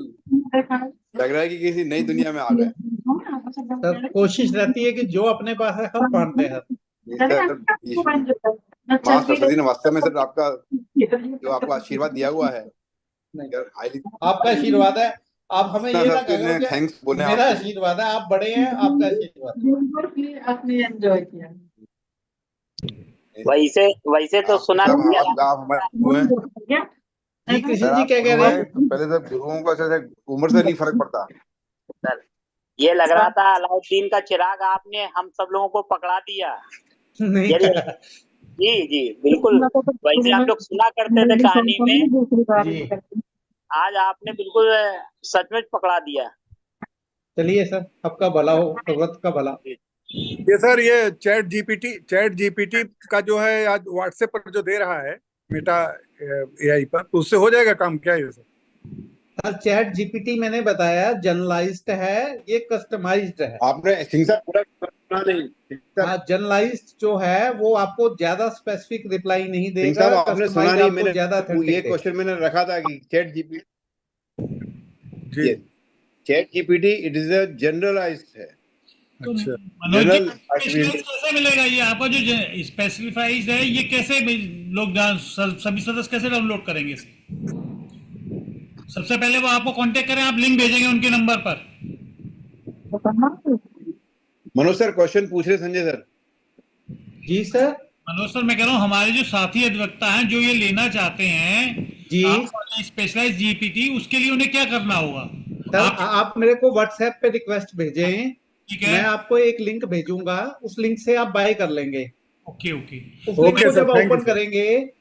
लग रहा है कि किसी नई दुनिया में आ गए। सर, कोशिश रहती है कि जो अपने पास है सब बांटते हैं। सर माँ सरस्वती ने वास्तव में सर आपका जो आपको आशीर्वाद दिया हुआ है, आपका आशीर्वाद है। आप हमें ये ना कहो कि थैंक्स बोले मेरा आप। आशीर्वाद है, आप बड़े हैं, आपका आशीर्वाद। आपने एंजॉय किया। वैसे तो सुना आप हमारे हुए हैं। जी कृष्ण सर जी आप क्या कह गुरु रहे हैं, हैं? तो पहले सब गुरुओं का सर उम्र से नहीं फर्क पड़ता। सर, ये लग रहा था अलाउद्दीन का चिराग आपने हम सब लोगों को पकड़ा दिया। नहीं जी जी बिल्कुल, वैसे हम लोग सुना करते थे कहानी में, जी आज आपने बिल्कुल सचमुच पकड़ा दिया। चलिए सर, आपका भला हो, सर्वत का भला। ये सर ये चैट जीपीटी का जो है आज व्हाट्सएप पर जो दे रहा है मेटा एआई पर, तो उससे हो जाएगा काम क्या ये सर? सर चैट जीपीटी मैंने बताया जनरलाइज्ड है, ये कस्टमाइज्ड है। आपने सिंह साहब पूरा सुना नहीं? हाँ, जनरलाइज्ड जो है वो आपको ज्यादा स्पेसिफिक रिप्लाई नहीं सिंह देगा, साहब आपने सुना कस्टमाइज नहीं, आपको मैंने ज्यादा ये authentic क्वेश्चन मैंने रखा था कि जी chat GPT it is a generalized है। अच्छा, मनोज जी, जनरल कैसे मिलेगा ये आपका जो स्पेसिफाइड है, ये कैसे लोग सभी सदस्य कैसे डाउनलोड करेंगे इसे? सबसे पहले वो आपको कांटेक्ट करें, आप लिंक भेजेंगे उनके नंबर पर। मनोज सर क्वेश्चन पूछ रहे संजय सर। जी सर। मनोज सर, मैं कह रहा हूँ हमारे जो साथी अधिवक्ता हैं जो ये लेना चाहते हैं जी स्पेशलाइज्ड जीपीटी, उसके लिए उन्हें क्या करना होगा? सर आप मेरे को व्हाट्सएप पे रिक्वेस्ट भेजें, ठीक है, मैं आपको एक लिंक भेजूंगा, उस लिंक से आप बाय कर लेंगे। ओके ओके उस लिंक को सर, जब thank you, ओपन सर। करेंगे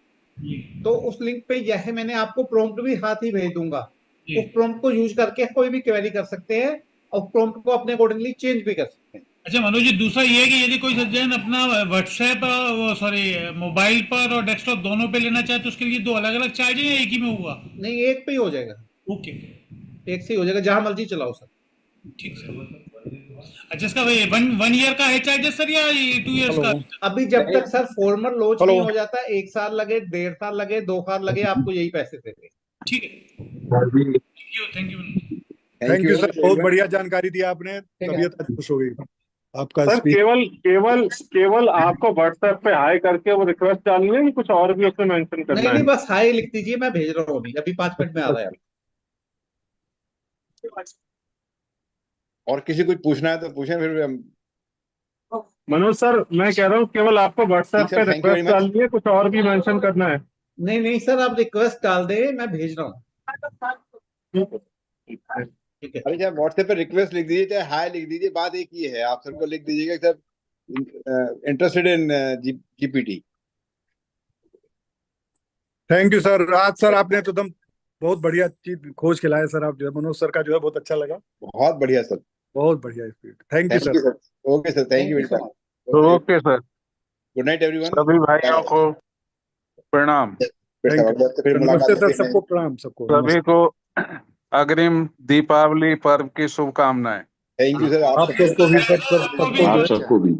तो उस लिंक पे यह मैंने आपको प्रॉम्प्ट भी हाथ ही भेज दूंगा। जी। उस प्रॉम्प्ट को यूज करके कोई भी क्वेरी कर सकते हैं और प्रॉम्प्ट को अपने अकॉर्डिंगली चेंज भी कर सकते हैं। अच्छा मनोज जी, दूसरा ये है कि यदि कोई सज्जन अपना व्हाट्सएप मोबाइल पर और डेस्कटॉप दोनों पे लेना चाहे तो उसके लिए दो अलग अलग चार्ज है या एक ही में हुआ? नहीं, एक पे ही हो जाएगा, ओके, एक से ही हो जाएगा, जहां मर्जी चलाओ सर। ठीक सर। अच्छा, इसका वन ईयर का है चार्जेस सर या 2 इयर्स का? अभी जब तक सर फॉर्मल लॉन्च हेलो। नहीं हो जाता, 1 साल लगे, 1.5 साल लगे, 2 साल लगे, आपको यही पैसे देंगे। ठीक है, thank you thank you sir, बहुत बढ़िया जानकारी दिया आपने, तबीयत आज खुश हो गई आपका सर। स्पीच। केवल आपको व्हाट्सएप पे हाई करके वो रिक्वेस्ट डालनी है कि कुछ और भी उसमें मेंशन करना नहीं, है? बस हाई लिख दीजिए, मैं भेज रहा हूँ अभी 5 मिनट में आ रहा है। और किसी कुछ पूछना है तो पूछें, फिर हम मनोज सर, मैं कह रहा हूँ केवल आपको व्हाट्सएप ठीक सर, पे thank you very request much। डालनी है, कुछ और भी मेंशन करना है? नहीं सर, आप रिक्वेस्ट डाल दे, मैं भेज रहा हूँ। ठीक है। अरे चाहे व्हाट्सएप पे रिक्वेस्ट लिख दीजिए, चाहे हाय लिख दीजिए, बात एक ही है। आप सर को लिख दीजिएगा sir interested in GPT. Thank you sir. आज सर आपने तो एकदम बहुत बढ़िया चीज खोज के लाए सर, आप जो है मनोज सर का जो है बहुत अच्छा लगा, बहुत बढ़िया सर, बहुत बढ़िया speech. Thank you thank you sir. Sir. Okay sir, thank you very much. Okay sir, good night everyone. सभी भाइयों को प्रणाम। फिर नमस्ते मुलाकात सर, होगी। सबको प्रणाम, सबको सभी को अग्रिम दीपावली पर्व की शुभकामनाएं। थैंक यू सर, आप सबको भी, सब सबको आप जो है सबको भी।